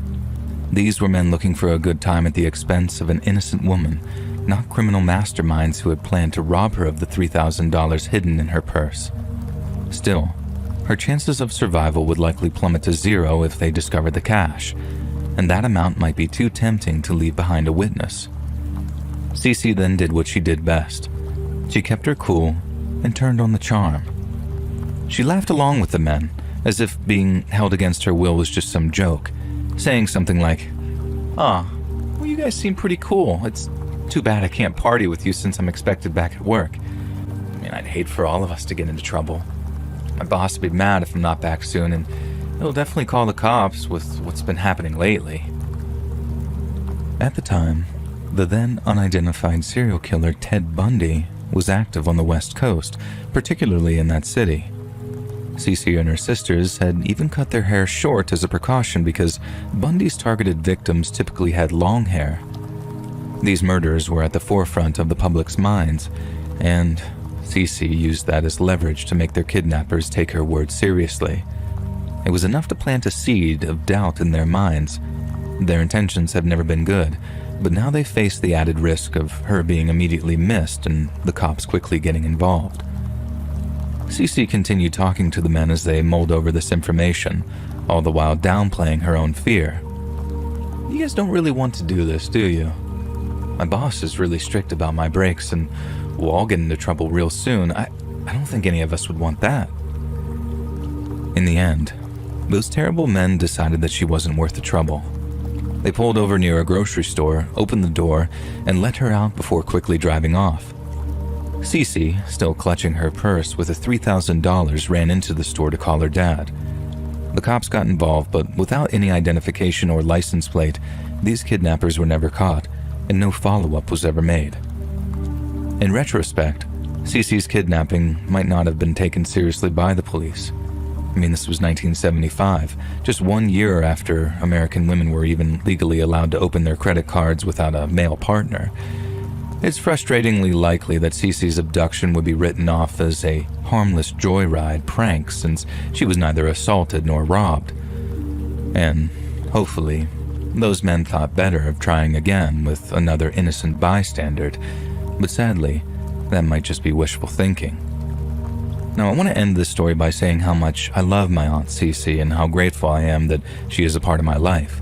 These were men looking for a good time at the expense of an innocent woman, not criminal masterminds who had planned to rob her of the $3,000 hidden in her purse. Still, her chances of survival would likely plummet to 0 if they discovered the cash, and that amount might be too tempting to leave behind a witness. Cece then did what she did best. She kept her cool and turned on the charm. She laughed along with the men, as if being held against her will was just some joke, saying something like, well, you guys seem pretty cool. It's too bad I can't party with you since I'm expected back at work. I mean, I'd hate for all of us to get into trouble. My boss will be mad if I'm not back soon, and he'll definitely call the cops with what's been happening lately." At the time, the then unidentified serial killer Ted Bundy was active on the West Coast, particularly in that city. Cece and her sisters had even cut their hair short as a precaution because Bundy's targeted victims typically had long hair. These murders were at the forefront of the public's minds, and Cece used that as leverage to make their kidnappers take her word seriously. It was enough to plant a seed of doubt in their minds. Their intentions have never been good, but now they face the added risk of her being immediately missed and the cops quickly getting involved. Cece continued talking to the men as they mulled over this information, all the while downplaying her own fear. "You guys don't really want to do this, do you? My boss is really strict about my breaks, and we'll all get into trouble real soon. I don't think any of us would want that." In the end, those terrible men decided that she wasn't worth the trouble. They pulled over near a grocery store, opened the door, and let her out before quickly driving off. Cece, still clutching her purse with the $3,000, ran into the store to call her dad. The cops got involved, but without any identification or license plate, these kidnappers were never caught, and no follow-up was ever made. In retrospect, Cece's kidnapping might not have been taken seriously by the police. I mean, this was 1975, just 1 year after American women were even legally allowed to open their credit cards without a male partner. It's frustratingly likely that Cece's abduction would be written off as a harmless joyride prank since she was neither assaulted nor robbed. And, hopefully, those men thought better of trying again with another innocent bystander, but sadly, that might just be wishful thinking. Now, I want to end this story by saying how much I love my Aunt Cece and how grateful I am that she is a part of my life.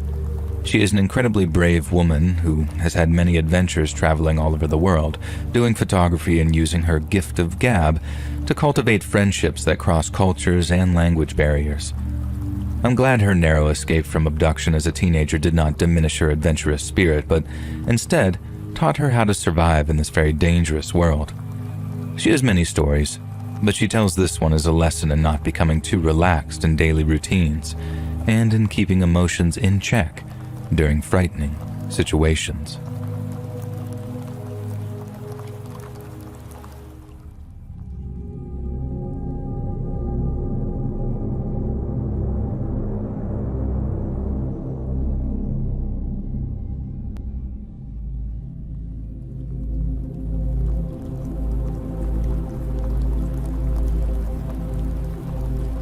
She is an incredibly brave woman who has had many adventures traveling all over the world, doing photography and using her gift of gab to cultivate friendships that cross cultures and language barriers. I'm glad her narrow escape from abduction as a teenager did not diminish her adventurous spirit, but instead taught her how to survive in this very dangerous world. She has many stories, but she tells this one as a lesson in not becoming too relaxed in daily routines and in keeping emotions in check during frightening situations.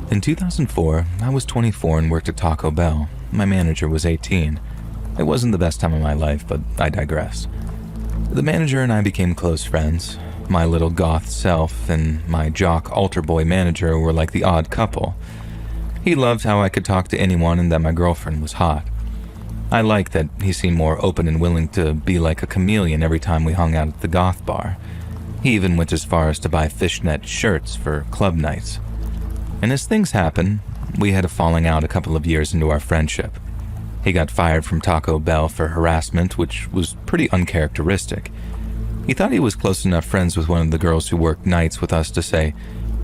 In 2004, I was 24 and worked at Taco Bell. My manager was 18. It wasn't the best time of my life, but I digress. The manager and I became close friends. My little goth self and my jock altar boy manager were like the odd couple. He loved how I could talk to anyone and that my girlfriend was hot. I liked that he seemed more open and willing to be like a chameleon every time we hung out at the goth bar. He even went as far as to buy fishnet shirts for club nights. And as things happen, we had a falling out a couple of years into our friendship. He got fired from Taco Bell for harassment, which was pretty uncharacteristic. He thought he was close enough friends with one of the girls who worked nights with us to say,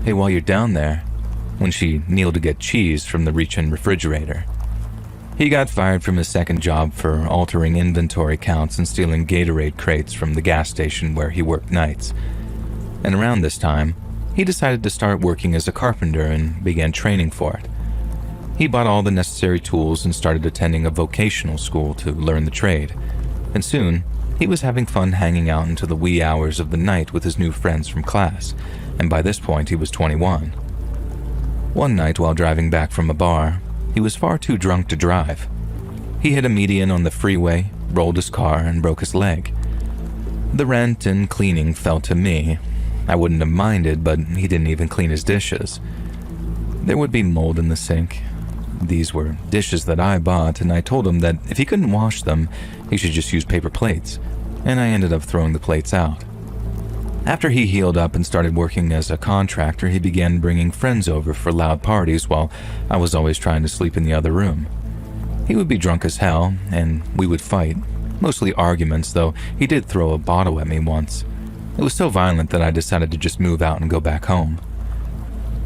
"Hey, while you're down there," when she kneeled to get cheese from the reach-in refrigerator. He got fired from his second job for altering inventory counts and stealing Gatorade crates from the gas station where he worked nights. And around this time, he decided to start working as a carpenter and began training for it. He bought all the necessary tools and started attending a vocational school to learn the trade. And soon, he was having fun hanging out into the wee hours of the night with his new friends from class, and by this point he was 21. One night while driving back from a bar, he was far too drunk to drive. He hit a median on the freeway, rolled his car, and broke his leg. The rent and cleaning fell to me. I wouldn't have minded, but he didn't even clean his dishes. There would be mold in the sink. These were dishes that I bought, and I told him that if he couldn't wash them, he should just use paper plates, and I ended up throwing the plates out. After he healed up and started working as a contractor, he began bringing friends over for loud parties while I was always trying to sleep in the other room. He would be drunk as hell, and we would fight, mostly arguments, though he did throw a bottle at me once. It was so violent that I decided to just move out and go back home.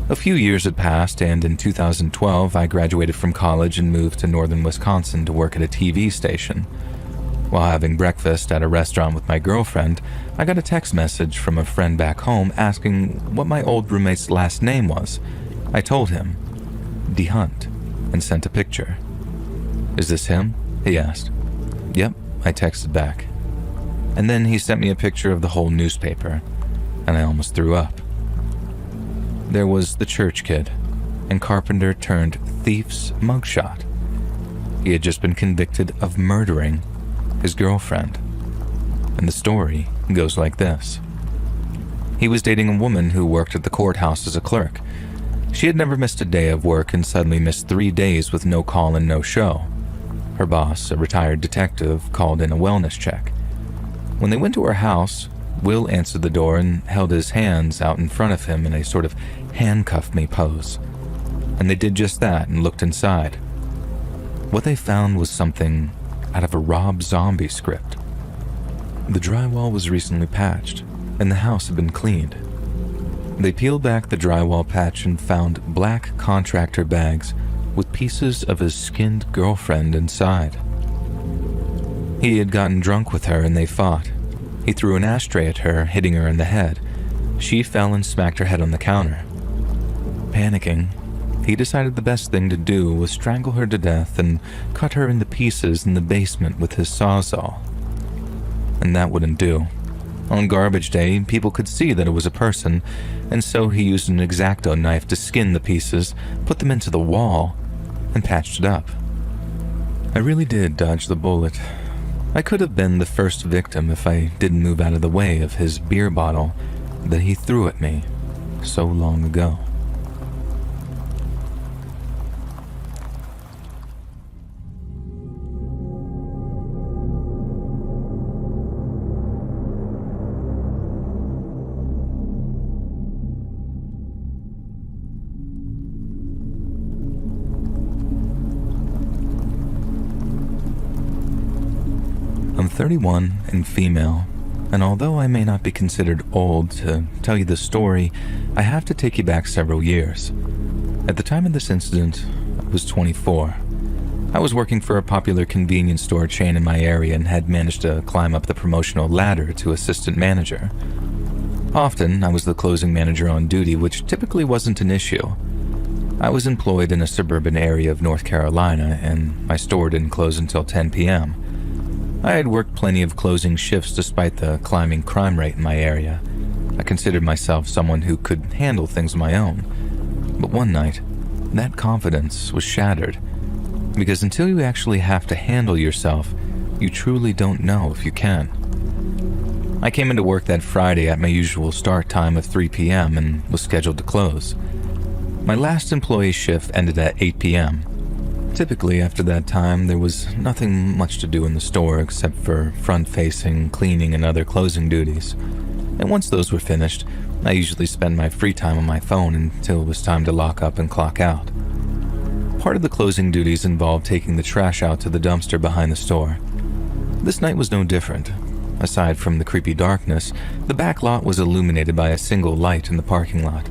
A few years had passed, and in 2012, I graduated from college and moved to northern Wisconsin to work at a TV station. While having breakfast at a restaurant with my girlfriend, I got a text message from a friend back home asking what my old roommate's last name was. I told him, DeHunt, and sent a picture. "Is this him?" he asked. "Yep," I texted back. And then he sent me a picture of the whole newspaper, and I almost threw up. There was the church kid, and carpenter turned thief's mugshot. He had just been convicted of murdering his girlfriend. And the story goes like this. He was dating a woman who worked at the courthouse as a clerk. She had never missed a day of work and suddenly missed 3 days with no call and no show. Her boss, a retired detective, called in a wellness check. When they went to her house, Will answered the door and held his hands out in front of him in a sort of handcuff me pose. And they did just that and looked inside. What they found was something out of a Rob Zombie script. The drywall was recently patched, and the house had been cleaned. They peeled back the drywall patch and found black contractor bags with pieces of his skinned girlfriend inside. He had gotten drunk with her and they fought. He threw an ashtray at her, hitting her in the head. She fell and smacked her head on the counter. Panicking, he decided the best thing to do was strangle her to death and cut her into pieces in the basement with his sawzall. And that wouldn't do. On garbage day, people could see that it was a person, and so he used an X-Acto knife to skin the pieces, put them into the wall, and patched it up. I really did dodge the bullet. I could have been the first victim if I didn't move out of the way of his beer bottle that he threw at me so long ago. I'm 31 and female, and although I may not be considered old to tell you this story, I have to take you back several years. At the time of this incident, I was 24. I was working for a popular convenience store chain in my area and had managed to climb up the promotional ladder to assistant manager. Often, I was the closing manager on duty, which typically wasn't an issue. I was employed in a suburban area of North Carolina, and my store didn't close until 10 p.m. I had worked plenty of closing shifts despite the climbing crime rate in my area. I considered myself someone who could handle things on my own. But one night, that confidence was shattered, because until you actually have to handle yourself, you truly don't know if you can. I came into work that Friday at my usual start time of 3 p.m. and was scheduled to close. My last employee shift ended at 8 p.m. Typically, after that time, there was nothing much to do in the store except for front-facing, cleaning, and other closing duties. And once those were finished, I usually spent my free time on my phone until it was time to lock up and clock out. Part of the closing duties involved taking the trash out to the dumpster behind the store. This night was no different. Aside from the creepy darkness, the back lot was illuminated by a single light in the parking lot.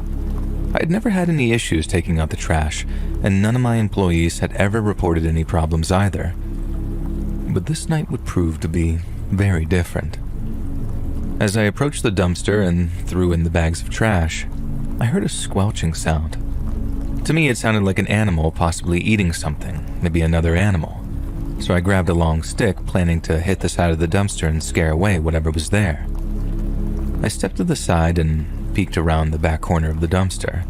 I had never had any issues taking out the trash, and none of my employees had ever reported any problems either. But this night would prove to be very different. As I approached the dumpster and threw in the bags of trash, I heard a squelching sound. To me, it sounded like an animal possibly eating something, maybe another animal. So I grabbed a long stick, planning to hit the side of the dumpster and scare away whatever was there. I stepped to the side and peeked around the back corner of the dumpster,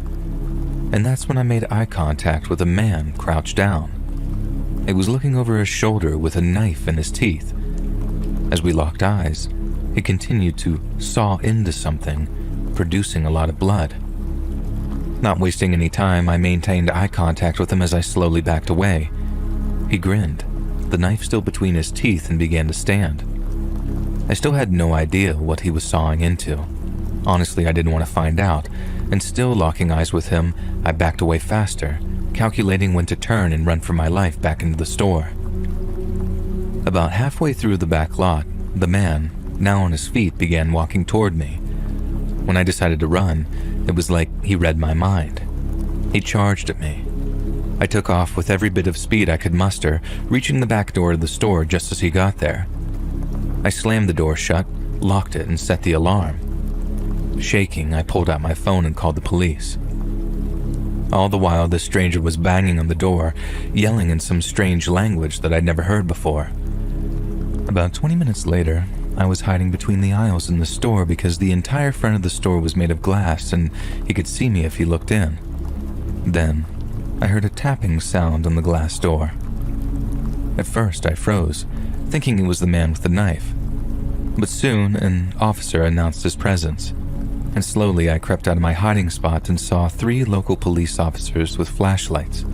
and that's when I made eye contact with a man crouched down. He was looking over his shoulder with a knife in his teeth. As we locked eyes, he continued to saw into something, producing a lot of blood. Not wasting any time, I maintained eye contact with him as I slowly backed away. He grinned, the knife still between his teeth, and began to stand. I still had no idea what he was sawing into. Honestly, I didn't want to find out, and still locking eyes with him, I backed away faster, calculating when to turn and run for my life back into the store. About halfway through the back lot, the man, now on his feet, began walking toward me. When I decided to run, it was like he read my mind. He charged at me. I took off with every bit of speed I could muster, reaching the back door of the store just as he got there. I slammed the door shut, locked it, and set the alarm. Shaking, I pulled out my phone and called the police. All the while, the stranger was banging on the door, yelling in some strange language that I'd never heard before. About 20 minutes later, I was hiding between the aisles in the store because the entire front of the store was made of glass and he could see me if he looked in. Then, I heard a tapping sound on the glass door. At first, I froze, thinking it was the man with the knife. But soon, an officer announced his presence, and slowly I crept out of my hiding spot and saw 3 local police officers with flashlights.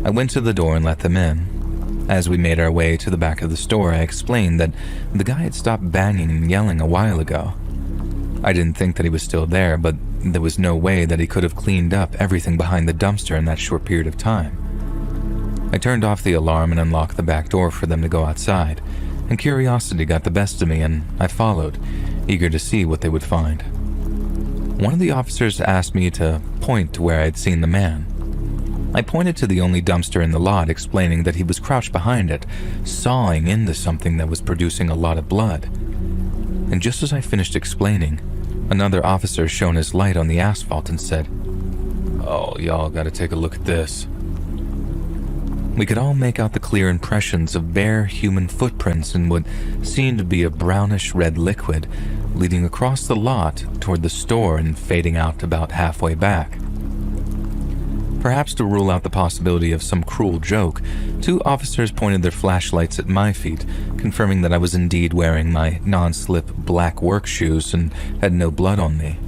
I went to the door and let them in. As we made our way to the back of the store, I explained that the guy had stopped banging and yelling a while ago. I didn't think that he was still there, but there was no way that he could have cleaned up everything behind the dumpster in that short period of time. I turned off the alarm and unlocked the back door for them to go outside, and curiosity got the best of me and I followed, eager to see what they would find. One of the officers asked me to point to where I'd seen the man. I pointed to the only dumpster in the lot, explaining that he was crouched behind it, sawing into something that was producing a lot of blood. And just as I finished explaining, another officer shone his light on the asphalt and said, "Oh, y'all gotta take a look at this." We could all make out the clear impressions of bare human footprints in what seemed to be a brownish red liquid leading across the lot toward the store and fading out about halfway back. Perhaps to rule out the possibility of some cruel joke, 2 officers pointed their flashlights at my feet, confirming that I was indeed wearing my non-slip black work shoes and had no blood on me.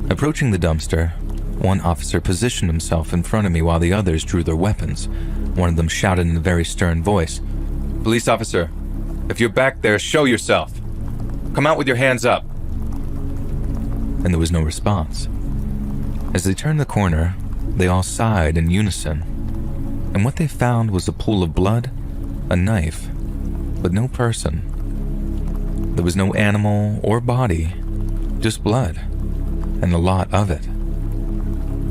Approaching the dumpster, one officer positioned himself in front of me while the others drew their weapons. One of them shouted in a very stern voice, "Police officer, if you're back there, show yourself. Come out with your hands up." And there was no response. As they turned the corner, they all sighed in unison. And what they found was a pool of blood, a knife, but no person. There was no animal or body, just blood, and a lot of it.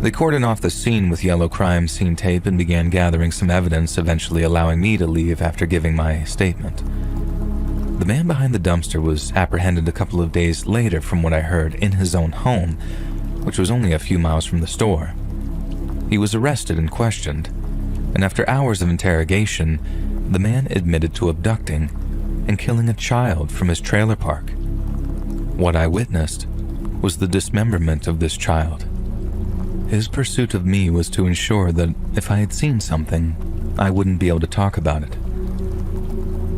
They cordoned off the scene with yellow crime scene tape and began gathering some evidence, eventually allowing me to leave after giving my statement. The man behind the dumpster was apprehended a couple of days later from what I heard in his own home, which was only a few miles from the store. He was arrested and questioned, and after hours of interrogation, the man admitted to abducting and killing a child from his trailer park. What I witnessed was the dismemberment of this child. His pursuit of me was to ensure that if I had seen something, I wouldn't be able to talk about it.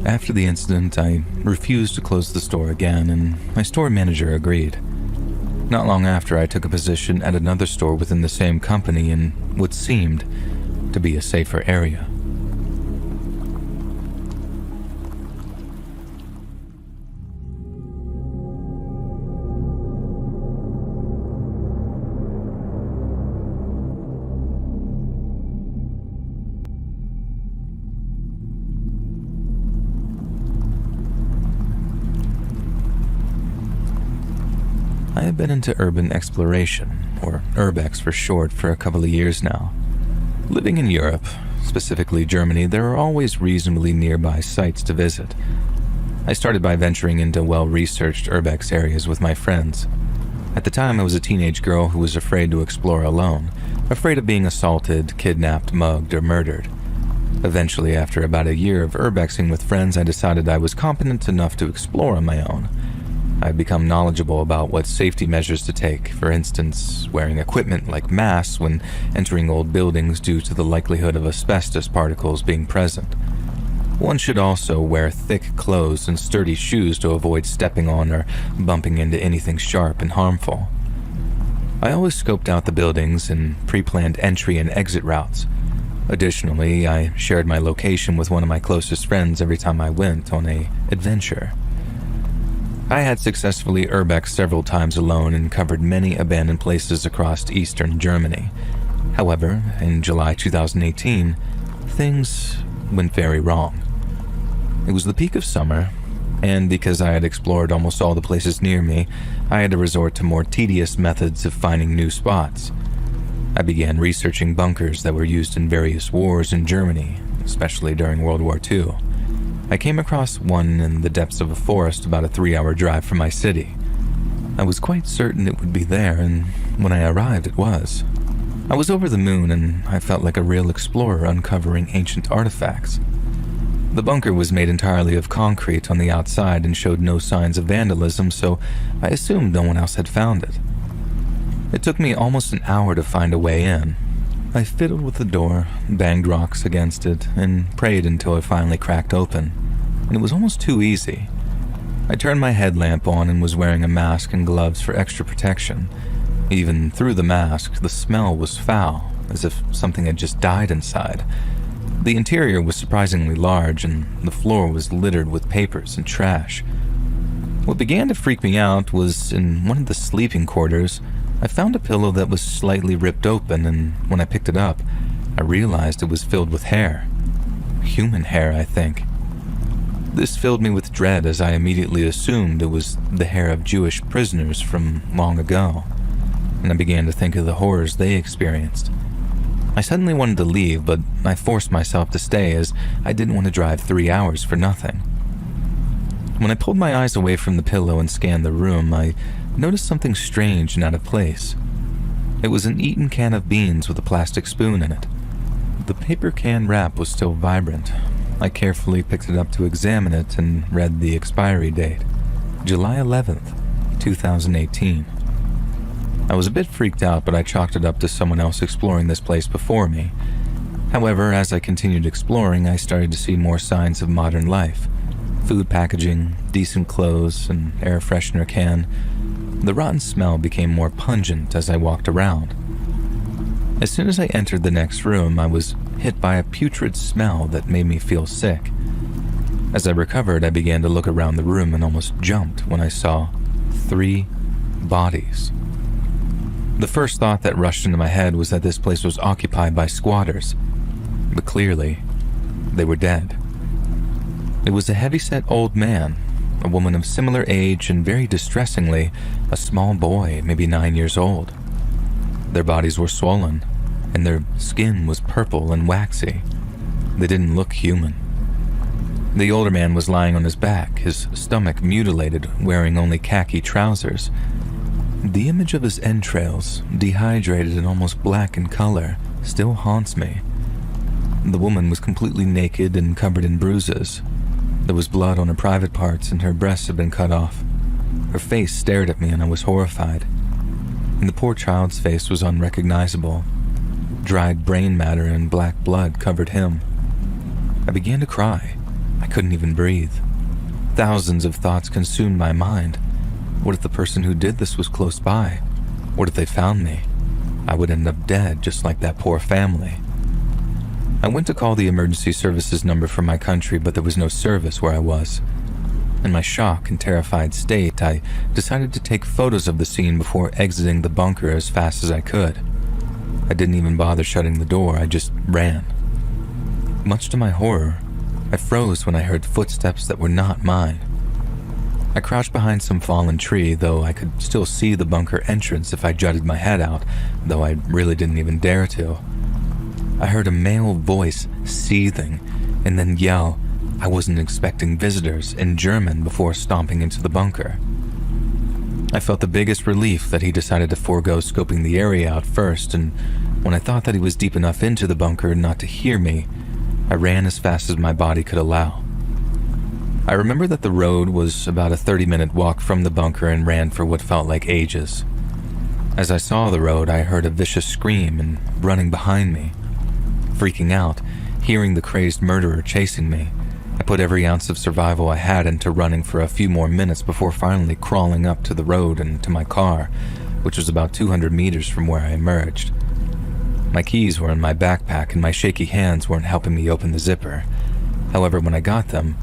After the incident, I refused to close the store again, and my store manager agreed. Not long after, I took a position at another store within the same company in what seemed to be a safer area. I have been into urban exploration, or urbex for short, for a couple of years now. Living in Europe, specifically Germany, there are always reasonably nearby sites to visit. I started by venturing into well-researched urbex areas with my friends. At the time, I was a teenage girl who was afraid to explore alone, afraid of being assaulted, kidnapped, mugged, or murdered. Eventually, after about a year of urbexing with friends, I decided I was competent enough to explore on my own. I've become knowledgeable about what safety measures to take, for instance, wearing equipment like masks when entering old buildings due to the likelihood of asbestos particles being present. One should also wear thick clothes and sturdy shoes to avoid stepping on or bumping into anything sharp and harmful. I always scoped out the buildings and pre-planned entry and exit routes. Additionally, I shared my location with one of my closest friends every time I went on an adventure. I had successfully urbexed several times alone and covered many abandoned places across eastern Germany. However, in July 2018, things went very wrong. It was the peak of summer, and because I had explored almost all the places near me, I had to resort to more tedious methods of finding new spots. I began researching bunkers that were used in various wars in Germany, especially during World War II. I came across one in the depths of a forest about a 3-hour drive from my city. I was quite certain it would be there, and when I arrived, it was. I was over the moon, and I felt like a real explorer uncovering ancient artifacts. The bunker was made entirely of concrete on the outside and showed no signs of vandalism, so I assumed no one else had found it. It took me almost an hour to find a way in. I fiddled with the door, banged rocks against it, and prayed until it finally cracked open, and it was almost too easy. I turned my headlamp on and was wearing a mask and gloves for extra protection. Even through the mask, the smell was foul, as if something had just died inside. The interior was surprisingly large, and the floor was littered with papers and trash. What began to freak me out was in one of the sleeping quarters, I found a pillow that was slightly ripped open, and when I picked it up, I realized it was filled with hair. Human hair, I think. This filled me with dread as I immediately assumed it was the hair of Jewish prisoners from long ago, and I began to think of the horrors they experienced. I suddenly wanted to leave, but I forced myself to stay as I didn't want to drive 3 hours for nothing. When I pulled my eyes away from the pillow and scanned the room, I noticed something strange and out of place. It was an eaten can of beans with a plastic spoon in it. The paper can wrap was still vibrant. I carefully picked it up to examine it and read the expiry date, July 11th, 2018. I was a bit freaked out, but I chalked it up to someone else exploring this place before me. However, as I continued exploring, I started to see more signs of modern life. Food packaging, decent clothes, an air freshener can. The rotten smell became more pungent as I walked around. As soon as I entered the next room, I was hit by a putrid smell that made me feel sick. As I recovered, I began to look around the room and almost jumped when I saw 3 bodies. The first thought that rushed into my head was that this place was occupied by squatters, but clearly, they were dead. It was a heavy-set old man, a woman of similar age, and very distressingly, a small boy, maybe 9 years old. Their bodies were swollen, and their skin was purple and waxy. They didn't look human. The older man was lying on his back, his stomach mutilated, wearing only khaki trousers. The image of his entrails, dehydrated and almost black in color, still haunts me. The woman was completely naked and covered in bruises. There was blood on her private parts and her breasts had been cut off. Her face stared at me and I was horrified. and the poor child's face was unrecognizable. Dried brain matter and black blood covered him. I began to cry. I couldn't even breathe. Thousands of thoughts consumed my mind. What if the person who did this was close by? What if they found me? I would end up dead, just like that poor family. I went to call the emergency services number for my country, but there was no service where I was. In my shock and terrified state, I decided to take photos of the scene before exiting the bunker as fast as I could. I didn't even bother shutting the door, I just ran. Much to my horror, I froze when I heard footsteps that were not mine. I crouched behind some fallen tree, though I could still see the bunker entrance if I jutted my head out, though I really didn't even dare to. I heard a male voice seething, and then yell, "I wasn't expecting visitors," in German before stomping into the bunker. I felt the biggest relief that he decided to forego scoping the area out first, and when I thought that he was deep enough into the bunker not to hear me, I ran as fast as my body could allow. I remember that the road was about a 30-minute walk from the bunker and ran for what felt like ages. As I saw the road, I heard a vicious scream and running behind me. Freaking out, hearing the crazed murderer chasing me, I put every ounce of survival I had into running for a few more minutes before finally crawling up to the road and to my car, which was about 200 meters from where I emerged. My keys were in my backpack and my shaky hands weren't helping me open the zipper. However, when I got them,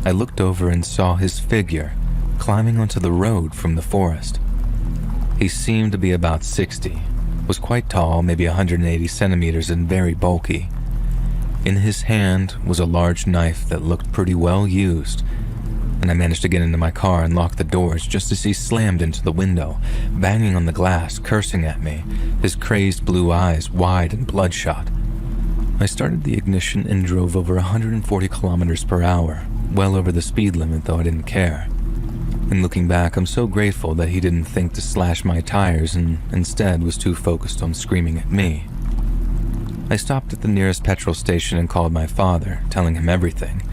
I looked over and saw his figure climbing onto the road from the forest. He seemed to be about 60, was quite tall, maybe 180 centimeters, and very bulky. In his hand was a large knife that looked pretty well used, and I managed to get into my car and lock the doors just as he slammed into the window, banging on the glass, cursing at me, his crazed blue eyes wide and bloodshot. I started the ignition and drove over 140 kilometers per hour, well over the speed limit, though I didn't care. And looking back, I'm so grateful that he didn't think to slash my tires and instead was too focused on screaming at me. I stopped at the nearest petrol station and called my father, telling him everything.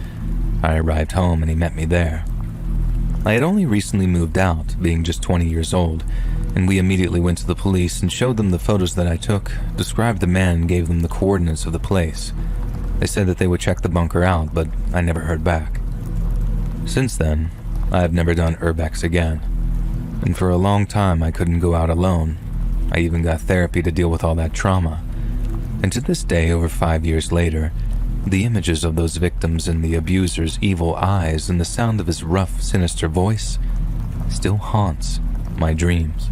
I arrived home and he met me there. I had only recently moved out, being just 20 years old, and we immediately went to the police and showed them the photos that I took, described the man, and gave them the coordinates of the place. They said that they would check the bunker out, but I never heard back. Since then, I have never done urbex again, and for a long time I couldn't go out alone. I even got therapy to deal with all that trauma. And to this day, over 5 years later, the images of those victims and the abuser's evil eyes and the sound of his rough, sinister voice still haunts my dreams.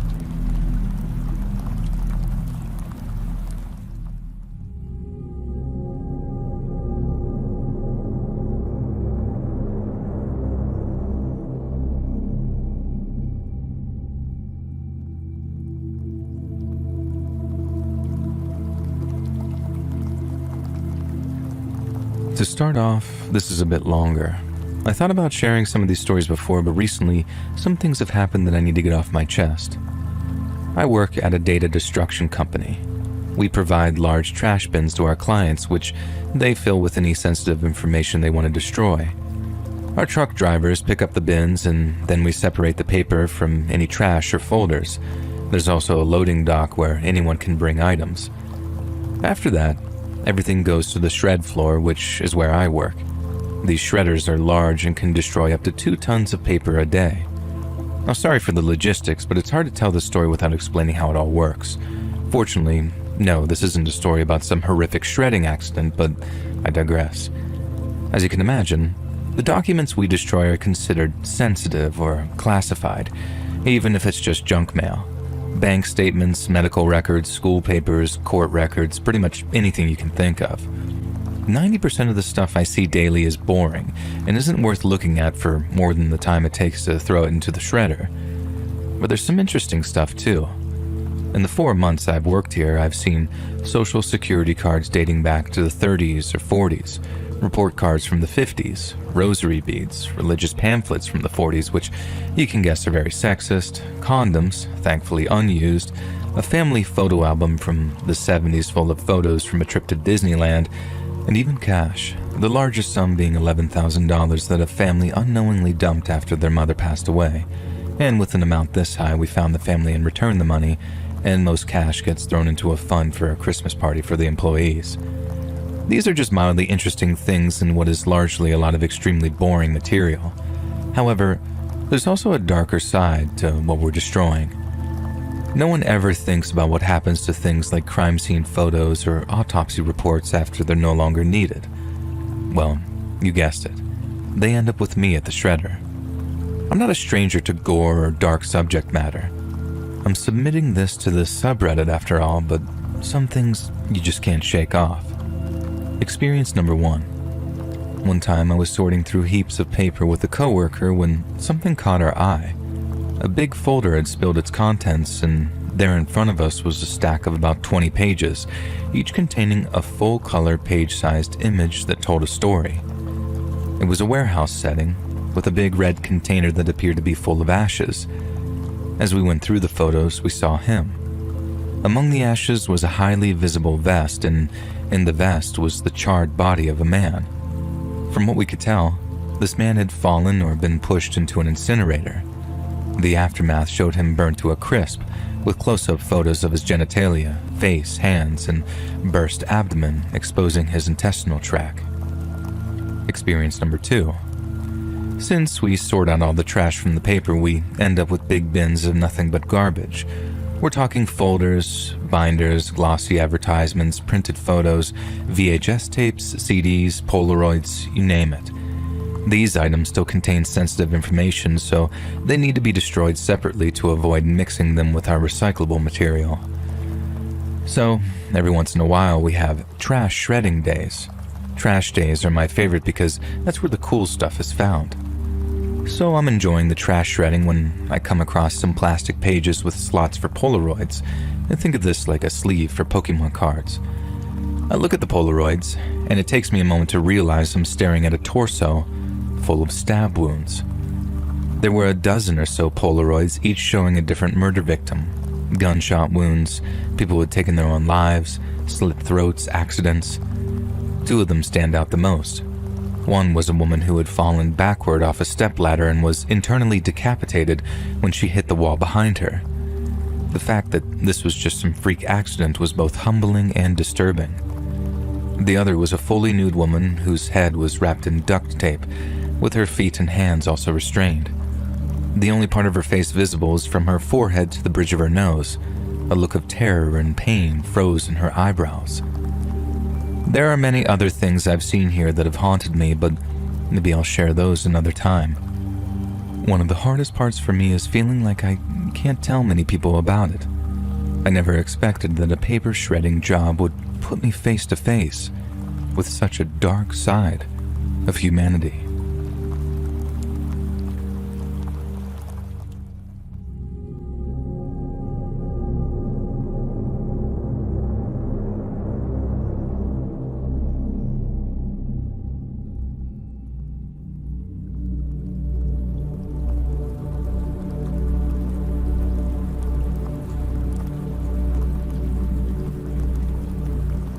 To start off, this is a bit longer. I thought about sharing some of these stories before, but recently, some things have happened that I need to get off my chest. I work at a data destruction company. We provide large trash bins to our clients, which they fill with any sensitive information they want to destroy. Our truck drivers pick up the bins, and then we separate the paper from any trash or folders. There's also a loading dock where anyone can bring items. After that, everything goes to the shred floor, which is where I work. These shredders are large and can destroy up to 2 tons of paper a day. Now, sorry for the logistics, but it's hard to tell this story without explaining how it all works. Fortunately, no, this isn't a story about some horrific shredding accident, but I digress. As you can imagine, the documents we destroy are considered sensitive or classified, even if it's just junk mail. Bank statements, medical records, school papers, court records, pretty much anything you can think of. 90% of the stuff I see daily is boring and isn't worth looking at for more than the time it takes to throw it into the shredder. But there's some interesting stuff too. In the 4 months I've worked here, I've seen social security cards dating back to the 30s or 40s, report cards from the 50s, rosary beads, religious pamphlets from the 40s, which you can guess are very sexist, condoms, thankfully unused, a family photo album from the 70s full of photos from a trip to Disneyland, and even cash, the largest sum being $11,000 that a family unknowingly dumped after their mother passed away. And with an amount this high, we found the family and returned the money, and most cash gets thrown into a fund for a Christmas party for the employees. These are just mildly interesting things in what is largely a lot of extremely boring material. However, there's also a darker side to what we're destroying. No one ever thinks about what happens to things like crime scene photos or autopsy reports after they're no longer needed. Well, you guessed it. They end up with me at the shredder. I'm not a stranger to gore or dark subject matter. I'm submitting this to this subreddit after all, but some things you just can't shake off. Experience number 1. One time I was sorting through heaps of paper with a coworker when something caught our eye. A big folder had spilled its contents, and there in front of us was a stack of about 20 pages, each containing a full-color page-sized image that told a story. It was a warehouse setting, with a big red container that appeared to be full of ashes. As we went through the photos, we saw him. Among the ashes was a highly visible vest, and in the vest was the charred body of a man. From what we could tell, this man had fallen or been pushed into an incinerator. The aftermath showed him burnt to a crisp, with close-up photos of his genitalia, face, hands, and burst abdomen exposing his intestinal tract. Experience number 2. Since we sort out all the trash from the paper, we end up with big bins of nothing but garbage. We're talking folders, binders, glossy advertisements, printed photos, VHS tapes, CDs, Polaroids, you name it. These items still contain sensitive information, so they need to be destroyed separately to avoid mixing them with our recyclable material. So, every once in a while we have trash shredding days. Trash days are my favorite because that's where the cool stuff is found. So I'm enjoying the trash shredding when I come across some plastic pages with slots for Polaroids, and think of this like a sleeve for Pokemon cards. I look at the Polaroids, and it takes me a moment to realize I'm staring at a torso full of stab wounds. There were a dozen or so Polaroids, each showing a different murder victim. Gunshot wounds, people who had taken their own lives, slit throats, accidents. 2 of them stand out the most. One was a woman who had fallen backward off a stepladder and was internally decapitated when she hit the wall behind her. The fact that this was just some freak accident was both humbling and disturbing. The other was a fully nude woman whose head was wrapped in duct tape, with her feet and hands also restrained. The only part of her face visible is from her forehead to the bridge of her nose. A look of terror and pain froze in her eyebrows. There are many other things I've seen here that have haunted me, but maybe I'll share those another time. One of the hardest parts for me is feeling like I can't tell many people about it. I never expected that a paper shredding job would put me face to face with such a dark side of humanity.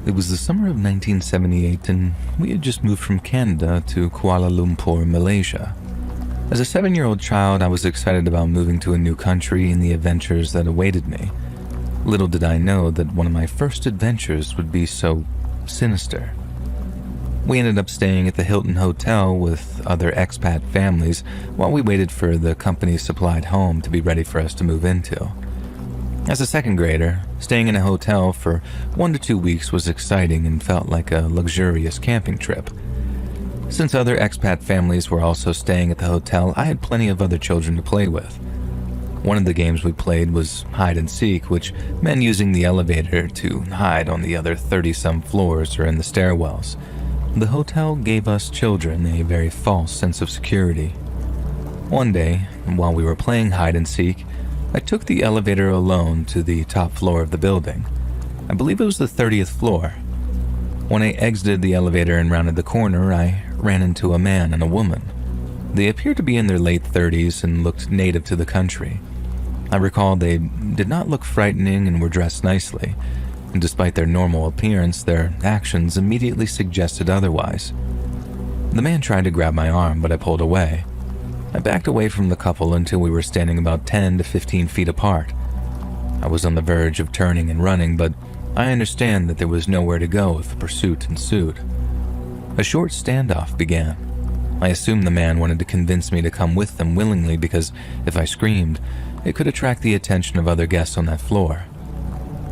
It was the summer of 1978, and we had just moved from Canada to Kuala Lumpur, Malaysia. As a 7-year-old child, I was excited about moving to a new country and the adventures that awaited me. Little did I know that one of my first adventures would be so sinister. We ended up staying at the Hilton Hotel with other expat families while we waited for the company's supplied home to be ready for us to move into. As a second grader, staying in a hotel for 1 to 2 weeks was exciting and felt like a luxurious camping trip. Since other expat families were also staying at the hotel, I had plenty of other children to play with. One of the games we played was hide and seek, which meant using the elevator to hide on the other 30-some floors or in the stairwells. The hotel gave us children a very false sense of security. One day, while we were playing hide and seek, I took the elevator alone to the top floor of the building. I believe it was the 30th floor. When I exited the elevator and rounded the corner, I ran into a man and a woman. They appeared to be in their late 30s and looked native to the country. I recall they did not look frightening and were dressed nicely, and despite their normal appearance, their actions immediately suggested otherwise. The man tried to grab my arm, but I pulled away. I backed away from the couple until we were standing about 10 to 15 feet apart. I was on the verge of turning and running, but I understand that there was nowhere to go if a pursuit ensued. A short standoff began. I assumed the man wanted to convince me to come with them willingly because if I screamed, it could attract the attention of other guests on that floor.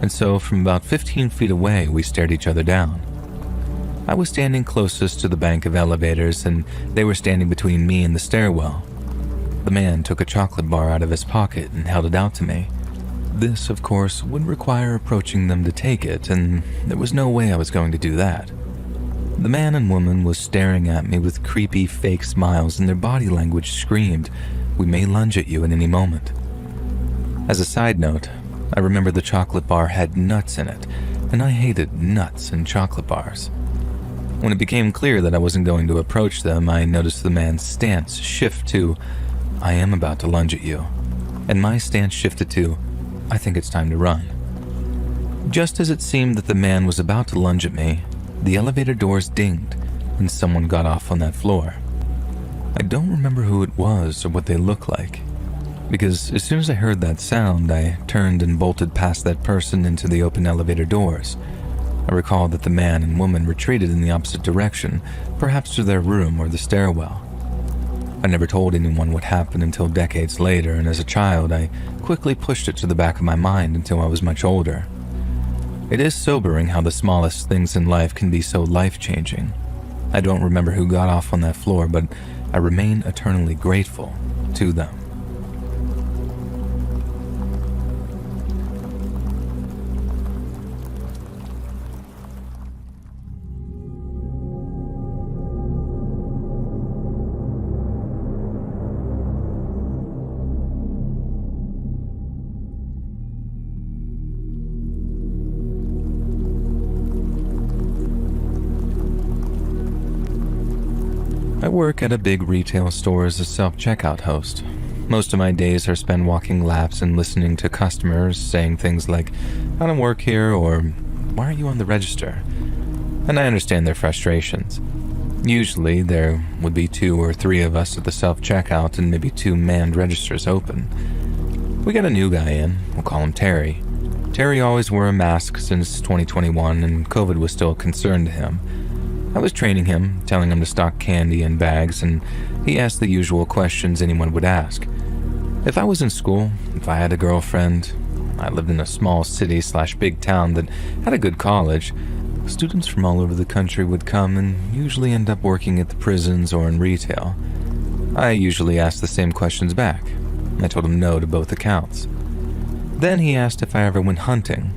And so from about 15 feet away, we stared each other down. I was standing closest to the bank of elevators, and they were standing between me and the stairwell. The man took a chocolate bar out of his pocket and held it out to me. This, of course, would require approaching them to take it, and there was no way I was going to do that. The man and woman was staring at me with creepy fake smiles, and their body language screamed, "We may lunge at you at any moment." As a side note, I remember the chocolate bar had nuts in it, and I hated nuts in chocolate bars. When it became clear that I wasn't going to approach them, I noticed the man's stance shift to, "I am about to lunge at you," and my stance shifted to, "I think it's time to run." Just as it seemed that the man was about to lunge at me, the elevator doors dinged, and someone got off on that floor. I don't remember who it was or what they looked like, because as soon as I heard that sound, I turned and bolted past that person into the open elevator doors. I recall that the man and woman retreated in the opposite direction, perhaps to their room or the stairwell. I never told anyone what happened until decades later, and as a child, I quickly pushed it to the back of my mind until I was much older. It is sobering how the smallest things in life can be so life-changing. I don't remember who got off on that floor, but I remain eternally grateful to them. I work at a big retail store as a self-checkout host. Most of my days are spent walking laps and listening to customers saying things like, "I don't work here," or "Why aren't you on the register?" And I understand their frustrations. Usually, there would be 2 or 3 of us at the self-checkout and maybe 2 manned registers open. We got a new guy in, we'll call him Terry. Terry always wore a mask since 2021 and COVID was still a concern to him. I was training him, telling him to stock candy in bags, and he asked the usual questions anyone would ask. If I was in school, if I had a girlfriend, I lived in a small city/big town that had a good college, students from all over the country would come and usually end up working at the prisons or in retail. I usually asked the same questions back. I told him no to both accounts. Then he asked if I ever went hunting.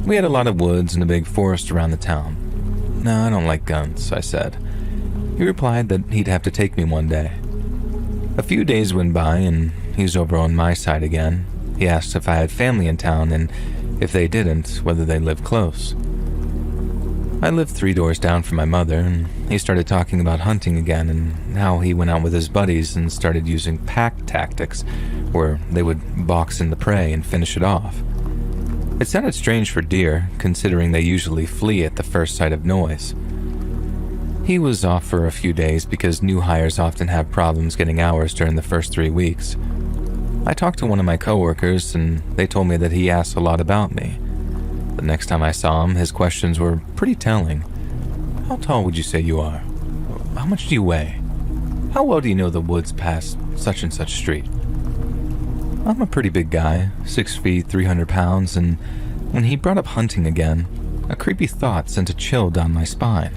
We had a lot of woods and a big forest around the town. "No, I don't like guns," I said. He replied that he'd have to take me one day. A few days went by and he's over on my side again. He asked if I had family in town and if they didn't, whether they lived close. I lived 3 doors down from my mother, and he started talking about hunting again and how he went out with his buddies and started using pack tactics, where they would box in the prey and finish it off. It sounded strange for deer, considering they usually flee at the first sight of noise. He was off for a few days because new hires often have problems getting hours during the first 3 weeks. I talked to one of my coworkers, and they told me that he asked a lot about me. The next time I saw him, his questions were pretty telling. "How tall would you say you are? How much do you weigh? How well do you know the woods past such and such street?" I'm a pretty big guy, 6 feet, 300 pounds, and when he brought up hunting again, a creepy thought sent a chill down my spine.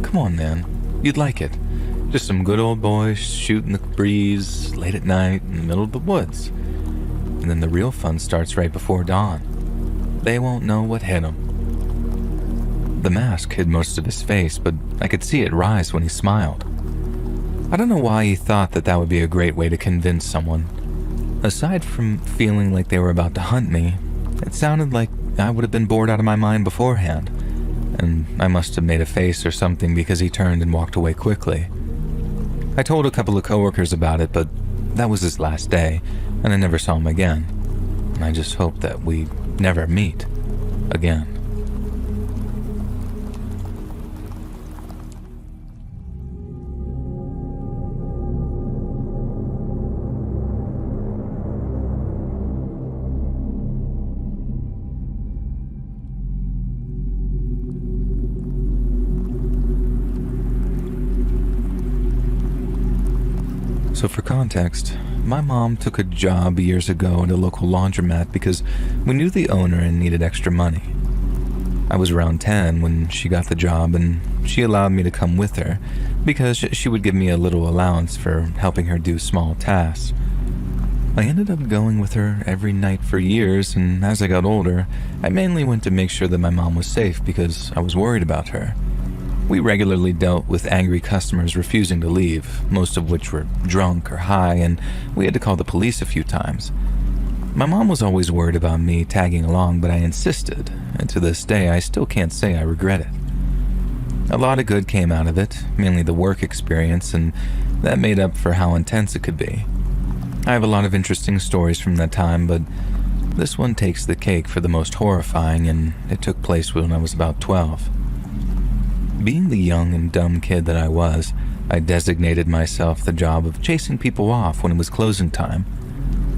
Come on, man. You'd like it. Just some good old boys shooting the breeze late at night in the middle of the woods. And then the real fun starts right before dawn. They won't know what hit them. The mask hid most of his face, but I could see it rise when he smiled. I don't know why he thought that that would be a great way to convince someone. Aside from feeling like they were about to hunt me, it sounded like I would have been bored out of my mind beforehand, and I must have made a face or something because he turned and walked away quickly. I told a couple of coworkers about it, but that was his last day, and I never saw him again. I just hope that we never meet again. So for context, my mom took a job years ago at a local laundromat because we knew the owner and needed extra money. I was around 10 when she got the job, and she allowed me to come with her because she would give me a little allowance for helping her do small tasks. I ended up going with her every night for years, and as I got older, I mainly went to make sure that my mom was safe because I was worried about her. We regularly dealt with angry customers refusing to leave, most of which were drunk or high, and we had to call the police a few times. My mom was always worried about me tagging along, but I insisted, and to this day I still can't say I regret it. A lot of good came out of it, mainly the work experience, and that made up for how intense it could be. I have a lot of interesting stories from that time, but this one takes the cake for the most horrifying, and it took place when I was about 12. Being the young and dumb kid that I was, I designated myself the job of chasing people off when it was closing time.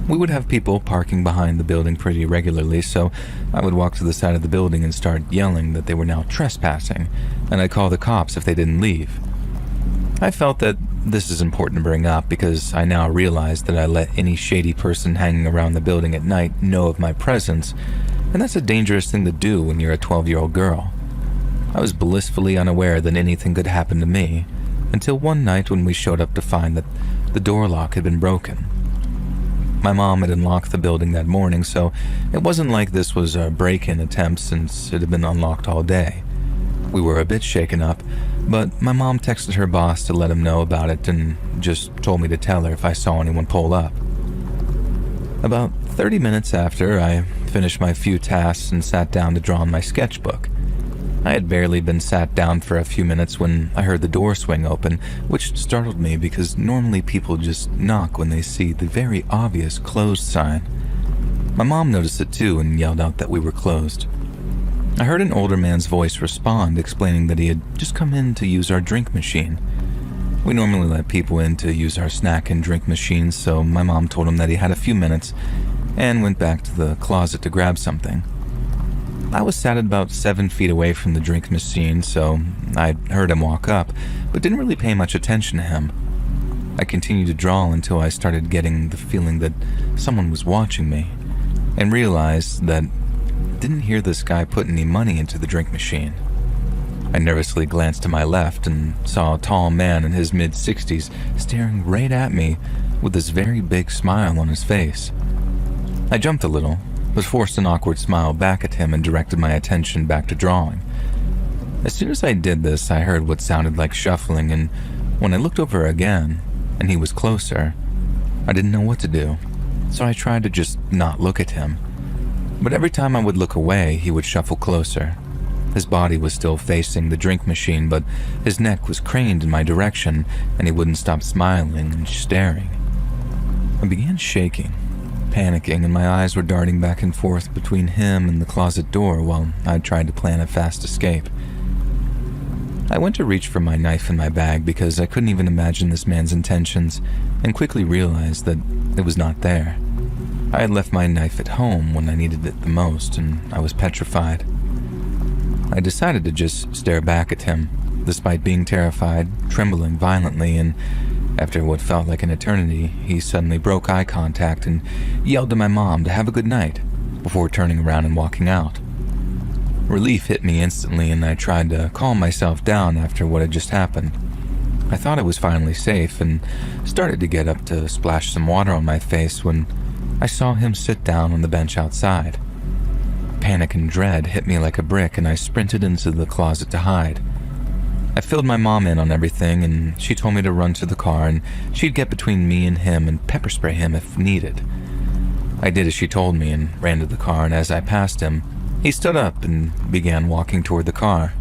We would have people parking behind the building pretty regularly, so I would walk to the side of the building and start yelling that they were now trespassing, and I'd call the cops if they didn't leave. I felt that this is important to bring up because I now realize that I let any shady person hanging around the building at night know of my presence, and that's a dangerous thing to do when you're a 12-year-old girl. I was blissfully unaware that anything could happen to me, until one night when we showed up to find that the door lock had been broken. My mom had unlocked the building that morning, so it wasn't like this was a break-in attempt since it had been unlocked all day. We were a bit shaken up, but my mom texted her boss to let him know about it and just told me to tell her if I saw anyone pull up. About 30 minutes after, I finished my few tasks and sat down to draw in my sketchbook. I had barely been sat down for a few minutes when I heard the door swing open, which startled me because normally people just knock when they see the very obvious closed sign. My mom noticed it too and yelled out that we were closed. I heard an older man's voice respond, explaining that he had just come in to use our drink machine. We normally let people in to use our snack and drink machines, so my mom told him that he had a few minutes and went back to the closet to grab something. I was sat about 7 feet away from the drink machine, so I heard him walk up, but didn't really pay much attention to him. I continued to draw until I started getting the feeling that someone was watching me, and realized that I didn't hear this guy put any money into the drink machine. I nervously glanced to my left and saw a tall man in his mid-60s staring right at me with this very big smile on his face. I jumped a little, but forced an awkward smile back at him and directed my attention back to drawing. As soon as I did this, I heard what sounded like shuffling, and when I looked over again, and he was closer, I didn't know what to do, so I tried to just not look at him. But every time I would look away, he would shuffle closer. His body was still facing the drink machine, but his neck was craned in my direction, and he wouldn't stop smiling and staring. I began shaking, panicking, and my eyes were darting back and forth between him and the closet door while I tried to plan a fast escape. I went to reach for my knife in my bag because I couldn't even imagine this man's intentions, and quickly realized that it was not there. I had left my knife at home when I needed it the most, and I was petrified. I decided to just stare back at him, despite being terrified, trembling violently, and after what felt like an eternity, he suddenly broke eye contact and yelled to my mom to have a good night before turning around and walking out. Relief hit me instantly, and I tried to calm myself down after what had just happened. I thought I was finally safe and started to get up to splash some water on my face when I saw him sit down on the bench outside. Panic and dread hit me like a brick, and I sprinted into the closet to hide. I filled my mom in on everything, and she told me to run to the car and she'd get between me and him and pepper spray him if needed. I did as she told me and ran to the car, and as I passed him, he stood up and began walking toward the car.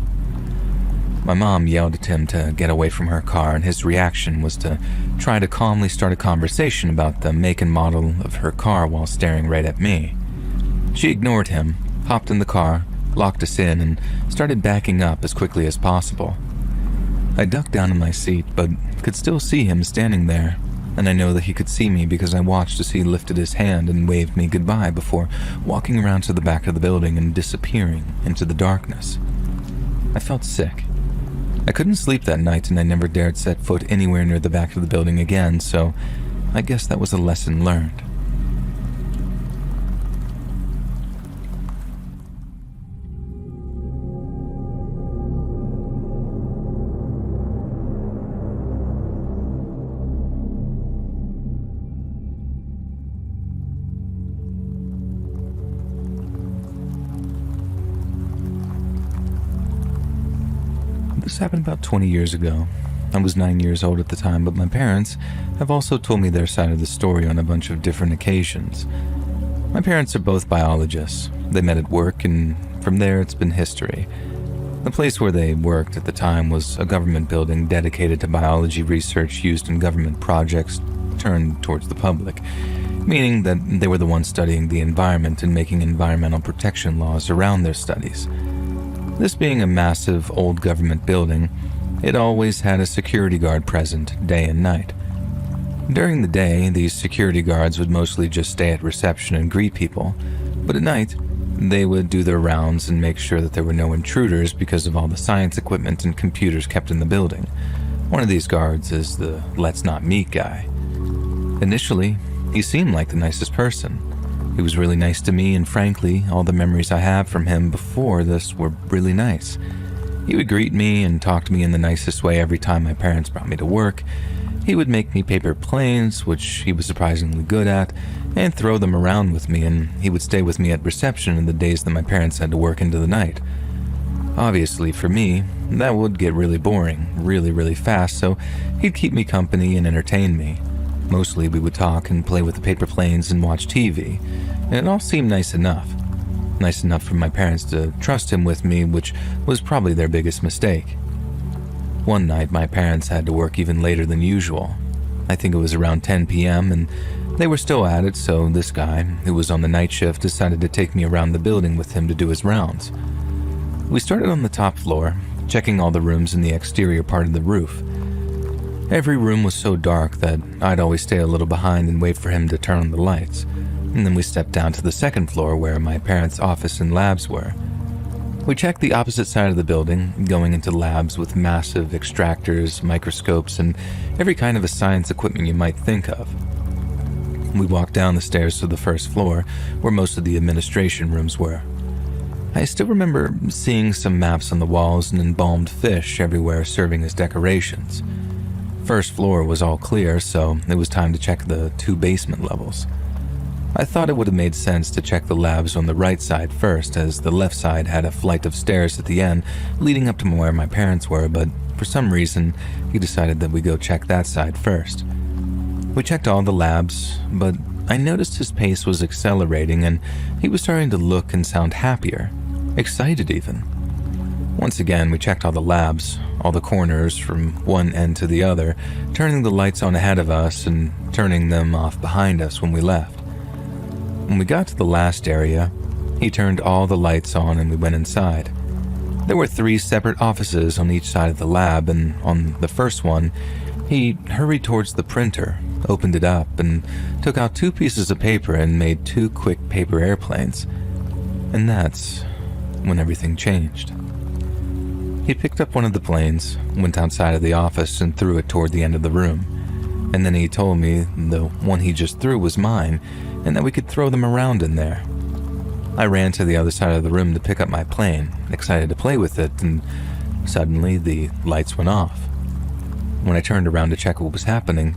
My mom yelled at him to get away from her car, and his reaction was to try to calmly start a conversation about the make and model of her car while staring right at me. She ignored him, hopped in the car, locked us in, and started backing up as quickly as possible. I ducked down in my seat, but could still see him standing there, and I know that he could see me because I watched as he lifted his hand and waved me goodbye before walking around to the back of the building and disappearing into the darkness. I felt sick. I couldn't sleep that night and I never dared set foot anywhere near the back of the building again, so I guess that was a lesson learned. This happened about 20 years ago. I was 9 years old at the time, but my parents have also told me their side of the story on a bunch of different occasions. My parents are both biologists. They met at work, and from there it's been history. The place where they worked at the time was a government building dedicated to biology research used in government projects turned towards the public, meaning that they were the ones studying the environment and making environmental protection laws around their studies. This being a massive old government building, it always had a security guard present day and night. During the day, these security guards would mostly just stay at reception and greet people, but at night, they would do their rounds and make sure that there were no intruders because of all the science equipment and computers kept in the building. One of these guards is the let's not meet guy. Initially, he seemed like the nicest person. He was really nice to me, and frankly, all the memories I have from him before this were really nice. He would greet me and talk to me in the nicest way every time my parents brought me to work. He would make me paper planes, which he was surprisingly good at, and throw them around with me, and he would stay with me at reception in the days that my parents had to work into the night. Obviously, for me, that would get really boring, really fast, so he'd keep me company and entertain me. Mostly we would talk and play with the paper planes and watch TV, and it all seemed nice enough. Nice enough for my parents to trust him with me, which was probably their biggest mistake. One night my parents had to work even later than usual. I think it was around 10 p.m. and they were still at it, so this guy, who was on the night shift, decided to take me around the building with him to do his rounds. We started on the top floor, checking all the rooms in the exterior part of the roof. Every room was so dark that I'd always stay a little behind and wait for him to turn on the lights, and then we stepped down to the second floor where my parents' office and labs were. We checked the opposite side of the building, going into labs with massive extractors, microscopes, and every kind of a science equipment you might think of. We walked down the stairs to the first floor, where most of the administration rooms were. I still remember seeing some maps on the walls and embalmed fish everywhere serving as decorations. First floor was all clear, so it was time to check the 2 basement levels. I thought it would have made sense to check the labs on the right side first, as the left side had a flight of stairs at the end leading up to where my parents were, but for some reason, he decided that we go check that side first. We checked all the labs, but I noticed his pace was accelerating and he was starting to look and sound happier, excited even. Once again, we checked all the labs, all the corners from one end to the other, turning the lights on ahead of us and turning them off behind us when we left. When we got to the last area, he turned all the lights on and we went inside. There were 3 separate offices on each side of the lab, and on the first one, he hurried towards the printer, opened it up, and took out 2 pieces of paper and made 2 quick paper airplanes. And that's when everything changed. He picked up one of the planes, went outside of the office, and threw it toward the end of the room. And then he told me the one he just threw was mine, and that we could throw them around in there. I ran to the other side of the room to pick up my plane, excited to play with it, and suddenly the lights went off. When I turned around to check what was happening,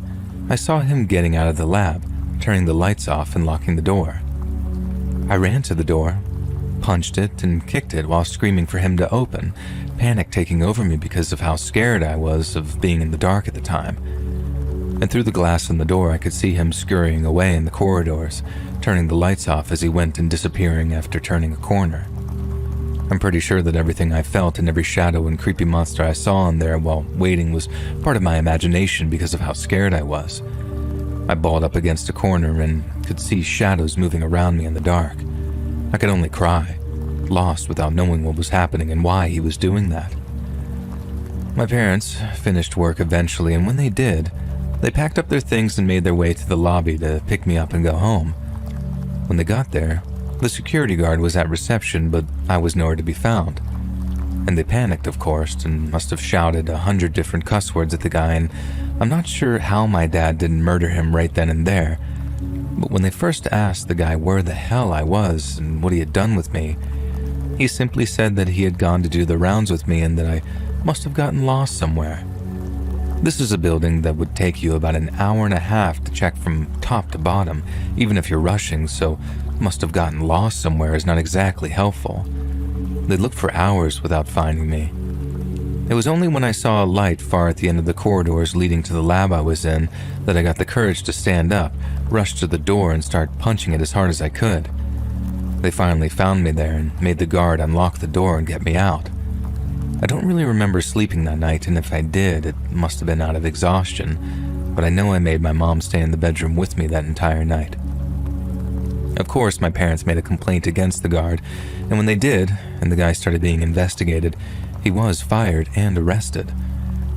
I saw him getting out of the lab, turning the lights off and locking the door. I ran to the door, punched it, and kicked it while screaming for him to open, panic taking over me because of how scared I was of being in the dark at the time. And through the glass in the door, I could see him scurrying away in the corridors, turning the lights off as he went and disappearing after turning a corner. I'm pretty sure that everything I felt and every shadow and creepy monster I saw in there while waiting was part of my imagination because of how scared I was. I balled up against a corner and could see shadows moving around me in the dark. I could only cry, lost without knowing what was happening and why he was doing that. My parents finished work eventually, and when they did, they packed up their things and made their way to the lobby to pick me up and go home. When they got there, the security guard was at reception, but I was nowhere to be found. And they panicked, of course, and must have shouted 100 different cuss words at the guy, and I'm not sure how my dad didn't murder him right then and there. But when they first asked the guy where the hell I was and what he had done with me, he simply said that he had gone to do the rounds with me and that I must have gotten lost somewhere. This is a building that would take you about an hour and a half to check from top to bottom, even if you're rushing, so must have gotten lost somewhere is not exactly helpful. They looked for hours without finding me. It was only when I saw a light far at the end of the corridors leading to the lab I was in that I got the courage to stand up, rush to the door, and start punching it as hard as I could. They finally found me there and made the guard unlock the door and get me out. I don't really remember sleeping that night, and if I did, it must have been out of exhaustion, but I know I made my mom stay in the bedroom with me that entire night. Of course, my parents made a complaint against the guard, and when they did, and the guy started being investigated, he was fired and arrested.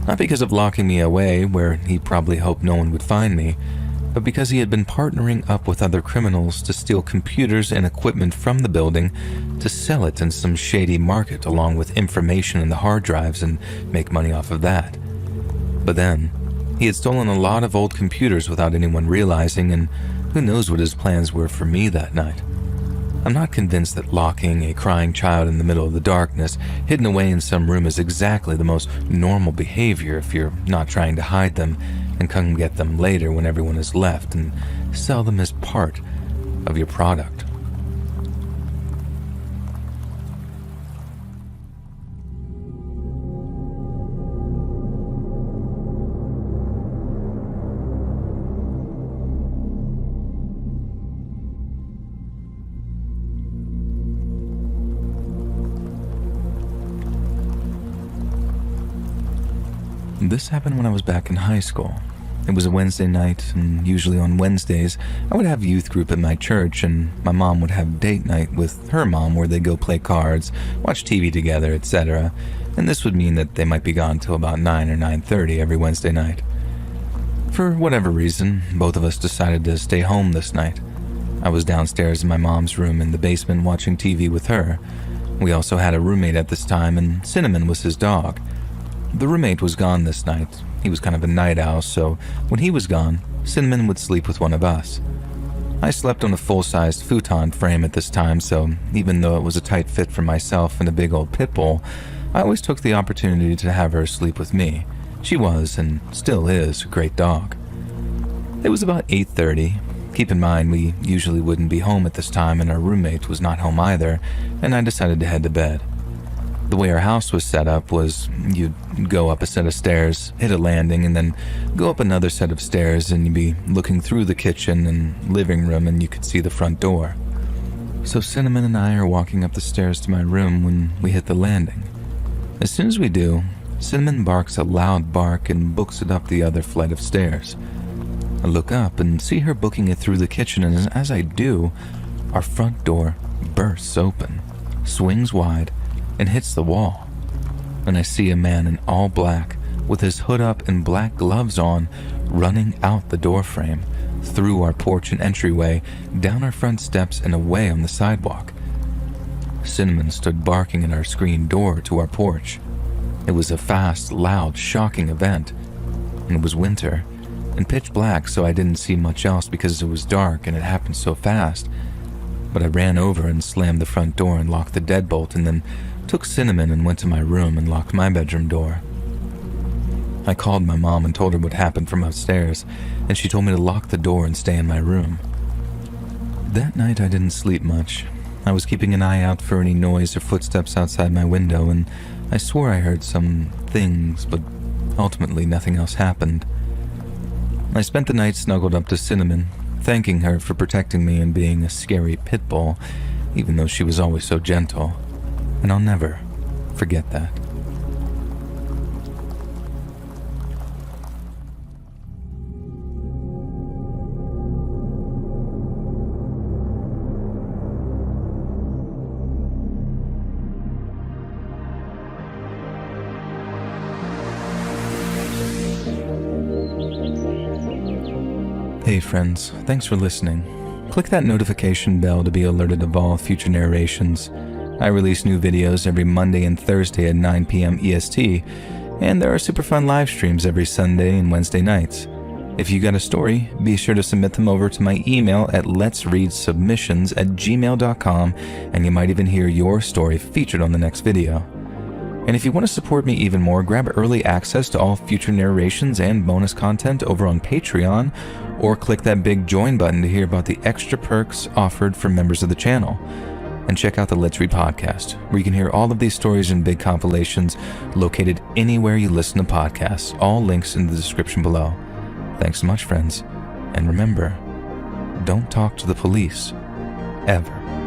Not because of locking me away, where he probably hoped no one would find me, but because he had been partnering up with other criminals to steal computers and equipment from the building to sell it in some shady market along with information in the hard drives and make money off of that. But then, he had stolen a lot of old computers without anyone realizing, and who knows what his plans were for me that night. I'm not convinced that locking a crying child in the middle of the darkness, hidden away in some room, is exactly the most normal behavior if you're not trying to hide them and come get them later when everyone has left and sell them as part of your product. This happened when I was back in high school. It was a Wednesday night, and usually on Wednesdays, I would have youth group at my church, and my mom would have date night with her mom where they'd go play cards, watch TV together, etc. And this would mean that they might be gone till about 9 or 9:30 every Wednesday night. For whatever reason, both of us decided to stay home this night. I was downstairs in my mom's room in the basement watching TV with her. We also had a roommate at this time, and Cinnamon was his dog. The roommate was gone this night. He was kind of a night owl, so when he was gone, Cinnamon would sleep with one of us. I slept on a full-sized futon frame at this time, so even though it was a tight fit for myself and a big old pit bull, I always took the opportunity to have her sleep with me. She was, and still is, a great dog. It was about 8:30. Keep in mind, we usually wouldn't be home at this time, and our roommate was not home either, and I decided to head to bed. The way our house was set up was you'd go up a set of stairs, hit a landing, and then go up another set of stairs, and you'd be looking through the kitchen and living room, and you could see the front door. So Cinnamon and I are walking up the stairs to my room when we hit the landing. As soon as we do, Cinnamon barks a loud bark and books it up the other flight of stairs. I look up and see her booking it through the kitchen, and as I do, our front door bursts open, swings wide, and hits the wall, and I see a man in all black with his hood up and black gloves on running out the doorframe, through our porch and entryway, down our front steps and away on the sidewalk. Cinnamon stood barking at our screen door to our porch. It was a fast, loud, shocking event, and it was winter and pitch black, so I didn't see much else because it was dark and it happened so fast. But I ran over and slammed the front door and locked the deadbolt, and then took Cinnamon and went to my room and locked my bedroom door. I called my mom and told her what happened from upstairs, and she told me to lock the door and stay in my room. That night I didn't sleep much. I was keeping an eye out for any noise or footsteps outside my window, and I swore I heard some things, but ultimately nothing else happened. I spent the night snuggled up to Cinnamon, thanking her for protecting me and being a scary pit bull, even though she was always so gentle. And I'll never forget that. Hey friends, thanks for listening. Click that notification bell to be alerted of all future narrations. I release new videos every Monday and Thursday at 9 p.m. EST, and there are super fun live streams every Sunday and Wednesday nights. If you got a story, be sure to submit them over to my email at letsreadsubmissions@gmail.com, and you might even hear your story featured on the next video. And if you want to support me even more, grab early access to all future narrations and bonus content over on Patreon, or click that big join button to hear about the extra perks offered for members of the channel. And check out the Let's Read podcast, where you can hear all of these stories in big compilations located anywhere you listen to podcasts. All links in the description below. Thanks so much, friends. And remember, don't talk to the police. Ever.